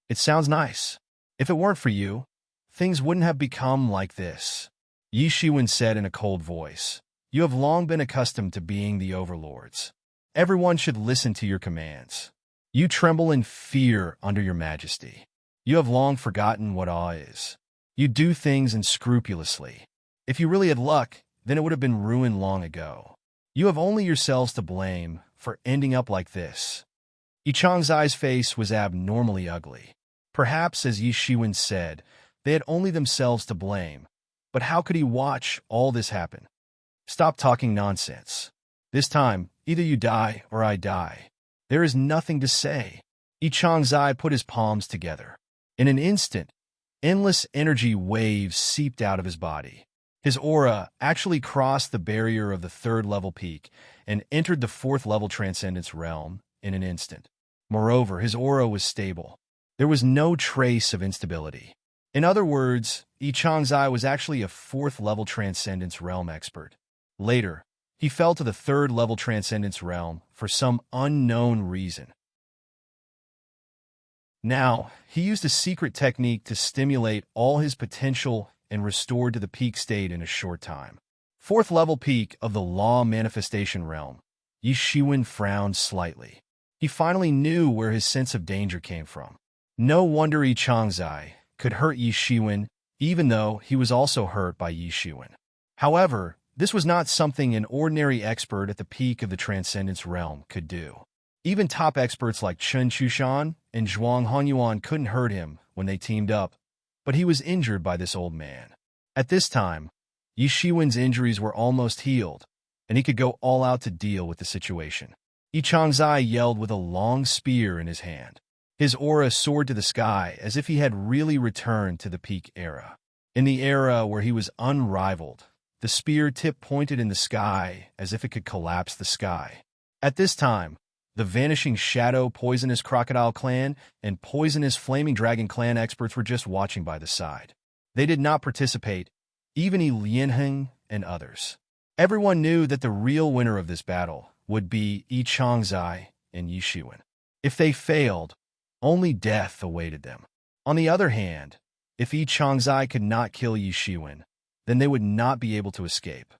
It sounds nice. If it weren't for you, things wouldn't have become like this. Yi Shiwen said in a cold voice, "You have long been accustomed to being the overlords. Everyone should listen to your commands. You tremble in fear under your majesty. You have long forgotten what awe is. You do things unscrupulously. If you really had luck, then it would have been ruined long ago. You have only yourselves to blame for ending up like this. Yi Changzai's face was abnormally ugly. Perhaps, as Yi Shiwen said, they had only themselves to blame. But how could he watch all this happen? Stop talking nonsense. This time, either you die or I die. There is nothing to say. Yi Changzai put his palms together. In an instant, endless energy waves seeped out of his body. His aura actually crossed the barrier of the third-level peak and entered the fourth-level transcendence realm in an instant. Moreover, his aura was stable. There was no trace of instability. In other words, Yi Changzai was actually a fourth-level transcendence realm expert. Later, he fell to the third-level transcendence realm for some unknown reason. Now, he used a secret technique to stimulate all his potential and restored to the peak state in a short time. Fourth level peak of the law manifestation realm. Yi Shiwen frowned slightly. He finally knew where his sense of danger came from. No wonder Yi Changzai could hurt Yi Shiwen, even though he was also hurt by Yi Shiwen. However, this was not something an ordinary expert at the peak of the transcendence realm could do. Even top experts like Chen Chushan and Zhuang Hanyuan couldn't hurt him when they teamed up, but he was injured by this old man. At this time, Yi Shiwen's injuries were almost healed, and he could go all out to deal with the situation. Yi Changzai yelled with a long spear in his hand. His aura soared to the sky as if he had really returned to the peak era. In the era where he was unrivaled, the spear tip pointed in the sky as if it could collapse the sky. At this time, the Vanishing Shadow Poisonous Crocodile Clan and Poisonous Flaming Dragon Clan experts were just watching by the side. They did not participate, even Yi Lianheng and others. Everyone knew that the real winner of this battle would be Yi Changzai and Yi Shiwen. If they failed, only death awaited them. On the other hand, if Yi Changzai could not kill Yi Shiwen, then they would not be able to escape.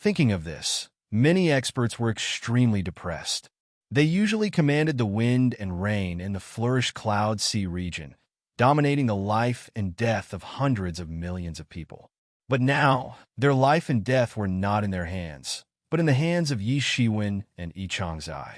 Thinking of this, many experts were extremely depressed. They usually commanded the wind and rain in the flourished Cloud Sea region, dominating the life and death of hundreds of millions of people. But now, their life and death were not in their hands, but in the hands of Yi Shiwen and Yi Changzai.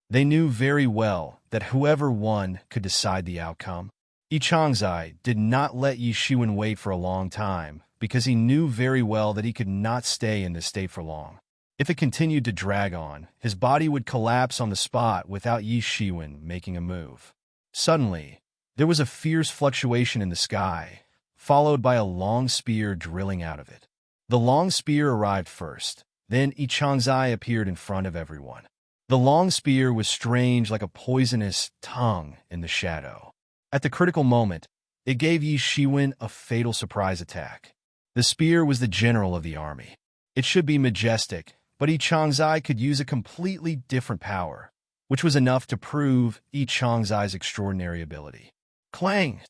They knew very well that whoever won could decide the outcome. Yi Changzai did not let Yi Shiwen wait for a long time because he knew very well that he could not stay in this state for long. If it continued to drag on, his body would collapse on the spot without Yi Shiwen making a move. Suddenly, there was a fierce fluctuation in the sky, followed by a long spear drilling out of it. The long spear arrived first, then Yi Changzai appeared in front of everyone. The long spear was strange like a poisonous tongue in the shadow. At the critical moment, it gave Yi Shiwen a fatal surprise attack. The spear was the general of the army. It should be majestic, but Yi Changzai could use a completely different power, which was enough to prove Yi Changzai's extraordinary ability. Clang!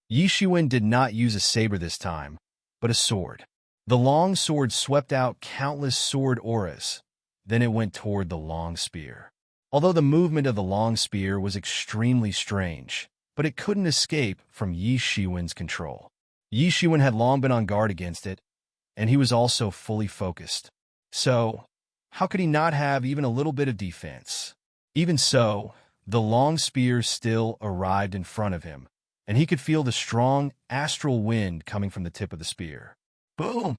Yi Shiwen did not use a saber this time, but a sword. The long sword swept out countless sword auras. Then it went toward the long spear. Although the movement of the long spear was extremely strange, but it couldn't escape from Yi Shiwen's control. Yi Shiwen had long been on guard against it, and he was also fully focused. So, how could he not have even a little bit of defense? Even so, the long spear still arrived in front of him, and he could feel the strong astral wind coming from the tip of the spear. Boom!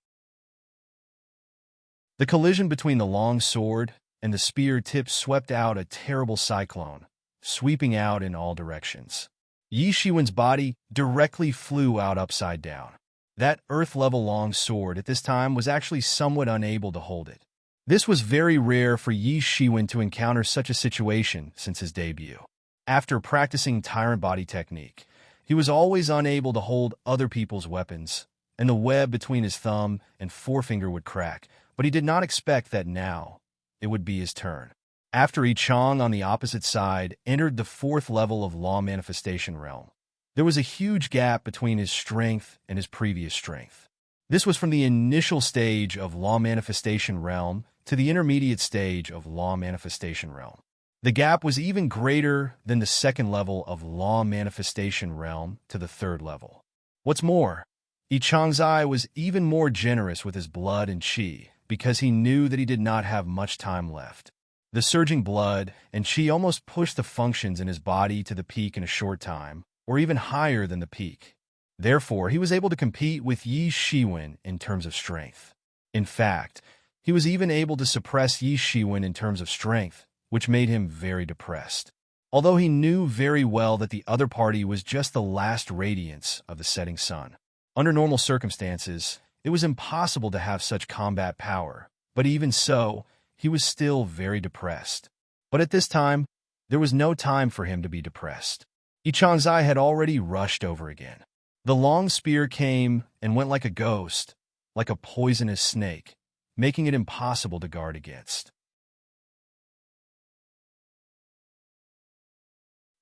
The collision between the long sword and the spear tip swept out a terrible cyclone, sweeping out in all directions. Yi Shiwen's body directly flew out upside down. That earth-level long sword at this time was actually somewhat unable to hold it. This was very rare for Yi Shiwen to encounter such a situation since his debut. After practicing Tyrant Body technique, he was always unable to hold other people's weapons, and the web between his thumb and forefinger would crack, but he did not expect that now it would be his turn. After Yi Chang on the opposite side entered the fourth level of Law Manifestation realm, there was a huge gap between his strength and his previous strength. This was from the initial stage of Law Manifestation realm to the intermediate stage of Law Manifestation realm. The gap was even greater than the second level of Law Manifestation realm to the third level. What's more, Yi Changzai was even more generous with his blood and qi because he knew that he did not have much time left. The surging blood and qi almost pushed the functions in his body to the peak in a short time, or even higher than the peak. Therefore, he was able to compete with Yi Shiwen in terms of strength. In fact, he was even able to suppress Yi Shiwen in terms of strength, which made him very depressed. Although he knew very well that the other party was just the last radiance of the setting sun. Under normal circumstances, it was impossible to have such combat power, but even so, he was still very depressed. But at this time, there was no time for him to be depressed. Yi Changzai had already rushed over again. The long spear came and went like a ghost, like a poisonous snake, making it impossible to guard against.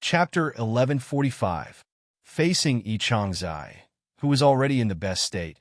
Chapter 1145. Facing Yi Changzai, who was already in the best state,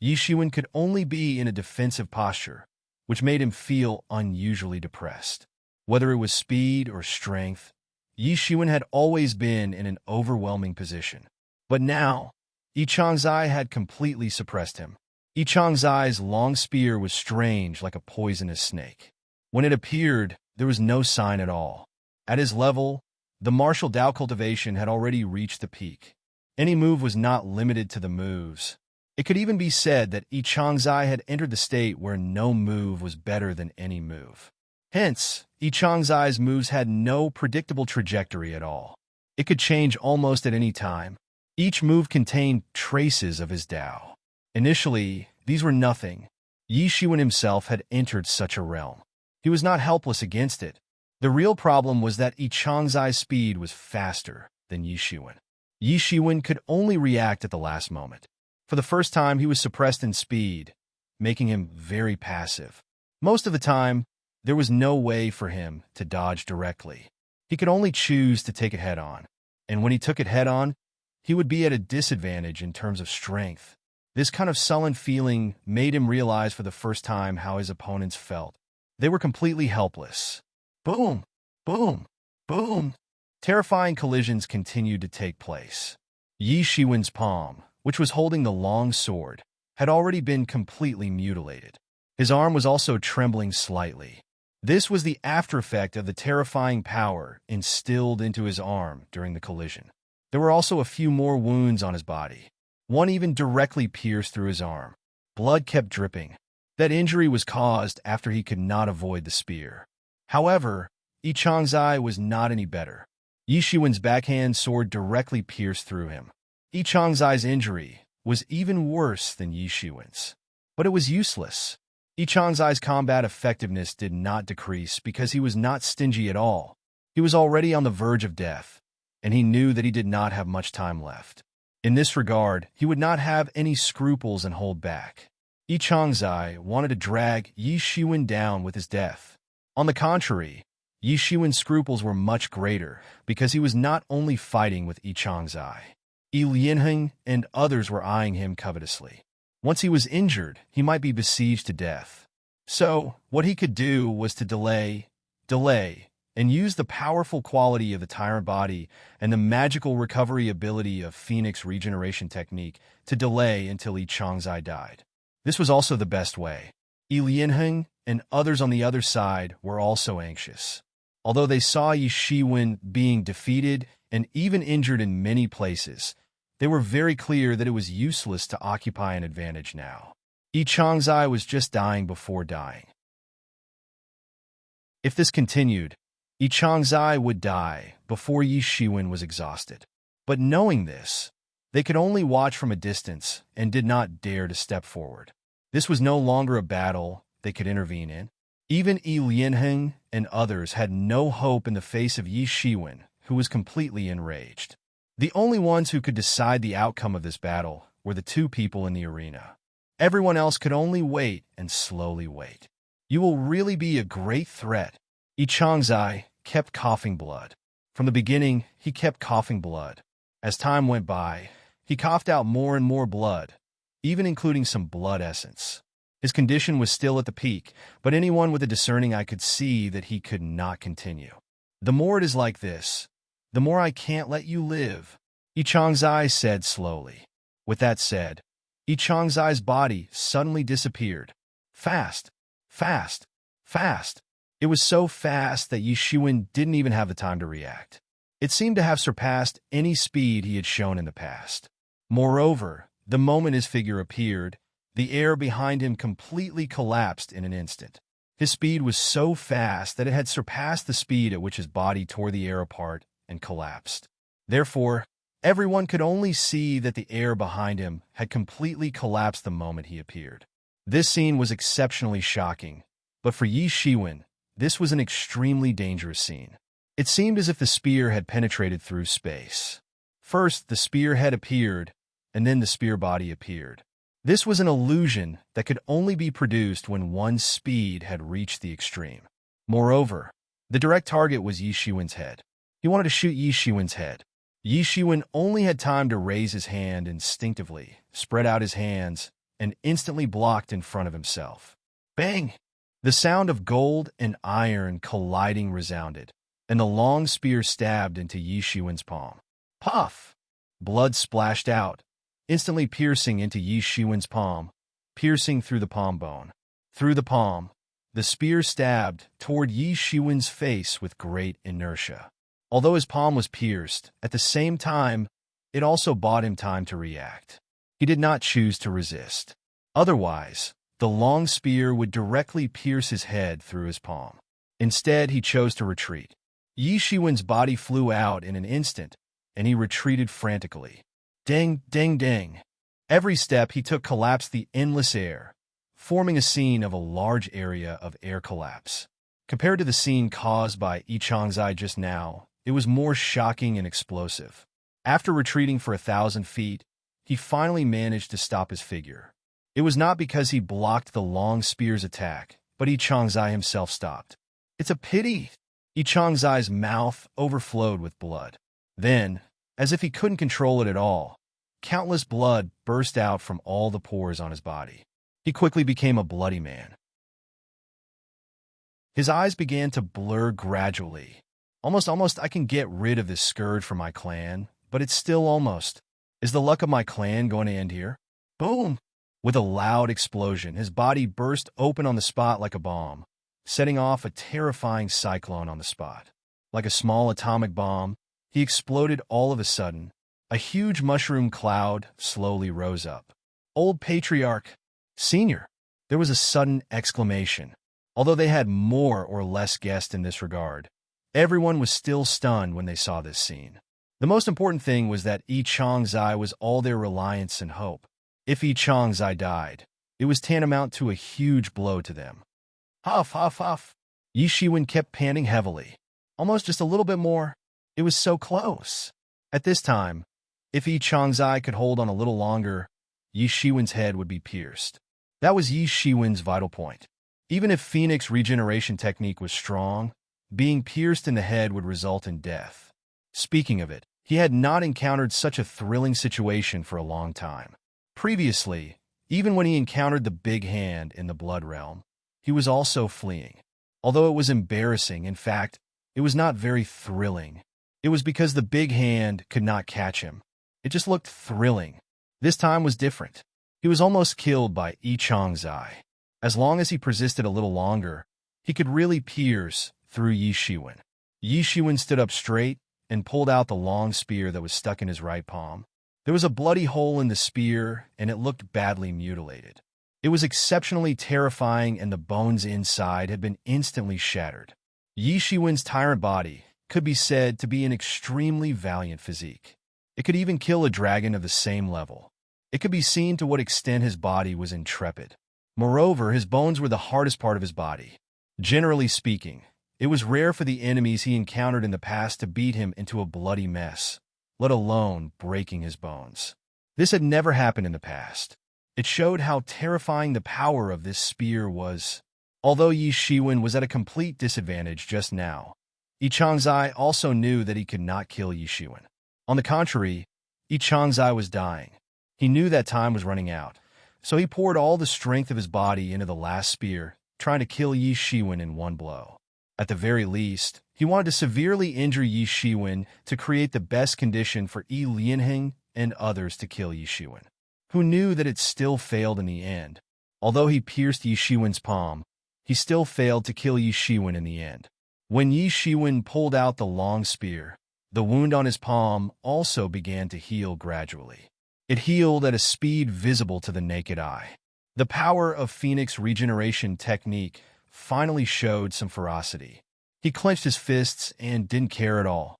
Yi Shiwen could only be in a defensive posture, which made him feel unusually depressed. Whether it was speed or strength, Yi Shiwen had always been in an overwhelming position. But now, Yi Changzai had completely suppressed him. Yi Changzai's long spear was strange like a poisonous snake. When it appeared, there was no sign at all. At his level, the martial Tao cultivation had already reached the peak. Any move was not limited to the moves. It could even be said that Yi Changzai had entered the state where no move was better than any move. Hence, Yi Changzai's moves had no predictable trajectory at all. It could change almost at any time. Each move contained traces of his Tao. Initially, these were nothing. Yi Shiwen himself had entered such a realm. He was not helpless against it. The real problem was that Yi Changzai's speed was faster than Yi Shiwen. Yi Shiwen could only react at the last moment. For the first time, he was suppressed in speed, making him very passive. Most of the time, there was no way for him to dodge directly. He could only choose to take it head-on. And when he took it head-on, he would be at a disadvantage in terms of strength. This kind of sullen feeling made him realize for the first time how his opponents felt. They were completely helpless. Boom! Boom! Boom! Terrifying collisions continued to take place. Yi Shiwen's palm, which was holding the long sword, had already been completely mutilated. His arm was also trembling slightly. This was the aftereffect of the terrifying power instilled into his arm during the collision. There were also a few more wounds on his body. One even directly pierced through his arm. Blood kept dripping. That injury was caused after he could not avoid the spear. However, Yi Changzai was not any better. Yi Shiwen's backhand sword directly pierced through him. Yi Changzai's injury was even worse than Yi Shiwen's. But it was useless. Yi Changzai's combat effectiveness did not decrease because he was not stingy at all. He was already on the verge of death, and he knew that he did not have much time left. In this regard, he would not have any scruples and hold back. Yi Changzai wanted to drag Yi Shiwen down with his death. On the contrary, Yi Shiwen's scruples were much greater because he was not only fighting with Yi Changzai. Yi Lianheng and others were eyeing him covetously. Once he was injured, he might be besieged to death. So, what he could do was to delay, and use the powerful quality of the tyrant body and the magical recovery ability of Phoenix regeneration technique to delay until Yi Changzai died. This was also the best way. Yi Lianheng and others on the other side were also anxious. Although they saw Yi Shiwen being defeated and even injured in many places, they were very clear that it was useless to occupy an advantage now. Yi Changzai was just dying before dying. If this continued, Yi Changzai would die before Yi Shiwen was exhausted. But knowing this, they could only watch from a distance and did not dare to step forward. This was no longer a battle they could intervene in. Even Yi Lianheng and others had no hope in the face of Yi Shiwen, who was completely enraged. The only ones who could decide the outcome of this battle were the two people in the arena. Everyone else could only wait and slowly wait. You will really be a great threat. Yi Changzai kept coughing blood. From the beginning, he kept coughing blood. As time went by, he coughed out more and more blood, even including some blood essence. His condition was still at the peak, but anyone with a discerning eye could see that he could not continue. The more it is like this, the more I can't let you live, Yi Changzai said slowly. With that said, Yi Changzai's body suddenly disappeared. Fast, fast, fast. It was so fast that Yi Shiwen didn't even have the time to react. It seemed to have surpassed any speed he had shown in the past. Moreover, the moment his figure appeared, the air behind him completely collapsed in an instant. His speed was so fast that it had surpassed the speed at which his body tore the air apart and collapsed. Therefore, everyone could only see that the air behind him had completely collapsed the moment he appeared. This scene was exceptionally shocking, but for Yi Shiwen, this was an extremely dangerous scene. It seemed as if the spear had penetrated through space. First, the spear head appeared, and then the spear body appeared. This was an illusion that could only be produced when one's speed had reached the extreme. Moreover, the direct target was Yi Shiwen's head. He wanted to shoot Yi Shiwen's head. Yi Shiwen only had time to raise his hand instinctively, spread out his hands, and instantly blocked in front of himself. Bang! The sound of gold and iron colliding resounded, and the long spear stabbed into Yi Shiwen's palm. Puff! Blood splashed out, instantly piercing into Yi Shiwen's palm, piercing through the palm bone. Through the palm, the spear stabbed toward Yi Shiwen's face with great inertia. Although his palm was pierced, at the same time, it also bought him time to react. He did not choose to resist. Otherwise, the long spear would directly pierce his head through his palm. Instead, he chose to retreat. Yi Shiwen's body flew out in an instant, and he retreated frantically. Ding, ding, ding. Every step he took collapsed the endless air, forming a scene of a large area of air collapse. Compared to the scene caused by Yi Changzai just now, it was more shocking and explosive. After retreating for 1,000 feet, he finally managed to stop his figure. It was not because he blocked the long spear's attack, but Yi Changzai himself stopped. It's a pity. Yi Changzai's mouth overflowed with blood. Then, as if he couldn't control it at all, countless blood burst out from all the pores on his body. He quickly became a bloody man. His eyes began to blur gradually. Almost, I can get rid of this scourge for my clan, but it's still almost. Is the luck of my clan going to end here? Boom! With a loud explosion, his body burst open on the spot like a bomb, setting off a terrifying cyclone on the spot. Like a small atomic bomb, he exploded all of a sudden. A huge mushroom cloud slowly rose up. Old Patriarch, Senior! There was a sudden exclamation. Although they had more or less guessed in this regard, everyone was still stunned when they saw this scene. The most important thing was that Yi Changzai was all their reliance and hope. If Yi Changzai died, it was tantamount to a huge blow to them. Huff, huff, huff. Yi Shiwen kept panting heavily. Almost just a little bit more. It was so close. At this time, if Yi Changzai could hold on a little longer, Yi Shiwen's head would be pierced. That was Yi Shiwen's vital point. Even if Phoenix regeneration technique was strong, being pierced in the head would result in death. Speaking of it, he had not encountered such a thrilling situation for a long time. Previously, even when he encountered the Big Hand in the Blood Realm, he was also fleeing. Although it was embarrassing, in fact, it was not very thrilling. It was because the Big Hand could not catch him. It just looked thrilling. This time was different. He was almost killed by Yi Changzai. As long as he persisted a little longer, he could really pierce through Yi Shiwen. Yi Shiwen stood up straight and pulled out the long spear that was stuck in his right palm. There was a bloody hole in the spear, and it looked badly mutilated. It was exceptionally terrifying, and the bones inside had been instantly shattered. Yi Shiwen's tyrant body could be said to be an extremely valiant physique. It could even kill a dragon of the same level. It could be seen to what extent his body was intrepid. Moreover, his bones were the hardest part of his body. Generally speaking, it was rare for the enemies he encountered in the past to beat him into a bloody mess, let alone breaking his bones. This had never happened in the past. It showed how terrifying the power of this spear was. Although Yi Shiwen was at a complete disadvantage just now, Yi Changzai also knew that he could not kill Yi Shiwen. On the contrary, Yi Changzai was dying. He knew that time was running out, so he poured all the strength of his body into the last spear, trying to kill Yi Shiwen in one blow. At the very least, he wanted to severely injure Yi Shiwen to create the best condition for Yi Lianheng and others to kill Yi Shiwen. who knew that it still failed in the end. Although he pierced Yi Shiwen's palm, he still failed to kill Yi Shiwen in the end. When Yi Shiwen pulled out the long spear, the wound on his palm also began to heal gradually. It healed at a speed visible to the naked eye. The power of Phoenix regeneration technique finally showed some ferocity. He clenched his fists and didn't care at all.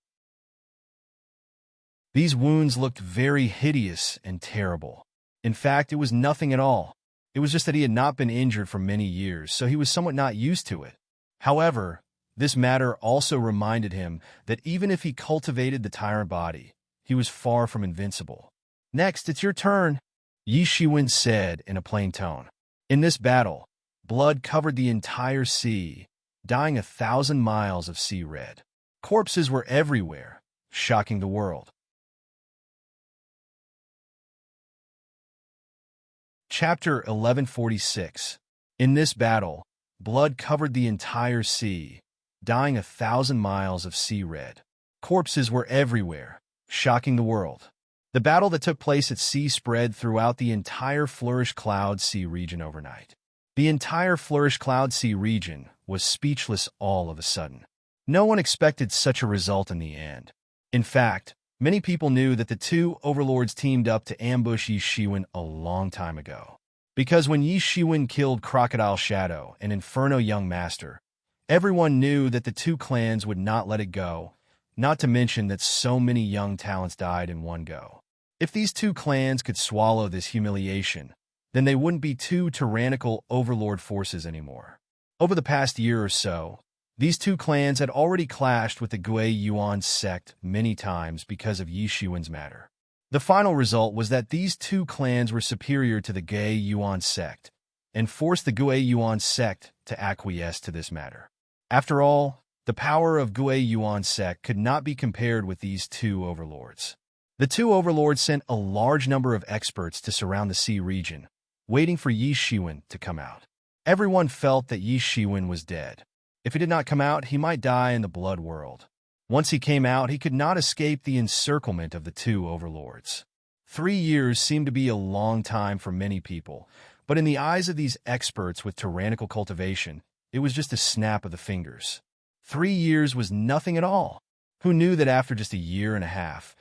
These wounds looked very hideous and terrible. In fact, it was nothing at all. It was just that he had not been injured for many years, so he was somewhat not used to it. However, this matter also reminded him that even if he cultivated the tyrant body, he was far from invincible. "Next, it's your turn," Yi Shiwen said in a plain tone. In this battle, blood covered the entire sea, dyeing 1,000 miles of sea red. Corpses were everywhere, shocking the world. Chapter 1146. In this battle, blood covered the entire sea, dyeing 1,000 miles of sea red. Corpses were everywhere, shocking the world. The battle that took place at sea spread throughout the entire Flourish Cloud Sea region overnight. The entire Flourish Cloud Sea region was speechless all of a sudden. No one expected such a result in the end. In fact, many people knew that the two overlords teamed up to ambush Yi Shiwen a long time ago. Because when Yi Shiwen killed Crocodile Shadow and Inferno Young Master, everyone knew that the two clans would not let it go, not to mention that so many young talents died in one go. If these two clans could swallow this humiliation, then they wouldn't be two tyrannical overlord forces anymore. Over the past year or so, these two clans had already clashed with the Gui Yuan sect many times because of Yi Shiwen's matter. The final result was that these two clans were superior to the Gui Yuan sect and forced the Gui Yuan sect to acquiesce to this matter. After all, the power of Gui Yuan sect could not be compared with these two overlords. The two overlords sent a large number of experts to surround the sea region, waiting for Yi Shiwen to come out. Everyone felt that Yi Shiwen was dead. If he did not come out, he might die in the blood world. Once he came out, he could not escape the encirclement of the two overlords. 3 years seemed to be a long time for many people, but in the eyes of these experts with tyrannical cultivation, it was just a snap of the fingers. 3 years was nothing at all. Who knew that after just a year and a half,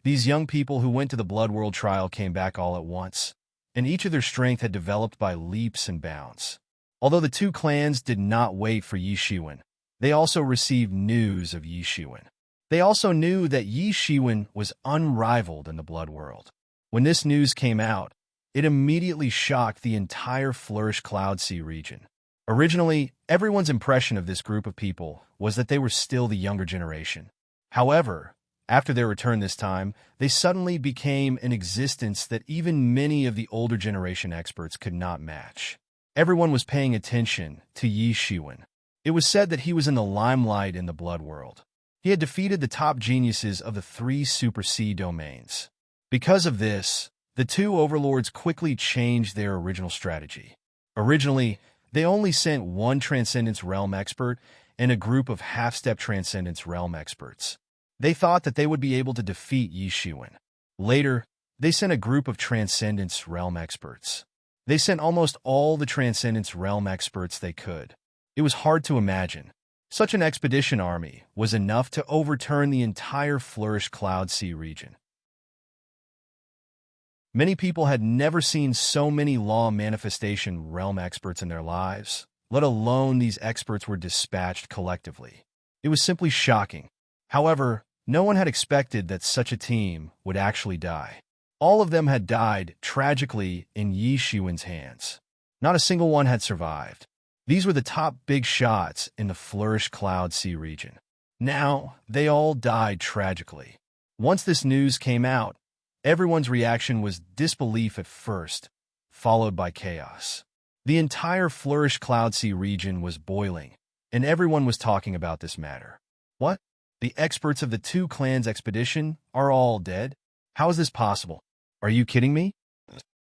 these young people who went to the Blood World trial came back all at once, and each of their strength had developed by leaps and bounds. Although the two clans did not wait for Yi Shiwen, they also received news of Yi Shiwen. They also knew that Yi Shiwen was unrivaled in the blood world. When this news came out, it immediately shocked the entire Flourish Cloud Sea region. Originally, everyone's impression of this group of people was that they were still the younger generation. However, after their return this time, they suddenly became an existence that even many of the older generation experts could not match. Everyone was paying attention to Yi Shiwen. It was said that he was in the limelight in the blood world. He had defeated the top geniuses of the 3 Super Sea domains. Because of this, the two overlords quickly changed their original strategy. Originally, they only sent one Transcendence Realm expert and a group of half-step Transcendence Realm experts. They thought that they would be able to defeat Yi Shiwen. Later, they sent a group of Transcendence Realm experts. They sent almost all the Transcendence Realm experts they could. It was hard to imagine. Such an expedition army was enough to overturn the entire Flourish Cloud Sea region. Many people had never seen so many Law Manifestation Realm experts in their lives, let alone these experts were dispatched collectively. It was simply shocking. However, no one had expected that such a team would actually die. All of them had died tragically in Yi Shiwen's hands. Not a single one had survived. These were the top big shots in the Flourish Cloud Sea region. Now, they all died tragically. Once this news came out, everyone's reaction was disbelief at first, followed by chaos. The entire Flourish Cloud Sea region was boiling, and everyone was talking about this matter. What? The experts of the two clans' expedition are all dead? How is this possible? Are you kidding me?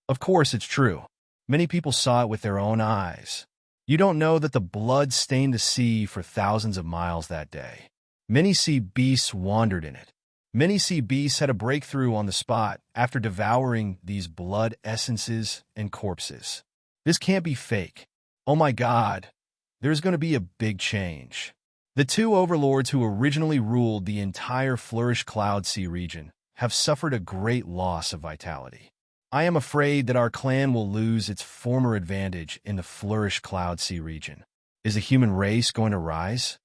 Of course it's true. Many people saw it with their own eyes. You don't know that the blood stained the sea for thousands of miles that day. Many sea beasts wandered in it. Many sea beasts had a breakthrough on the spot after devouring these blood essences and corpses. This can't be fake. Oh my God, there's going to be a big change. The two overlords who originally ruled the entire Flourish Cloud Sea region have suffered a great loss of vitality. I am afraid that our clan will lose its former advantage in the Flourish Cloud Sea region. Is the human race going to rise?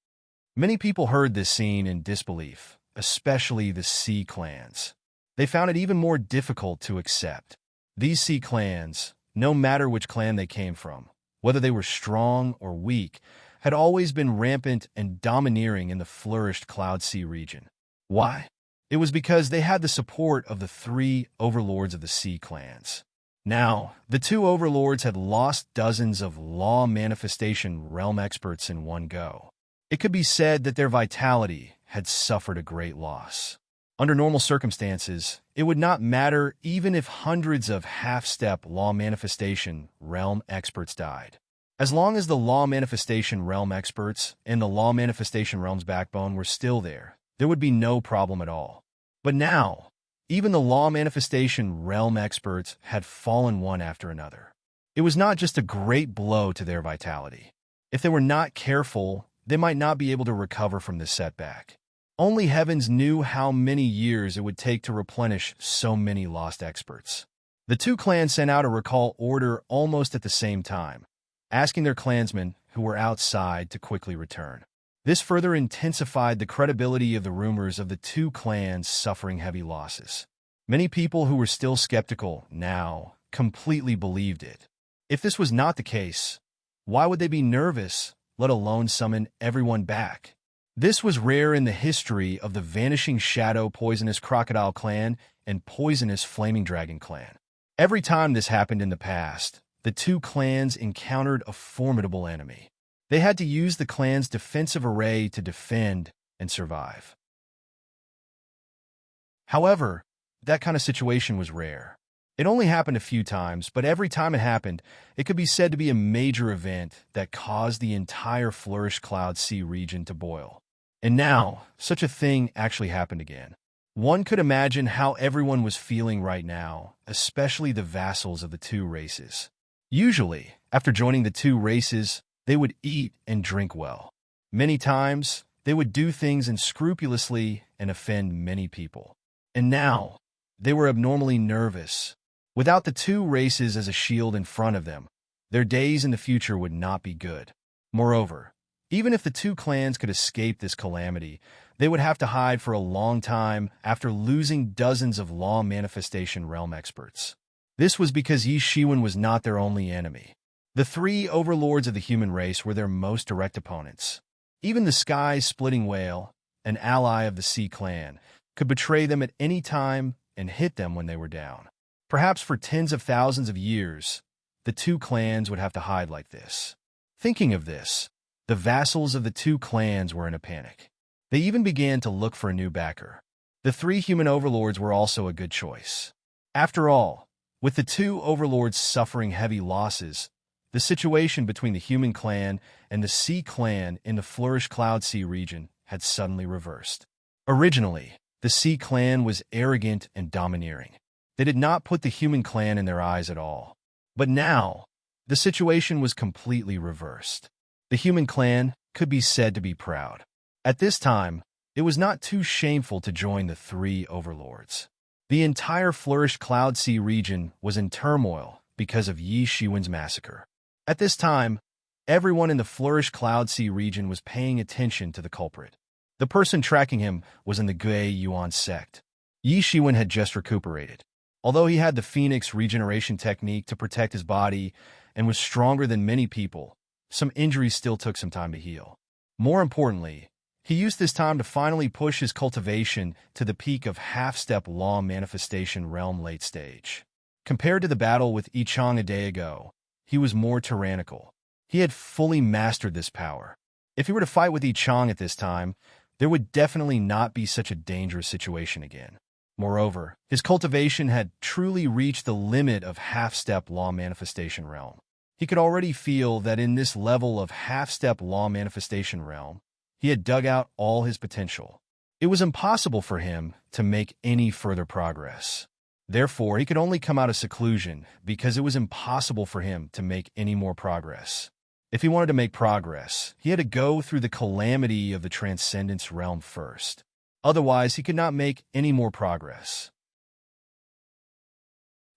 Many people heard this scene in disbelief, especially the sea clans. They found it even more difficult to accept. These sea clans, no matter which clan they came from, whether they were strong or weak, had always been rampant and domineering in the flourished Cloud Sea region. Why? It was because they had the support of the three overlords of the sea clans. Now, the two overlords had lost dozens of law manifestation realm experts in one go. It could be said that their vitality had suffered a great loss. Under normal circumstances, it would not matter even if hundreds of half-step law manifestation realm experts died. As long as the law manifestation realm experts and the law manifestation realm's backbone were still there would be no problem at all. But now, even the law manifestation realm experts had fallen one after another. It was not just a great blow to their vitality. If they were not careful, they might not be able to recover from this setback. Only heavens knew how many years it would take to replenish so many lost experts. The two clans sent out a recall order almost at the same time, asking their clansmen who were outside to quickly return. This further intensified the credibility of the rumors of the two clans suffering heavy losses. Many people who were still skeptical now completely believed it. If this was not the case, why would they be nervous, let alone summon everyone back? This was rare in the history of the Vanishing Shadow Poisonous Crocodile Clan and Poisonous Flaming Dragon Clan. Every time this happened in the past, the two clans encountered a formidable enemy. They had to use the clan's defensive array to defend and survive. However, that kind of situation was rare. It only happened a few times, but every time it happened, it could be said to be a major event that caused the entire Flourish Cloud Sea region to boil. And now, such a thing actually happened again. One could imagine how everyone was feeling right now, especially the vassals of the two races. Usually, after joining the two races, they would eat and drink well. Many times, they would do things unscrupulously and offend many people. And now, they were abnormally nervous. Without the two races as a shield in front of them, their days in the future would not be good. Moreover, even if the two clans could escape this calamity, they would have to hide for a long time after losing dozens of law manifestation realm experts. This was because Yi Shiwen was not their only enemy. The three overlords of the human race were their most direct opponents. Even the sky-splitting whale, an ally of the Sea Clan, could betray them at any time and hit them when they were down. Perhaps for tens of thousands of years, the two clans would have to hide like this. Thinking of this, the vassals of the two clans were in a panic. They even began to look for a new backer. The three human overlords were also a good choice. After all, with the two overlords suffering heavy losses, the situation between the human clan and the sea clan in the Flourish Cloud Sea region had suddenly reversed. Originally, the sea clan was arrogant and domineering. They did not put the human clan in their eyes at all. But now, the situation was completely reversed. The human clan could be said to be proud. At this time, it was not too shameful to join the three overlords. The entire Flourish Cloud Sea region was in turmoil because of Yi Shiwen's massacre. At this time, everyone in the Flourish Cloud Sea region was paying attention to the culprit. The person tracking him was in the Gui Yuan sect. Yi Shiwen had just recuperated. Although he had the Phoenix regeneration technique to protect his body and was stronger than many people, some injuries still took some time to heal. More importantly, he used this time to finally push his cultivation to the peak of half-step law manifestation realm late stage. Compared to the battle with Yi Chang a day ago, he was more tyrannical. He had fully mastered this power. If he were to fight with Yi Chang at this time, there would definitely not be such a dangerous situation again. Moreover, his cultivation had truly reached the limit of half-step law manifestation realm. He could already feel that in this level of half-step law manifestation realm, he had dug out all his potential. It was impossible for him to make any further progress. Therefore, he could only come out of seclusion because it was impossible for him to make any more progress. If he wanted to make progress, he had to go through the calamity of the transcendence realm first. Otherwise, he could not make any more progress.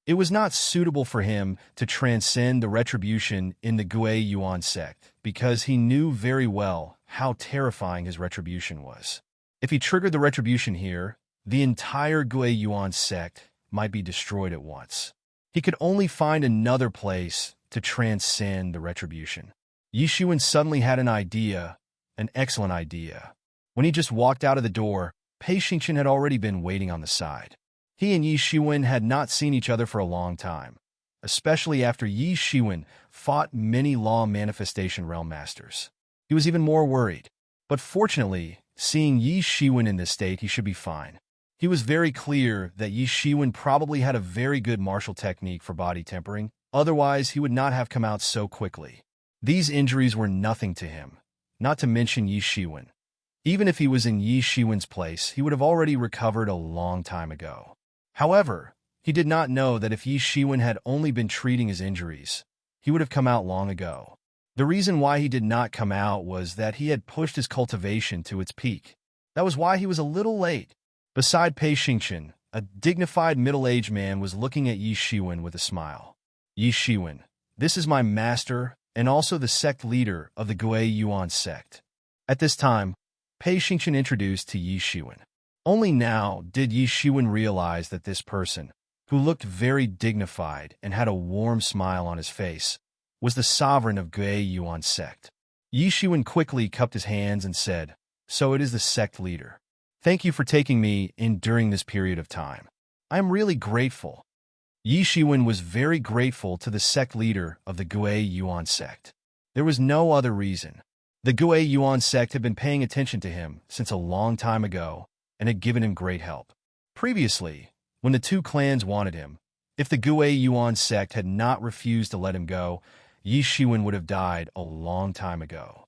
It was not suitable for him to transcend the retribution in the Gui Yuan sect because he knew very well how terrifying his retribution was. If he triggered the retribution here, the entire Gui Yuan sect might be destroyed at once. He could only find another place to transcend the retribution. Yi Shiwen suddenly had an idea, an excellent idea. When he just walked out of the door, Pei Xingqian had already been waiting on the side. He and Yi Shiwen had not seen each other for a long time, especially after Yi Shiwen fought many law manifestation realm masters. He was even more worried. But fortunately, seeing Yi Shiwen in this state, he should be fine. He was very clear that Yi Shiwen probably had a very good martial technique for body tempering, otherwise he would not have come out so quickly. These injuries were nothing to him, not to mention Yi Shiwen. Even if he was in Yi Shiwen's place, he would have already recovered a long time ago. However, he did not know that if Yi Shiwen had only been treating his injuries, he would have come out long ago. The reason why he did not come out was that he had pushed his cultivation to its peak. That was why he was a little late. Beside Pei Xingqian, a dignified middle-aged man was looking at Yi Shiwen with a smile. Yi Shiwen, this is my master and also the sect leader of the Gui Yuan sect. At this time, Pei Xingqian introduced to Yi Shiwen. Only now did Yi Shiwen realize that this person, who looked very dignified and had a warm smile on his face, was the sovereign of Gui Yuan sect. Yi Shiwen quickly cupped his hands and said, "So it is the sect leader. Thank you for taking me in during this period of time. I am really grateful." Yi Shiwen was very grateful to the sect leader of the Gui Yuan sect. There was no other reason. The Gui Yuan sect had been paying attention to him since a long time ago and had given him great help. Previously, when the two clans wanted him, if the Gui Yuan sect had not refused to let him go, Yi Shiwen would have died a long time ago.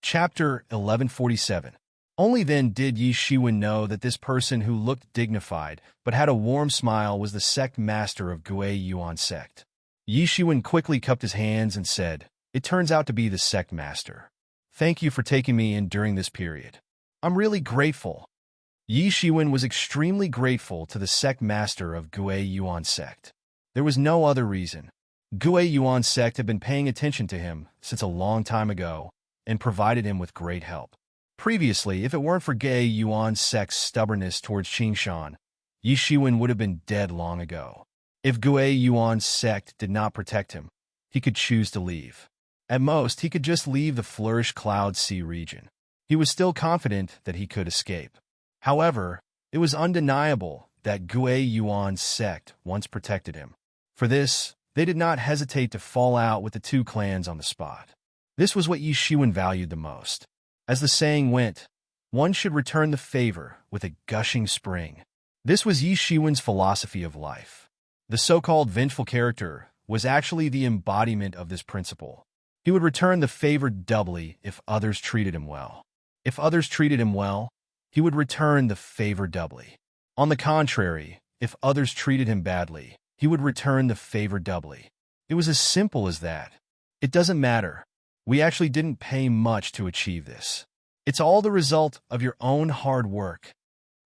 Chapter 1147. Only then did Yi Shiwen know that this person who looked dignified but had a warm smile was the sect master of Gui Yuan sect. Yi Shiwen quickly cupped his hands and said, "It turns out to be the sect master. Thank you for taking me in during this period. I'm really grateful." Yi Shiwen was extremely grateful to the sect master of Gui Yuan sect. There was no other reason. Gui Yuan sect had been paying attention to him since a long time ago and provided him with great help. Previously, if it weren't for Gui Yuan sect's stubbornness towards Qingshan, Yi Shiwen would have been dead long ago. If Gui Yuan sect did not protect him, he could choose to leave. At most, he could just leave the Flourish Cloud Sea region. He was still confident that he could escape. However, it was undeniable that Gui Yuan sect once protected him. For this, they did not hesitate to fall out with the two clans on the spot. This was what Yi Shiwen valued the most. As the saying went, one should return the favor with a gushing spring. This was Yi Shiwen's philosophy of life. The so-called vengeful character was actually the embodiment of this principle. He would return the favor doubly if others treated him well. If others treated him well, he would return the favor doubly. On the contrary, if others treated him badly, he would return the favor doubly. It was as simple as that. It doesn't matter. We actually didn't pay much to achieve this. It's all the result of your own hard work.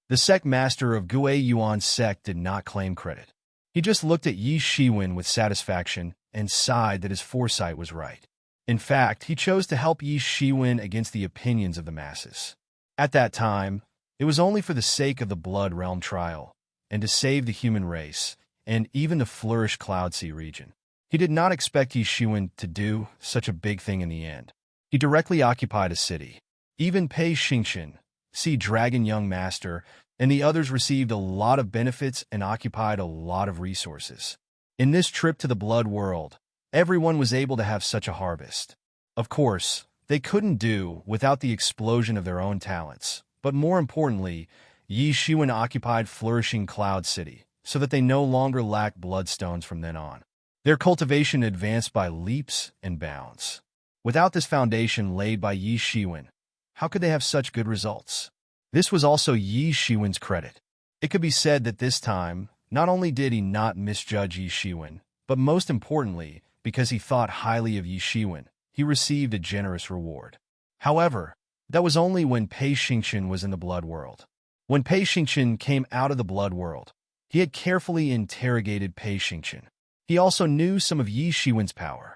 The sect master of Gui Yuan sect did not claim credit. He just looked at Yi Shiwen with satisfaction and sighed that his foresight was right. In fact, he chose to help Yi Shiwen against the opinions of the masses. At that time, it was only for the sake of the Blood Realm trial, and to save the human race, and even the Flourish Cloud Sea region. He did not expect Yi Shiwen to do such a big thing in the end. He directly occupied a city. Even Pei Xingqian, Sea Dragon Young Master, and the others received a lot of benefits and occupied a lot of resources. In this trip to the Blood World, everyone was able to have such a harvest. Of course, they couldn't do without the explosion of their own talents, but more importantly, Yi Shiwen occupied Flourishing Cloud City, so that they no longer lacked bloodstones from then on. Their cultivation advanced by leaps and bounds. Without this foundation laid by Yi Shiwen, how could they have such good results? This was also Yi Shiwen's credit. It could be said that this time, not only did he not misjudge Yi Shiwen, but most importantly, because he thought highly of Yi Shiwen, he received a generous reward. However, that was only when Pei Xingqian was in the blood world. When Pei Xingqian came out of the blood world, he had carefully interrogated Pei Xingqian. He also knew some of Yi Shiwen's power.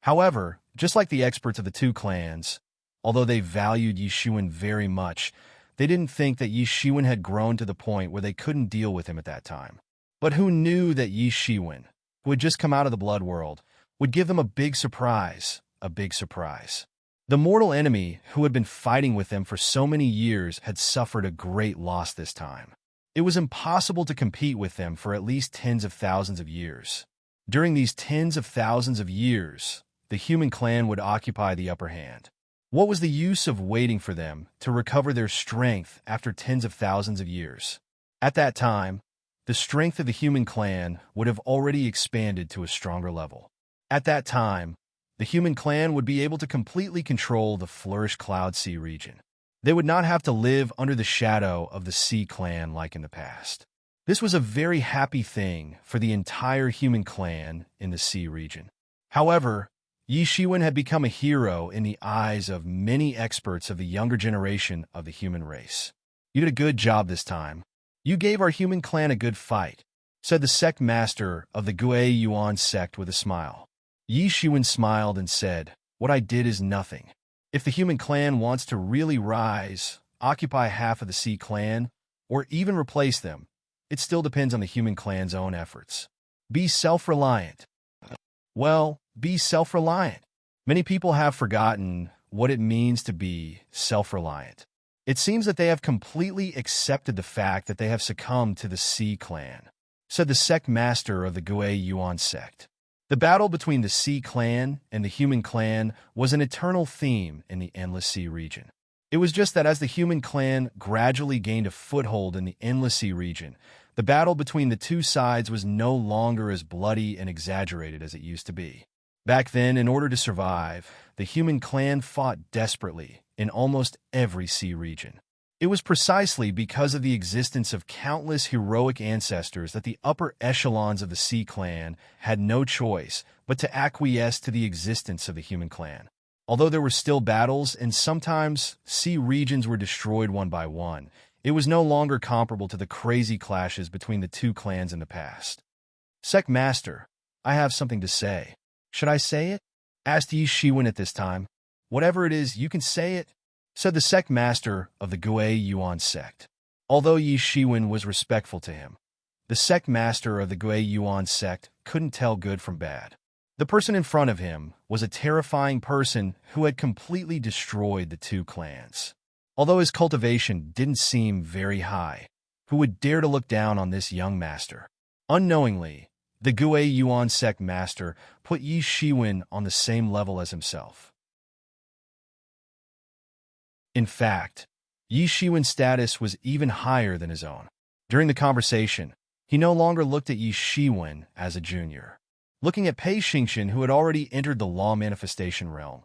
However, just like the experts of the two clans, although they valued Yi Shiwen very much, they didn't think that Yi Shiwen had grown to the point where they couldn't deal with him at that time. But who knew that Yi Shiwen, who had just come out of the blood world, would give them a big surprise, a big surprise. The mortal enemy who had been fighting with them for so many years had suffered a great loss this time. It was impossible to compete with them for at least tens of thousands of years. During these tens of thousands of years, the human clan would occupy the upper hand. What was the use of waiting for them to recover their strength after tens of thousands of years? At that time, the strength of the human clan would have already expanded to a stronger level. At that time, the human clan would be able to completely control the flourished Cloud Sea region. They would not have to live under the shadow of the Sea clan like in the past. This was a very happy thing for the entire human clan in the Sea region. However, Yi Shiwen had become a hero in the eyes of many experts of the younger generation of the human race. You did a good job this time. You gave our human clan a good fight, said the sect master of the Gui Yuan sect with a smile. Yi Shiwen smiled and said, "What I did is nothing. If the human clan wants to really rise, occupy half of the Sea clan, or even replace them, it still depends on the human clan's own efforts. Be self-reliant." Well, be self-reliant. Many people have forgotten what it means to be self-reliant. It seems that they have completely accepted the fact that they have succumbed to the Sea clan, said the sect master of the Gui Yuan sect. The battle between the Sea clan and the human clan was an eternal theme in the Endless Sea region. It was just that as the human clan gradually gained a foothold in the Endless Sea region, the battle between the two sides was no longer as bloody and exaggerated as it used to be. Back then, in order to survive, the human clan fought desperately in almost every sea region. It was precisely because of the existence of countless heroic ancestors that the upper echelons of the Sea clan had no choice but to acquiesce to the existence of the human clan. Although there were still battles and sometimes sea regions were destroyed one by one, it was no longer comparable to the crazy clashes between the two clans in the past. "Sect Master, I have something to say. Should I say it?" asked Yi Shiwen at this time. "Whatever it is, you can say it," said the sect master of the Gui Yuan sect. Although Yi Shiwen was respectful to him, the sect master of the Gui Yuan sect couldn't tell good from bad. The person in front of him was a terrifying person who had completely destroyed the two clans. Although his cultivation didn't seem very high, who would dare to look down on this young master? Unknowingly, the Gui Yuan sect master put Yi Shiwen on the same level as himself. In fact, Yi Shiwen's status was even higher than his own. During the conversation, he no longer looked at Yi Shiwen as a junior. Looking at Pei Xingqian, who had already entered the law manifestation realm,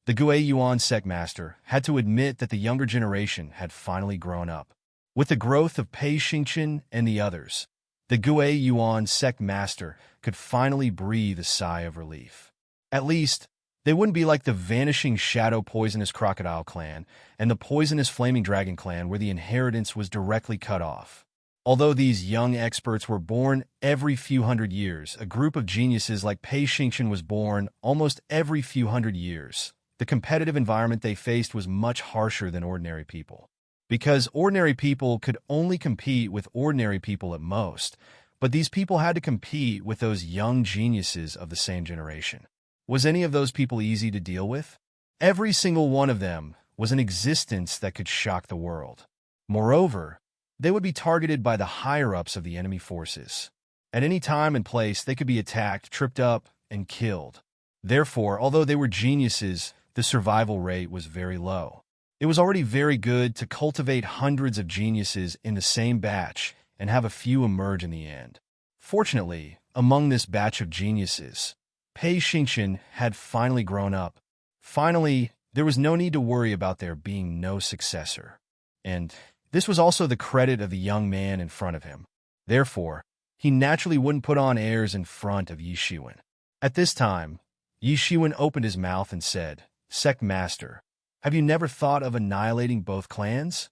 the Gui Yuan sect master had to admit that the younger generation had finally grown up. With the growth of Pei Xingqian and the others, the Gui Yuan sect master could finally breathe a sigh of relief. At least, they wouldn't be like the vanishing shadow poisonous crocodile clan and the poisonous flaming dragon clan where the inheritance was directly cut off. Although these young experts were born every few hundred years, a group of geniuses like Pei Xingqian was born almost every few hundred years. The competitive environment they faced was much harsher than ordinary people. Because ordinary people could only compete with ordinary people at most, but these people had to compete with those young geniuses of the same generation. Was any of those people easy to deal with? Every single one of them was an existence that could shock the world. Moreover, they would be targeted by the higher-ups of the enemy forces. At any time and place, they could be attacked, tripped up, and killed. Therefore, although they were geniuses, the survival rate was very low. It was already very good to cultivate hundreds of geniuses in the same batch and have a few emerge in the end. Fortunately, among this batch of geniuses, Pei Xingqian had finally grown up. Finally, there was no need to worry about there being no successor. And this was also the credit of the young man in front of him. Therefore, he naturally wouldn't put on airs in front of Yi Shiwen. At this time, Yi Shiwen opened his mouth and said, "Sect Master, have you never thought of annihilating both clans?"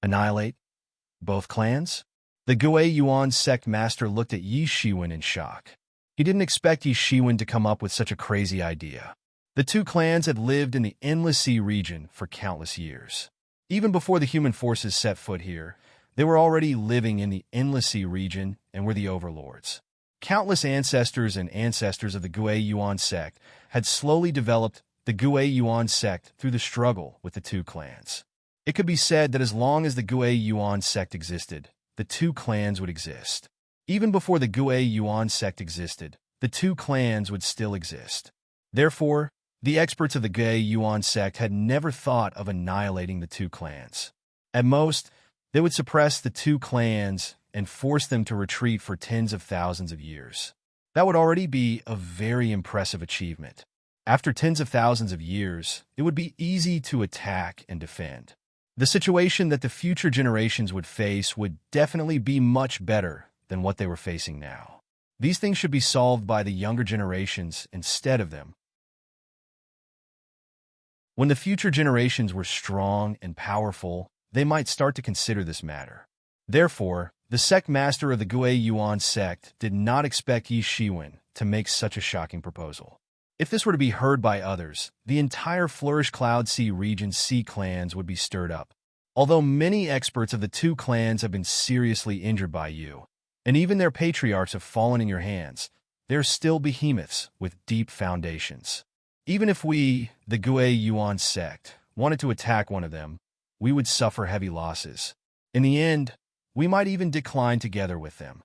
Annihilate both clans? The Gui Yuan sect master looked at Yi Shiwen in shock. He didn't expect Yi Shiwen to come up with such a crazy idea. The two clans had lived in the Endless Sea region for countless years. Even before the human forces set foot here, they were already living in the Endless Sea region and were the overlords. Countless ancestors and ancestors of the Gui Yuan sect had slowly developed the Gui Yuan sect through the struggle with the two clans. It could be said that as long as the Gui Yuan sect existed, the two clans would exist. Even before the Gui Yuan sect existed, the two clans would still exist. Therefore, the experts of the Gui Yuan sect had never thought of annihilating the two clans. At most, they would suppress the two clans and force them to retreat for tens of thousands of years. That would already be a very impressive achievement. After tens of thousands of years, it would be easy to attack and defend. The situation that the future generations would face would definitely be much better than what they were facing now. These things should be solved by the younger generations instead of them. When the future generations were strong and powerful, they might start to consider this matter. Therefore, the sect master of the Gui Yuan sect did not expect Yi Shiwen to make such a shocking proposal. If this were to be heard by others, the entire Flourish Cloud Sea region's sea clans would be stirred up. Although many experts of the two clans have been seriously injured by you, and even their patriarchs have fallen in your hands, they're still behemoths with deep foundations. Even if we, the Gui Yuan sect, wanted to attack one of them, we would suffer heavy losses. In the end, we might even decline together with them.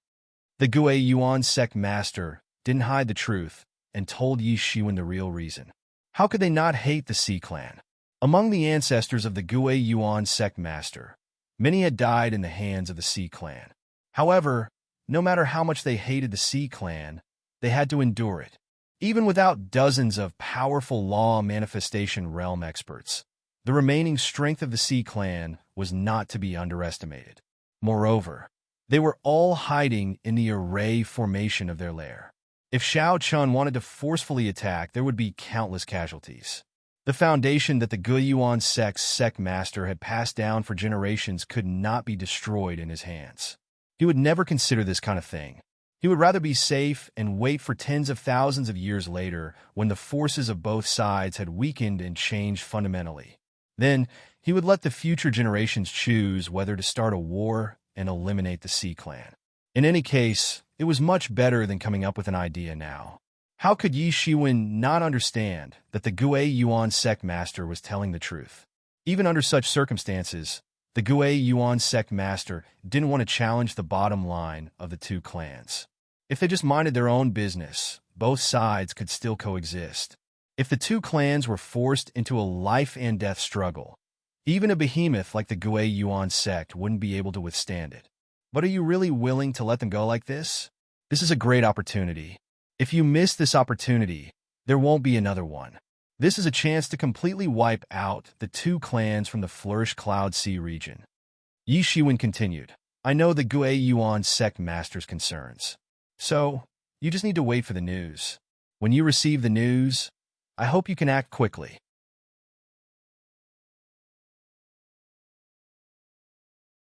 The Gui Yuan sect master didn't hide the truth and told Yi Shiwen the real reason. How could they not hate the Sea Clan? Among the ancestors of the Gui Yuan sect master, many had died in the hands of the Sea Clan. However, no matter how much they hated the Sea Clan, they had to endure it. Even without dozens of powerful law manifestation realm experts, the remaining strength of the Sea Clan was not to be underestimated. Moreover, they were all hiding in the array formation of their lair. If Xiao Chun wanted to forcefully attack, there would be countless casualties. The foundation that the Gui Yuan sect's sect master had passed down for generations could not be destroyed in his hands. He would never consider this kind of thing. He would rather be safe and wait for tens of thousands of years later when the forces of both sides had weakened and changed fundamentally. Then, he would let the future generations choose whether to start a war and eliminate the Sea Clan. In any case, it was much better than coming up with an idea now. How could Yi Shiwen not understand that the Gui Yuan sect master was telling the truth? Even under such circumstances, the Gui Yuan sect master didn't want to challenge the bottom line of the two clans. If they just minded their own business, both sides could still coexist. If the two clans were forced into a life-and-death struggle, even a behemoth like the Gui Yuan sect wouldn't be able to withstand it. But are you really willing to let them go like this? This is a great opportunity. If you miss this opportunity, there won't be another one. This is a chance to completely wipe out the two clans from the Flourish Cloud Sea region. Yi Shiwen continued, I know the Gui Yuan sect master's concerns. So, you just need to wait for the news. When you receive the news, I hope you can act quickly.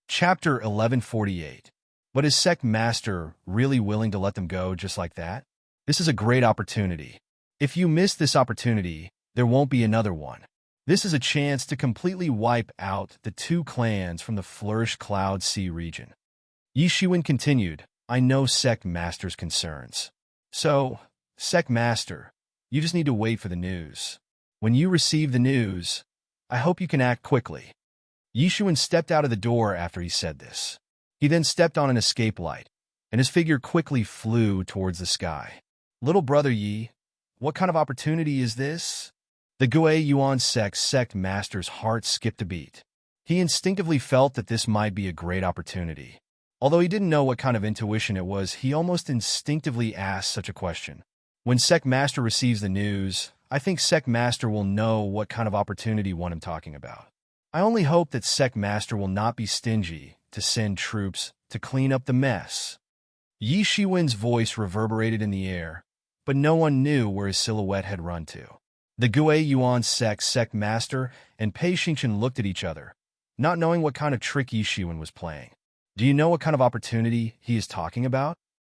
Chapter 1148. But is sect master really willing to let them go just like that? This is a great opportunity. If you miss this opportunity, there won't be another one. This is a chance to completely wipe out the two clans from the Flourish Cloud Sea region. Yi Shiwen continued, I know sect master's concerns. So, sect master, you just need to wait for the news. When you receive the news, I hope you can act quickly. Yi Shiwen stepped out of the door after he said this. He then stepped on an escape light, and his figure quickly flew towards the sky. Little brother Yi, what kind of opportunity is this? The Gui Yuan sect master's heart skipped a beat. He instinctively felt that this might be a great opportunity. Although he didn't know what kind of intuition it was, he almost instinctively asked such a question. When Sect Master receives the news, I think Sect Master will know what kind of opportunity one I'm talking about. I only hope that Sect Master will not be stingy to send troops to clean up the mess. Yi Shiwen's voice reverberated in the air, but no one knew where his silhouette had run to. The Gue Yuan Sect Master and Pei Xingqian looked at each other, not knowing what kind of trick Yi Shiwen was playing. Do you know what kind of opportunity he is talking about?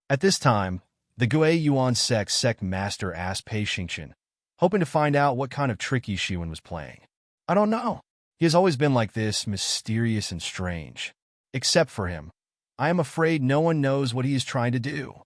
At this time, the Gue Yuan Sect Master asked Pei Xingqian, hoping to find out what kind of trick Yi Shiwen was playing. I don't know. He has always been like this, mysterious and strange. Except for him. I am afraid no one knows what he is trying to do.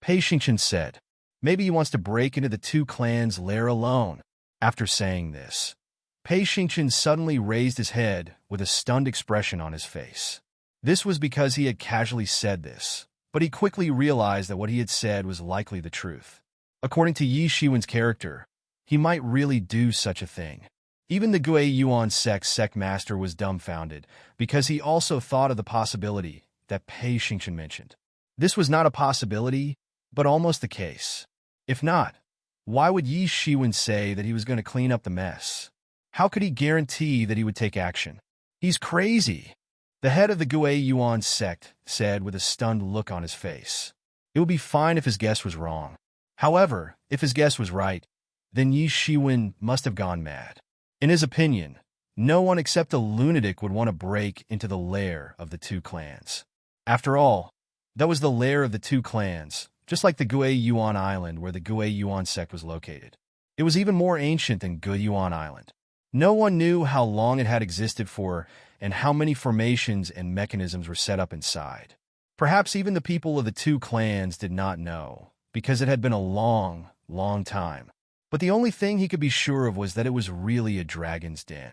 Pei Xingqian said, maybe he wants to break into the two clans' lair alone. After saying this, Pei Xingqian suddenly raised his head with a stunned expression on his face. This was because he had casually said this, but he quickly realized that what he had said was likely the truth. According to Yi Shiwen's character, he might really do such a thing. Even the Gue Yuan Sect Master was dumbfounded because he also thought of the possibility that Pei Xingqian mentioned. This was not a possibility, but almost the case. If not, why would Yi Shiwen say that he was going to clean up the mess? How could he guarantee that he would take action? He's crazy. The head of the Gue Yuan sect said with a stunned look on his face. It would be fine if his guess was wrong. However, if his guess was right, then Yi Shiwen must have gone mad. In his opinion, no one except a lunatic would want to break into the lair of the two clans. After all, that was the lair of the two clans, just like the Gue Yuan Island where the Gue Yuan sect was located. It was even more ancient than Gue Yuan Island. No one knew how long it had existed for and how many formations and mechanisms were set up inside. Perhaps even the people of the two clans did not know, because it had been a long, long time. But the only thing he could be sure of was that it was really a dragon's den.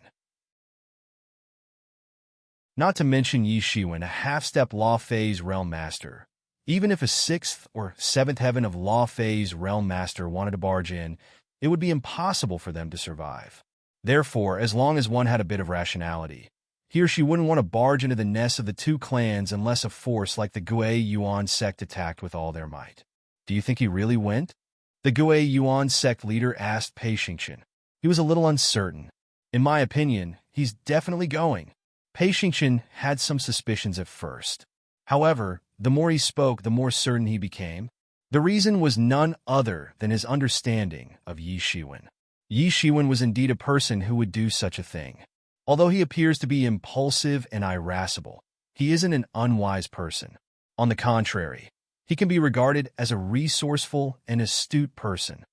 Not to mention Yi Shiwen, a half-step Law Phase Realm Master. Even if a 6th or 7th heaven of Law Phase Realm Master wanted to barge in, it would be impossible for them to survive. Therefore, as long as one had a bit of rationality, he or she wouldn't want to barge into the nests of the two clans unless a force like the Gue Yuan sect attacked with all their might. Do you think he really went? The Gue Yuan sect leader asked Pei Xingqian. He was a little uncertain. In my opinion, he's definitely going. Pei Xingqian had some suspicions at first. However, the more he spoke, the more certain he became. The reason was none other than his understanding of Yi Shiwen. Yi Shiwen was indeed a person who would do such a thing. Although he appears to be impulsive and irascible, he isn't an unwise person. On the contrary, he can be regarded as a resourceful and astute person.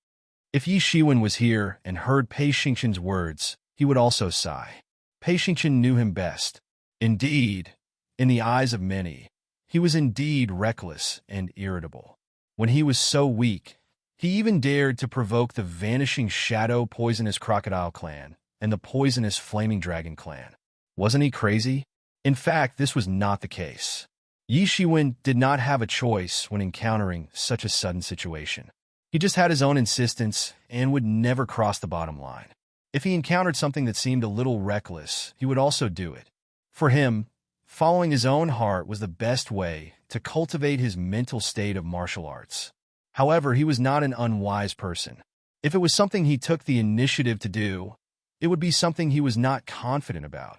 If Yi Shiwen was here and heard Pei Xingqian's words, he would also sigh. Pei Xingqian knew him best. Indeed, in the eyes of many, he was indeed reckless and irritable. When he was so weak, he even dared to provoke the vanishing shadow poisonous crocodile clan and the poisonous flaming dragon clan. Wasn't he crazy? In fact, this was not the case. Yi Shiwen did not have a choice when encountering such a sudden situation. He just had his own insistence and would never cross the bottom line. If he encountered something that seemed a little reckless, he would also do it. For him, following his own heart was the best way to cultivate his mental state of martial arts. However, he was not an unwise person. If it was something he took the initiative to do, it would be something he was not confident about.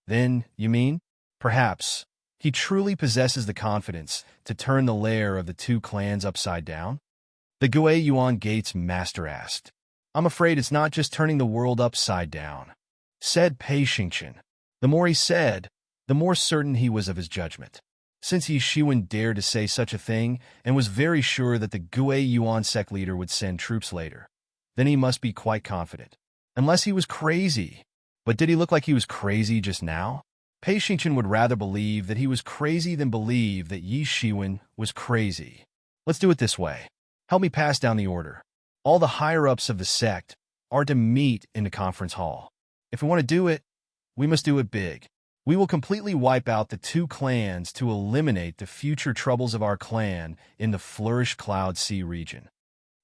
Then, you mean? Perhaps he truly possesses the confidence to turn the lair of the two clans upside down? The Gue Yuan Gates master asked. I'm afraid it's not just turning the world upside down, said Pei Xingqian. The more he said, the more certain he was of his judgment. Since Yi Shiwen dared to say such a thing and was very sure that the Gue Yuan sect leader would send troops later, then he must be quite confident. Unless he was crazy. But did he look like he was crazy just now? Pei Xingqian would rather believe that he was crazy than believe that Yi Shiwen was crazy. Let's do it this way. Help me pass down the order. All the higher-ups of the sect are to meet in the conference hall. If we want to do it, we must do it big. We will completely wipe out the two clans to eliminate the future troubles of our clan in the Flourish Cloud Sea region.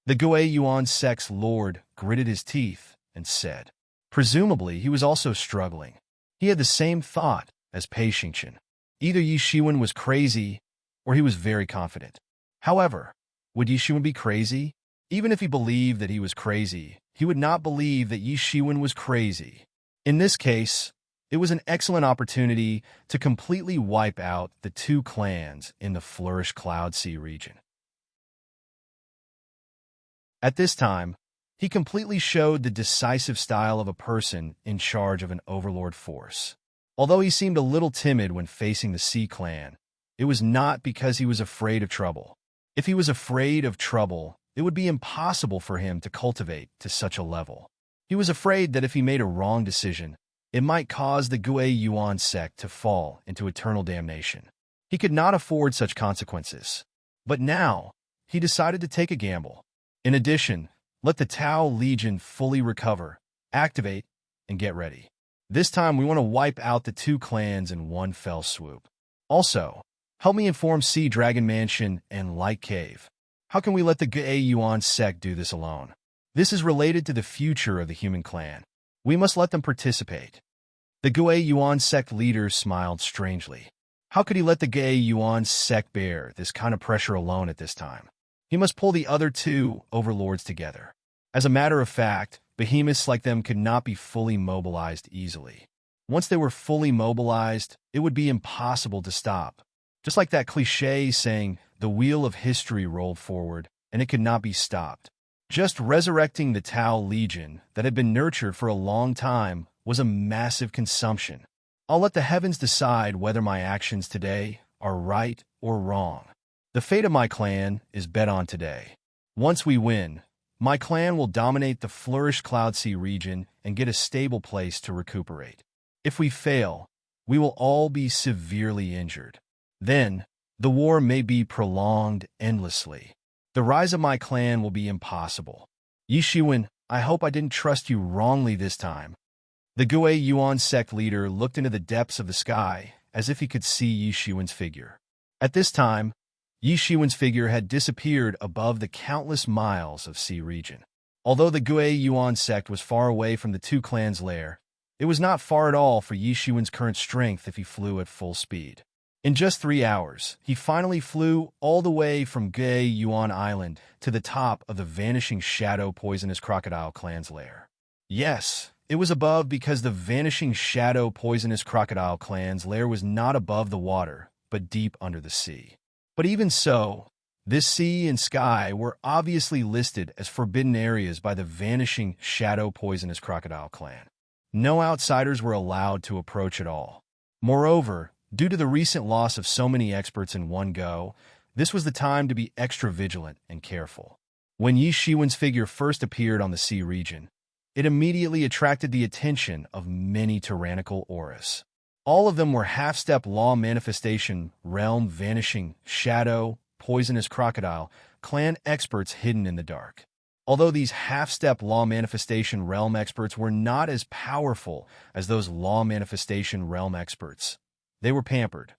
The Gue Yuan sect's lord gritted his teeth and said. Presumably, he was also struggling. He had the same thought as Pei Xingqian. Either Yi Shiwen was crazy, or he was very confident. However, would Yi Shiwen be crazy? Even if he believed that he was crazy, he would not believe that Yi Shiwen was crazy. In this case, it was an excellent opportunity to completely wipe out the two clans in the Flourish Cloud Sea region. At this time, he completely showed the decisive style of a person in charge of an overlord force. Although he seemed a little timid when facing the Sea clan, it was not because he was afraid of trouble. If he was afraid of trouble, it would be impossible for him to cultivate to such a level. He was afraid that if he made a wrong decision, it might cause the Gui Yuan sect to fall into eternal damnation. He could not afford such consequences. But now, he decided to take a gamble. In addition, let the Tao Legion fully recover, activate, and get ready. This time we want to wipe out the two clans in one fell swoop. Also, help me inform Sea Dragon Mansion and Light Cave. How can we let the Gui Yuan sect do this alone? This is related to the future of the human clan. We must let them participate. The Gui Yuan sect leader smiled strangely. How could he let the Gui Yuan sect bear this kind of pressure alone at this time? He must pull the other two overlords together. As a matter of fact, behemoths like them could not be fully mobilized easily. Once they were fully mobilized, it would be impossible to stop. Just like that cliché saying, the wheel of history rolled forward, and it could not be stopped. Just resurrecting the Tao Legion that had been nurtured for a long time was a massive consumption. I'll let the heavens decide whether my actions today are right or wrong. The fate of my clan is bet on today. Once we win, my clan will dominate the Flourish Cloud Sea region and get a stable place to recuperate. If we fail, we will all be severely injured. Then, the war may be prolonged endlessly. The rise of my clan will be impossible. Yi Shiwen, I hope I didn't trust you wrongly this time. The Gui Yuan sect leader looked into the depths of the sky as if he could see Yi Shiwen's figure. At this time, Yi Shiwen's figure had disappeared above the countless miles of sea region. Although the Gui Yuan sect was far away from the two clans' lair, it was not far at all for Yi Shiwen's current strength if he flew at full speed. In just 3 hours, he finally flew all the way from Gui Yuan Island to the top of the Vanishing Shadow Poisonous Crocodile clan's lair. Yes, it was above because the Vanishing Shadow Poisonous Crocodile clan's lair was not above the water, but deep under the sea. But even so, this sea and sky were obviously listed as forbidden areas by the Vanishing Shadow Poisonous Crocodile clan. No outsiders were allowed to approach at all. Moreover, due to the recent loss of so many experts in one go, this was the time to be extra vigilant and careful. When Yi Shiwen's figure first appeared on the sea region, it immediately attracted the attention of many tyrannical auras. All of them were half-step law manifestation, realm vanishing, shadow, poisonous crocodile, clan experts hidden in the dark. Although these half-step law manifestation realm experts were not as powerful as those law manifestation realm experts, they were pampered.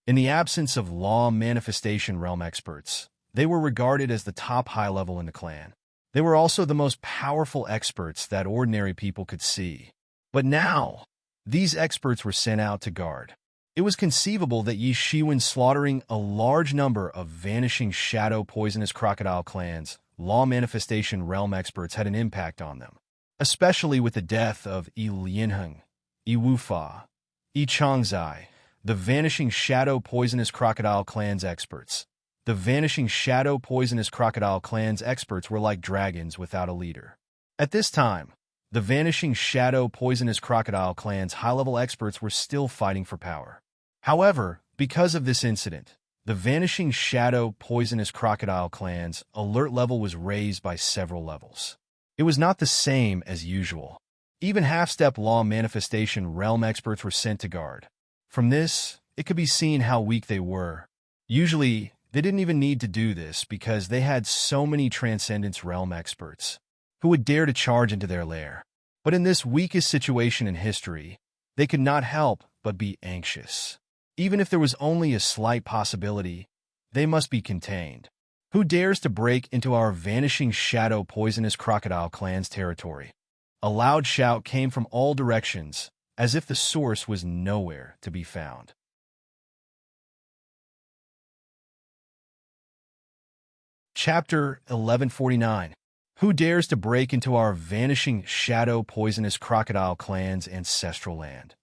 In the absence of law manifestation realm experts, they were regarded as the top high level in the clan. They were also the most powerful experts that ordinary people could see. But now, these experts were sent out to guard. It was conceivable that Yi Shiwen slaughtering a large number of Vanishing Shadow Poisonous Crocodile clans, law manifestation realm experts had an impact on them, especially with the death of Yi Lianheng, Yi Wufa, Yi Changzai, the Vanishing Shadow Poisonous Crocodile clan's experts. The Vanishing Shadow Poisonous Crocodile clan's experts were like dragons without a leader. At this time, the Vanishing Shadow Poisonous Crocodile clan's high-level experts were still fighting for power. However, because of this incident, the Vanishing Shadow Poisonous Crocodile clan's alert level was raised by several levels. It was not the same as usual. Even half-step law manifestation realm experts were sent to guard. From this, it could be seen how weak they were. Usually, they didn't even need to do this because they had so many Transcendence realm experts who would dare to charge into their lair. But in this weakest situation in history, they could not help but be anxious. Even if there was only a slight possibility, they must be contained. Who dares to break into our Vanishing Shadow Poisonous Crocodile clan's territory? A loud shout came from all directions, as if the source was nowhere to be found. Chapter 1149. Who dares to break into our vanishing shadow poisonous crocodile clan's ancestral land?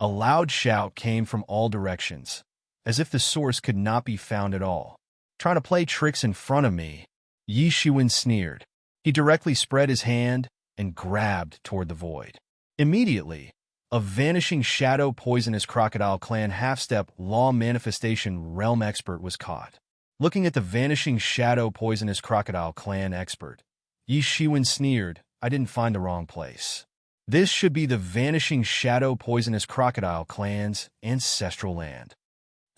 A loud shout came from all directions, as if the source could not be found at all. Trying to play tricks in front of me, Yi Shiwen sneered. He directly spread his hand and grabbed toward the void. Immediately, a vanishing shadow poisonous crocodile clan half-step law manifestation realm expert was caught. Looking at the vanishing shadow poisonous crocodile clan expert, Yi Shiwen sneered, I didn't find the wrong place. This should be the vanishing shadow poisonous crocodile clan's ancestral land.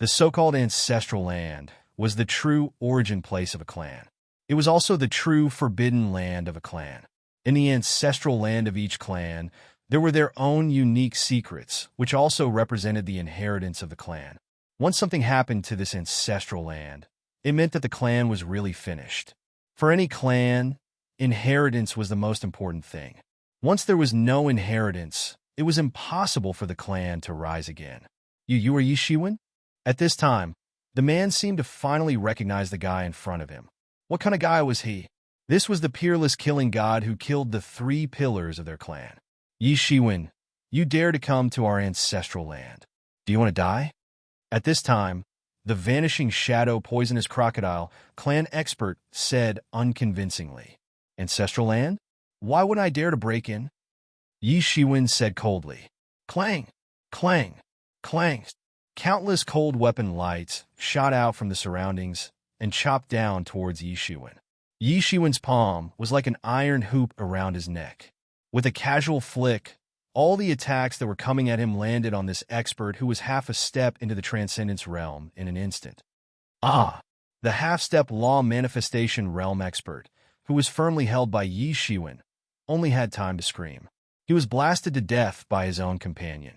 The so-called ancestral land was the true origin place of a clan. It was also the true forbidden land of a clan. In the ancestral land of each clan, there were their own unique secrets, which also represented the inheritance of the clan. Once something happened to this ancestral land, it meant that the clan was really finished. For any clan, inheritance was the most important thing. Once there was no inheritance, it was impossible for the clan to rise again. You are Yi Shiwen? At this time, the man seemed to finally recognize the guy in front of him. What kind of guy was he? This was the peerless killing god who killed the 3 pillars of their clan. Yi Shiwen, you dare to come to our ancestral land. Do you want to die? At this time, the vanishing shadow poisonous crocodile clan expert said unconvincingly, Ancestral land? Why would I dare to break in? Yi Shiwen said coldly. Clang! Clang! Clang! Countless cold weapon lights shot out from the surroundings and chopped down towards Yi Shiwen. Yi Shiwen's palm was like an iron hoop around his neck. With a casual flick, all the attacks that were coming at him landed on this expert who was half a step into the transcendence realm in an instant. The half-step law manifestation realm expert, who was firmly held by Yi Shiwen, only had time to scream. He was blasted to death by his own companion.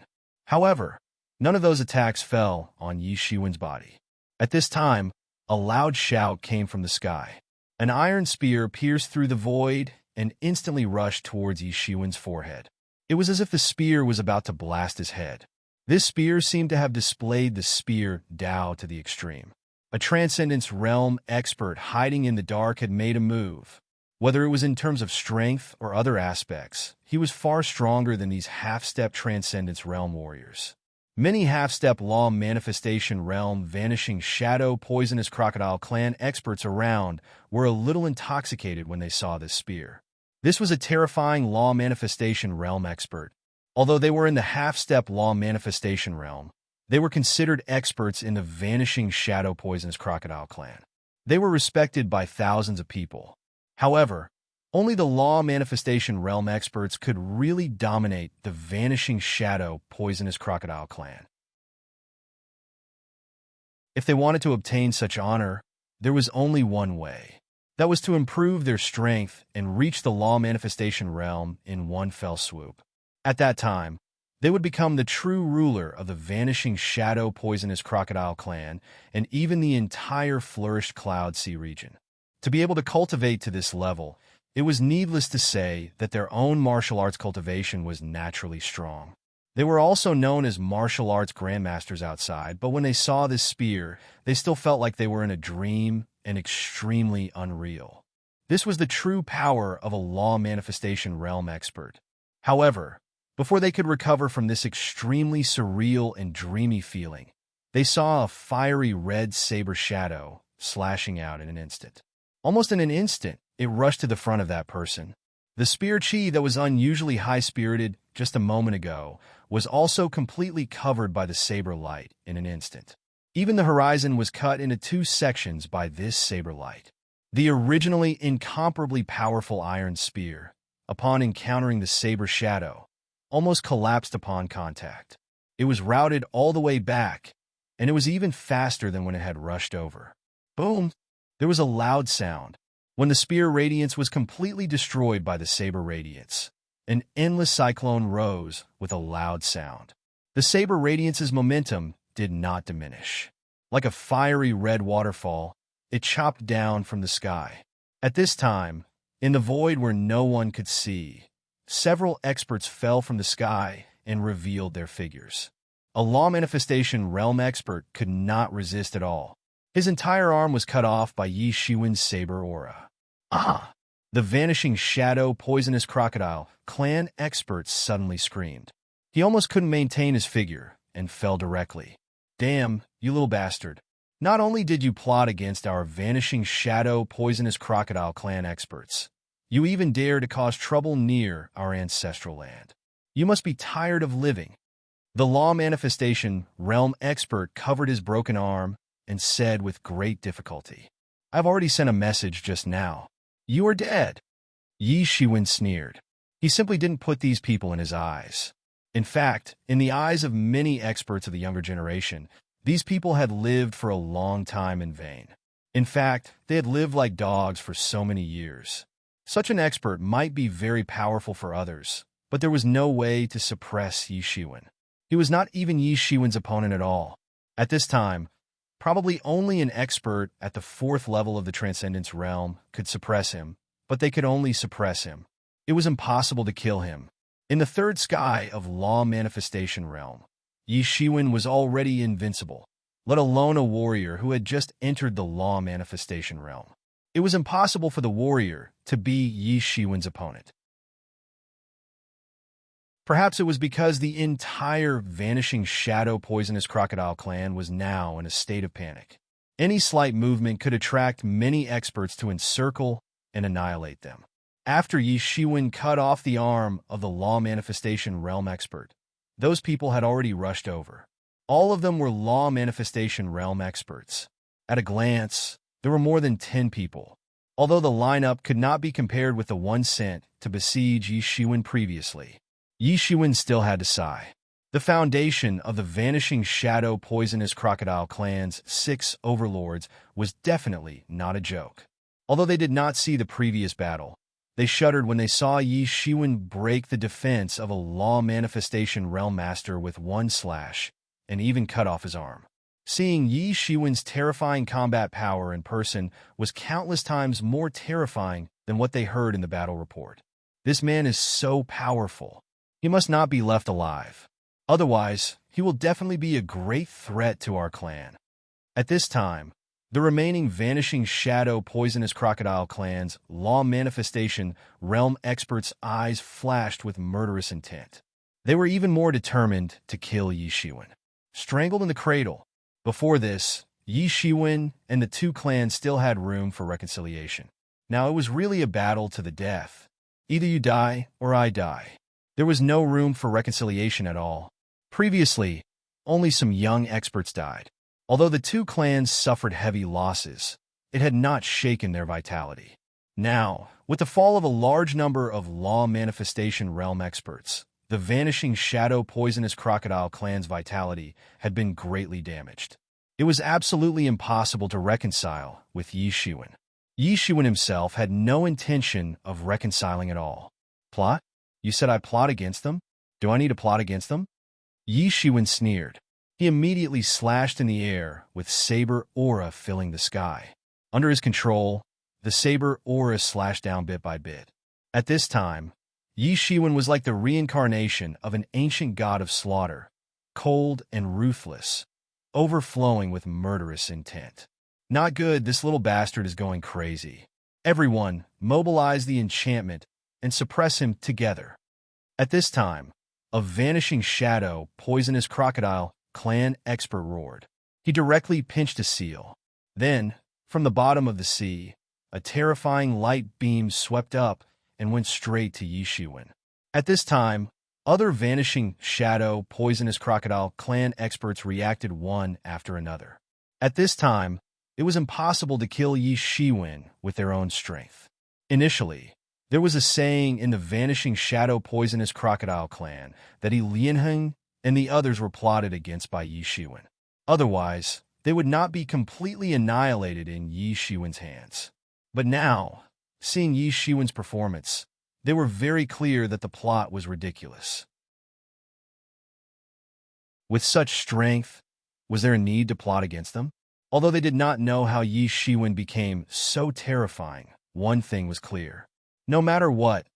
However, none of those attacks fell on Yi Shiwen's body. At this time, a loud shout came from the sky. An iron spear pierced through the void and instantly rushed towards Yi Shiwen's forehead. It was as if the spear was about to blast his head. This spear seemed to have displayed the spear Dao to the extreme. A transcendence realm expert hiding in the dark had made a move. Whether it was in terms of strength or other aspects, he was far stronger than these half-step transcendence realm warriors. Many half-step law manifestation realm vanishing shadow poisonous crocodile clan experts around were a little intoxicated when they saw this spear. This was a terrifying law manifestation realm expert. Although they were in the half-step law manifestation realm, they were considered experts in the vanishing shadow poisonous crocodile clan. They were respected by thousands of people. However, only the law manifestation realm experts could really dominate the vanishing shadow poisonous crocodile clan. If they wanted to obtain such honor, there was only one way. That was to improve their strength and reach the law manifestation realm in one fell swoop. At that time, they would become the true ruler of the vanishing shadow poisonous crocodile clan and even the entire flourished Cloud Sea region. To be able to cultivate to this level, it was needless to say that their own martial arts cultivation was naturally strong. They were also known as martial arts grandmasters outside, but when they saw this spear, they still felt like they were in a dream and extremely unreal. This was the true power of a law manifestation realm expert. However, before they could recover from this extremely surreal and dreamy feeling, they saw a fiery red saber shadow slashing out in an instant. Almost in an instant, it rushed to the front of that person. The spear chi that was unusually high-spirited just a moment ago was also completely covered by the saber light in an instant. Even the horizon was cut into 2 sections by this saber light. The originally incomparably powerful iron spear, upon encountering the saber shadow, almost collapsed upon contact. It was routed all the way back, and it was even faster than when it had rushed over. Boom! There was a loud sound. When the spear radiance was completely destroyed by the saber radiance, an endless cyclone rose with a loud sound. The saber radiance's momentum did not diminish. Like a fiery red waterfall, it chopped down from the sky. At this time, in the void where no one could see, several experts fell from the sky and revealed their figures. A law manifestation realm expert could not resist at all. His entire arm was cut off by Yi Shiwen's saber aura. Ah! The vanishing shadow poisonous crocodile clan expert suddenly screamed. He almost couldn't maintain his figure and fell directly. Damn, you little bastard. Not only did you plot against our vanishing shadow poisonous crocodile clan experts, you even dare to cause trouble near our ancestral land. You must be tired of living. The law manifestation realm expert covered his broken arm and said with great difficulty, I've already sent a message just now. You are dead. Yi Shiwen sneered. He simply didn't put these people in his eyes. In fact, in the eyes of many experts of the younger generation, these people had lived for a long time in vain. In fact, they had lived like dogs for so many years. Such an expert might be very powerful for others, but there was no way to suppress Yi Shiwen. He was not even Yi Shiwen's opponent at all. At this time, probably only an expert at the 4th level of the Transcendence realm could suppress him, but they could only suppress him. It was impossible to kill him. In the 3rd sky of Law Manifestation realm, Yi Shiwen was already invincible, let alone a warrior who had just entered the Law Manifestation realm. It was impossible for the warrior to be Yi Shiwen's opponent. Perhaps it was because the entire vanishing shadow poisonous crocodile clan was now in a state of panic. Any slight movement could attract many experts to encircle and annihilate them. After Yi Shiwen cut off the arm of the Law Manifestation realm expert, those people had already rushed over. All of them were Law Manifestation realm experts. At a glance, there were more than 10 people. Although the lineup could not be compared with the one sent to besiege Yi Shiwen previously, Yi Shiwen still had to sigh. The foundation of the vanishing shadow poisonous crocodile clan's 6 overlords was definitely not a joke. Although they did not see the previous battle, they shuddered when they saw Yi Shiwen break the defense of a Law Manifestation realm master with one slash, and even cut off his arm. Seeing Yi Shiwen's terrifying combat power in person was countless times more terrifying than what they heard in the battle report. This man is so powerful. He must not be left alive. Otherwise, he will definitely be a great threat to our clan. At this time, the remaining vanishing shadow poisonous crocodile clan's Law Manifestation realm experts' eyes flashed with murderous intent. They were even more determined to kill Yi Shiwen. Strangled in the cradle. Before this, Yi Shiwen and the 2 clans still had room for reconciliation. Now it was really a battle to the death. Either you die or I die. There was no room for reconciliation at all. Previously, only some young experts died. Although the 2 clans suffered heavy losses, it had not shaken their vitality. Now, with the fall of a large number of Law Manifestation realm experts, the vanishing shadow poisonous crocodile clan's vitality had been greatly damaged. It was absolutely impossible to reconcile with Yi Shiwen. Yi Shiwen himself had no intention of reconciling at all. Plot? You said I plot against them? Do I need to plot against them? Yi Shiwen sneered. He immediately slashed in the air with saber aura filling the sky. Under his control, the saber aura slashed down bit by bit. At this time, Yi Shiwen was like the reincarnation of an ancient god of slaughter, cold and ruthless, overflowing with murderous intent. Not good, this little bastard is going crazy. Everyone, mobilize the enchantment and suppress him together. At this time, a vanishing shadow, poisonous crocodile, clan expert roared. He directly pinched a seal. Then, from the bottom of the sea, a terrifying light beam swept up and went straight to Yi Shiwen. At this time, other vanishing shadow, poisonous crocodile, clan experts reacted one after another. At this time, it was impossible to kill Yi Shiwen with their own strength. Initially, there was a saying in the vanishing shadow poisonous crocodile clan that Lianheng and the others were plotted against by Yi Shiwen. Otherwise, they would not be completely annihilated in Yi Shiwen's hands. But now, seeing Yi Shiwen's performance, they were very clear that the plot was ridiculous. With such strength, was there a need to plot against them? Although they did not know how Yi Shiwen became so terrifying, one thing was clear. No matter what,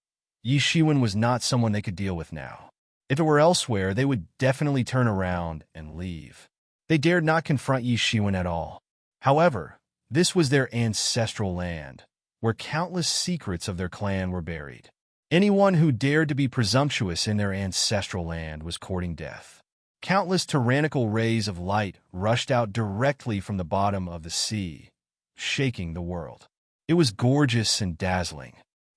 Yi Shiwen was not someone they could deal with now. If it were elsewhere, they would definitely turn around and leave. They dared not confront Yi Shiwen at all. However, this was their ancestral land, where countless secrets of their clan were buried. Anyone who dared to be presumptuous in their ancestral land was courting death. Countless tyrannical rays of light rushed out directly from the bottom of the sea, shaking the world. It was gorgeous and dazzling.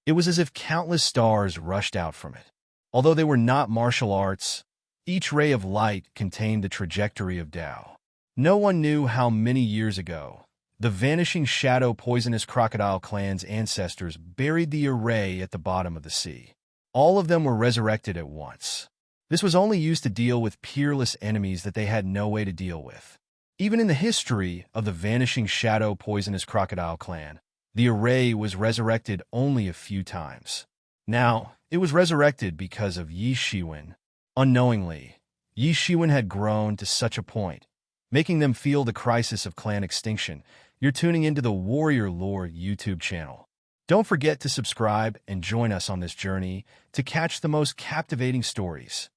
It was as if countless stars rushed out from it. Although they were not martial arts, each ray of light contained the trajectory of Tao. No one knew how many years ago the vanishing shadow poisonous crocodile clan's ancestors buried the array at the bottom of the sea. All of them were resurrected at once. This was only used to deal with peerless enemies that they had no way to deal with. Even in the history of the vanishing shadow poisonous crocodile clan, the array was resurrected only a few times. Now, it was resurrected because of Yi Shiwen. Unknowingly, Yi Shiwen had grown to such a point, making them feel the crisis of clan extinction. You're tuning into the Warrior Lore YouTube channel. Don't forget to subscribe and join us on this journey to catch the most captivating stories.